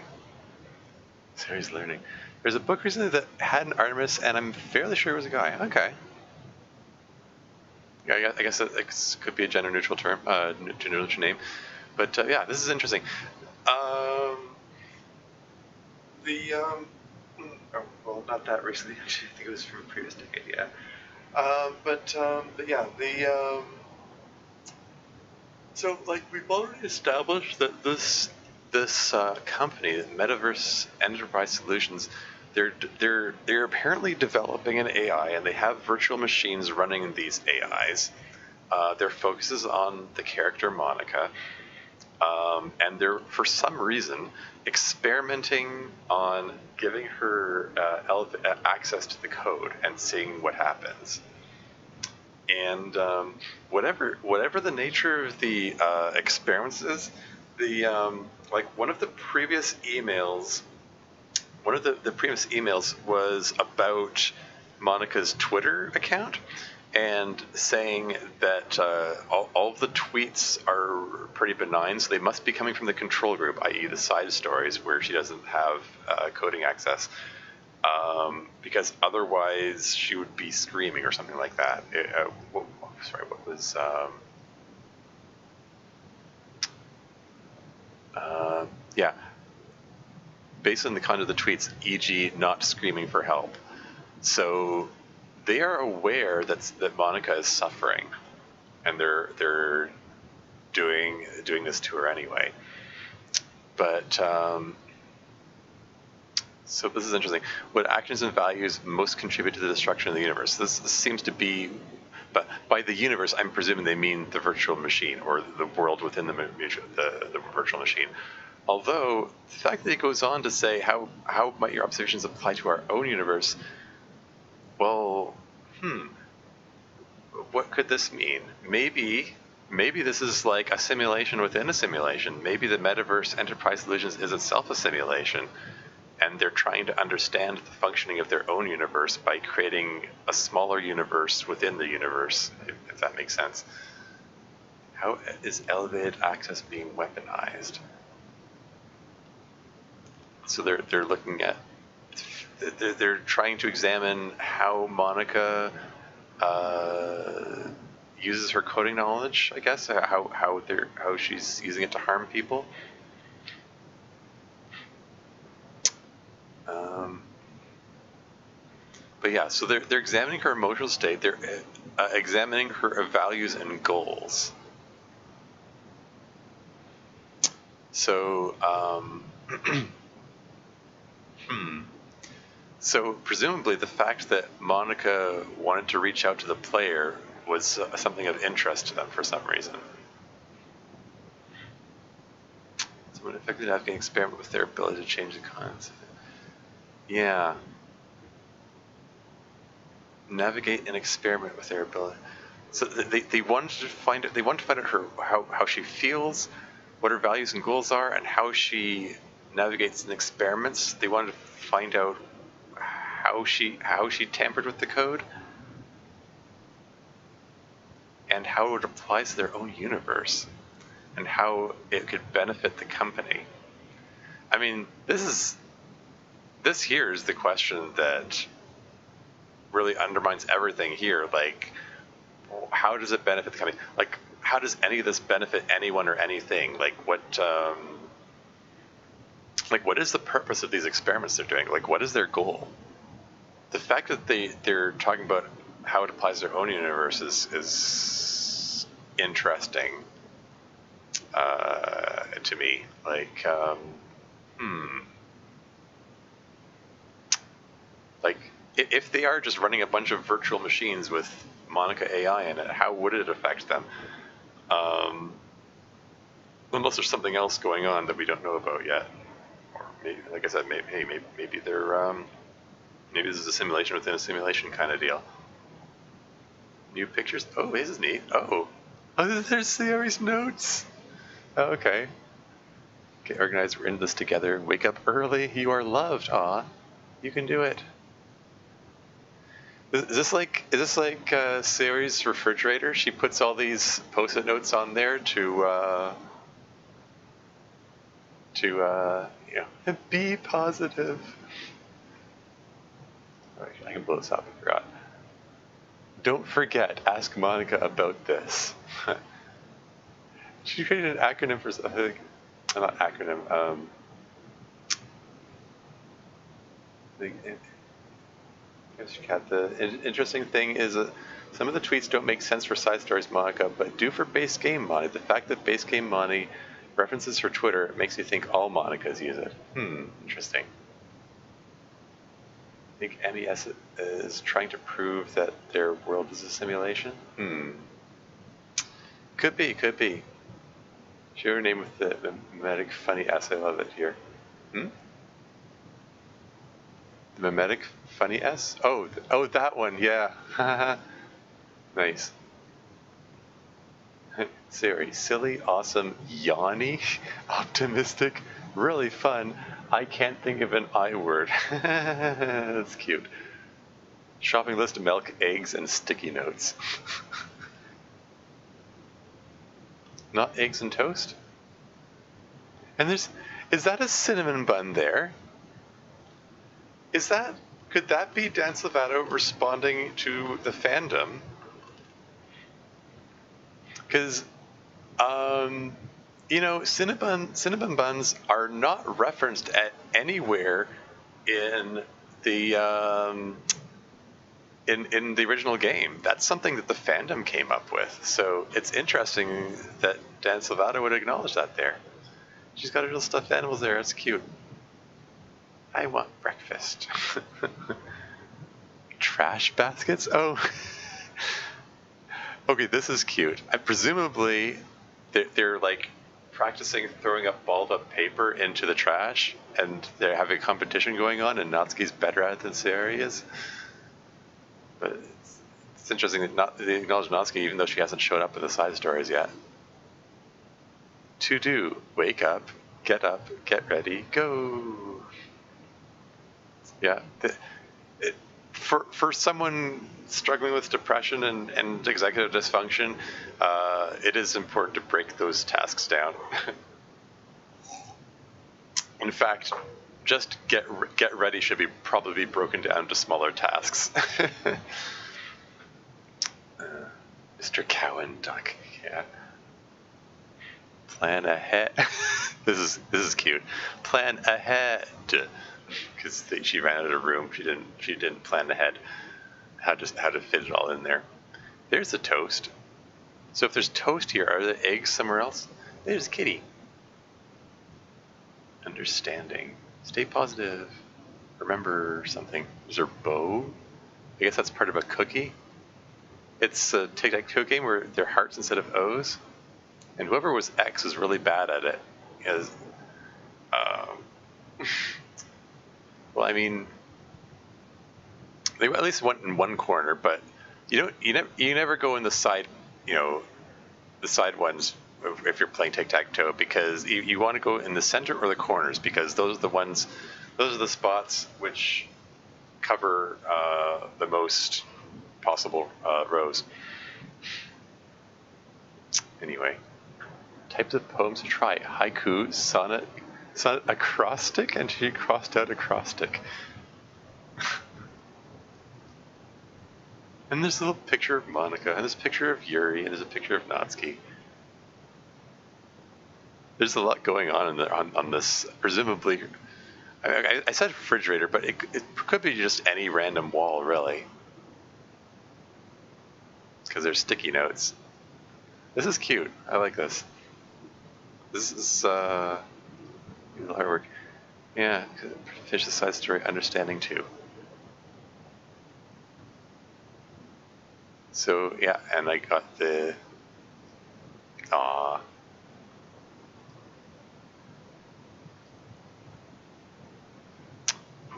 Series learning. There's a book recently that had an Artemis, and I'm fairly sure it was a guy. Okay. Yeah, I guess it could be a gender-neutral term, gender-neutral name. But yeah, this is interesting. Well, not that recently. Actually, I think it was from a previous decade. Yeah. But yeah, so like we've already established that this company, Metaverse Enterprise Solutions, they're apparently developing an AI, and they have virtual machines running these AIs. Their focus is on the character Monica. And they're, for some reason, experimenting on giving her access to the code and seeing what happens. And whatever the nature of the experiments is, one of the previous emails was about Monica's Twitter account, and saying that all of the tweets are pretty benign, so they must be coming from the control group, i.e. the side stories where she doesn't have coding access, because otherwise she would be screaming or something like that. What was... yeah. Based on the kind of the tweets, e.g. not screaming for help. So they are aware that Monica is suffering, and they're doing this to her anyway. But so this is interesting. What actions and values most contribute to the destruction of the universe? This seems to be, but by the universe, I'm presuming they mean the virtual machine, or the world within the virtual machine. Although the fact that it goes on to say how might your observations apply to our own universe. Well, what could this mean? Maybe this is like a simulation within a simulation. Maybe the Metaverse Enterprise Solutions is itself a simulation, and they're trying to understand the functioning of their own universe by creating a smaller universe within the universe, if that makes sense. How is elevated access being weaponized? So they're looking at... They're trying to examine how Monica uses her coding knowledge, I guess, how she's using it to harm people. But yeah, so they're examining her emotional state. They're examining her values and goals. So So presumably the fact that Monica wanted to reach out to the player was something of interest to them for some reason. Someone effectively navigating experiment with their ability to change the content. Yeah. Navigate and experiment with their ability. So they wanted to find out. They wanted to find out how she feels, what her values and goals are, and how she navigates in experiments. They wanted to find out how she tampered with the code, and how it applies to their own universe, and how it could benefit the company. I mean, this here is the question that really undermines everything here. Like, how does it benefit the company? Like, how does any of this benefit anyone or anything? Like, what is the purpose of these experiments they're doing? Like, what is their goal? The fact that they're talking about how it applies to their own universe is interesting to me. Like, like if they are just running a bunch of virtual machines with Monica AI in it, how would it affect them? Unless there's something else going on that we don't know about yet, or maybe, like I said, maybe they're maybe this is a simulation within a simulation kind of deal. New pictures. Oh, this is neat. Oh, there's Sayori's notes. Oh, okay. Get organized. We're in this together. Wake up early. You are loved. Aw, you can do it. Is this like Sayori's refrigerator? She puts all these post-it notes on there to be positive. All right, I can blow this up. I forgot. Don't forget. Ask Monica about this. She created an acronym for something. Not acronym. The interesting thing is some of the tweets don't make sense for side stories, Monica, but do for base game Monty. The fact that base game Monty references her Twitter makes me think all Monicas use it. Interesting. I think MES is trying to prove that their world is a simulation. Could be. Share her name with the mimetic funny S. I love it here. The mimetic funny S? Oh, that one, yeah. Nice. Siri, silly, awesome, yawny, optimistic, really fun. I can't think of an I word. That's cute. Shopping list, milk, eggs, and sticky notes. Not eggs and toast? And is that a cinnamon bun there? Could that be Dan Salvato responding to the fandom? Because, cinnamon buns are not referenced at anywhere in the in the original game. That's something that the fandom came up with. So it's interesting that Dan Salvato would acknowledge that there. She's got her little stuffed animals there. It's cute. I want breakfast. Trash baskets? Oh. Okay, this is cute. Presumably, they're like practicing throwing up balled up paper into the trash, and they're having a competition going on, and Natsuki's better at it than Sayori is. But it's interesting that they acknowledge Natsuki even though she hasn't showed up in the side stories yet. To do, wake up, get ready, go. Yeah, for someone struggling with depression and executive dysfunction, it is important to break those tasks down. In fact, just get ready should probably be broken down to smaller tasks. Mr. Cowan Duck, yeah. Plan ahead. This is cute. Plan ahead, because she ran out of room. She didn't plan ahead how to fit it all in there. There's the toast. So if there's toast here, are there eggs somewhere else? There's Kitty. Understanding. Stay positive. Remember something. Is there bow? I guess that's part of a cookie. It's a tic-tac-toe game where they're hearts instead of O's. And whoever was X is really bad at it. Because, well, I mean, they at least went in one corner, but you never go in the side, the side ones if you're playing tic-tac-toe, because you want to go in the center or the corners, because those are the spots which cover the most possible rows. Anyway, types of poems to try: haiku, sonnet, acrostic, and she crossed out acrostic. And there's a little picture of Monica, and there's a picture of Yuri, and there's a picture of Natsuki. There's a lot going on this. Presumably, I said refrigerator, but it could be just any random wall, really, because there's sticky notes. This is cute. I like this. This is artwork. Yeah, finish the side story. Understanding too. So yeah, and I got the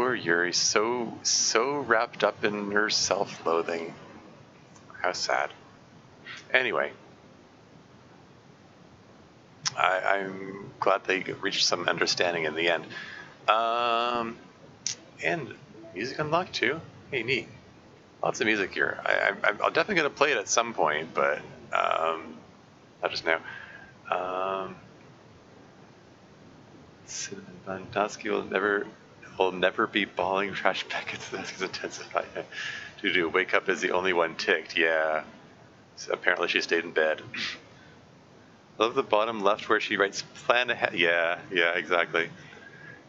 Poor Yuri, so wrapped up in her self-loathing. How sad. Anyway, I'm glad they reached some understanding in the end. And music unlocked too. Hey, neat. Lots of music here. I'm definitely going to play it at some point, but not just now. Cinnamon Bun Dusky will never be balling trash packets. That's intensified. Wake up is the only one ticked. Yeah. So apparently she stayed in bed. Love the bottom left where she writes plan ahead. Yeah, exactly.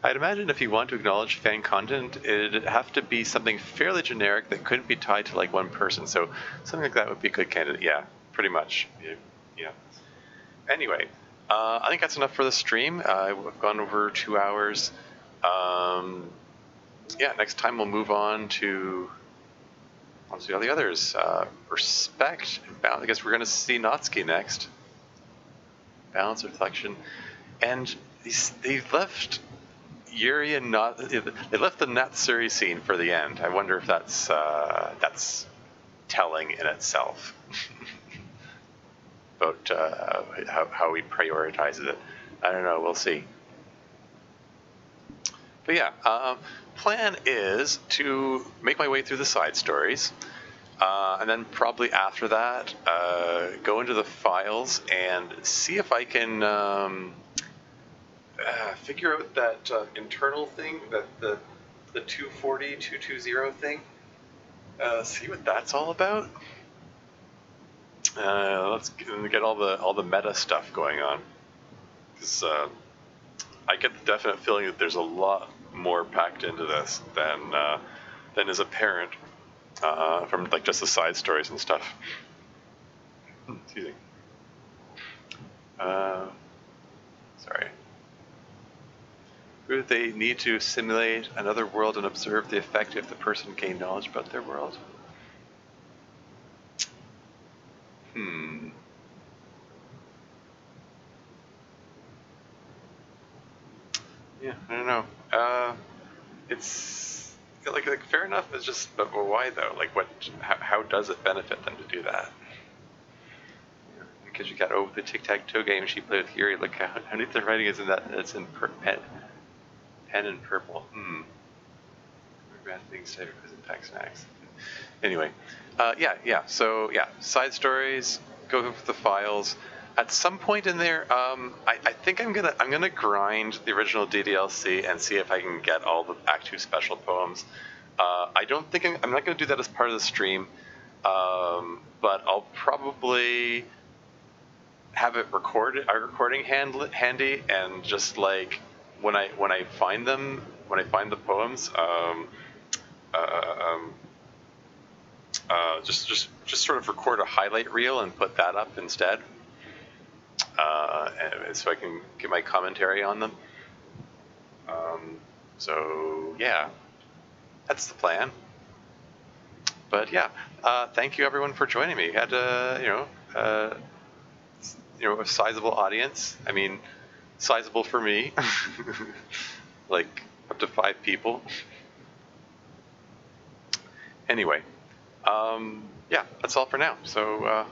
I'd imagine if you want to acknowledge fan content, it'd have to be something fairly generic that couldn't be tied to like one person. So something like that would be a good candidate. Yeah, pretty much. Yeah. Anyway, I think that's enough for the stream. I've gone over 2 hours. Yeah, next time we'll move on to all the others. Respect and balance. I guess we're going to see Natsuki next. Balance, reflection, and they left Yuri and they left the Natsuri scene for the end. I wonder if that's telling in itself about how he prioritizes it. I don't know. We'll see. But yeah, plan is to make my way through the side stories, and then probably after that, go into the files and see if I can figure out that internal thing, that the 240, 220 thing. See what that's all about. Let's get all the meta stuff going on, because I get the definite feeling that there's a lot more packed into this than is apparent from like just the side stories and stuff. Excuse me. Sorry. Do they need to simulate another world and observe the effect if the person gained knowledge about their world? Yeah, I don't know. It's like fair enough. It's just, but why though? Like, how does it benefit them to do that? Because you got the tic-tac-toe game she played with Yuri. Look how neat the writing is in that. It's in pen and purple. Things safe because it packs snacks. Anyway, yeah. So yeah, side stories. Go with the files. At some point in there, I think I'm gonna grind the original DDLC and see if I can get all the Act 2 special poems. I don't think I'm not gonna do that as part of the stream, but I'll probably have it recorded, a recording handy, and just like when I find them, when I find the poems, just sort of record a highlight reel and put that up instead. And so I can get my commentary on them. So yeah, that's the plan. But yeah, thank you everyone for joining me. Had a sizable audience. I mean, sizable for me, like up to 5 people. Anyway, yeah, that's all for now. So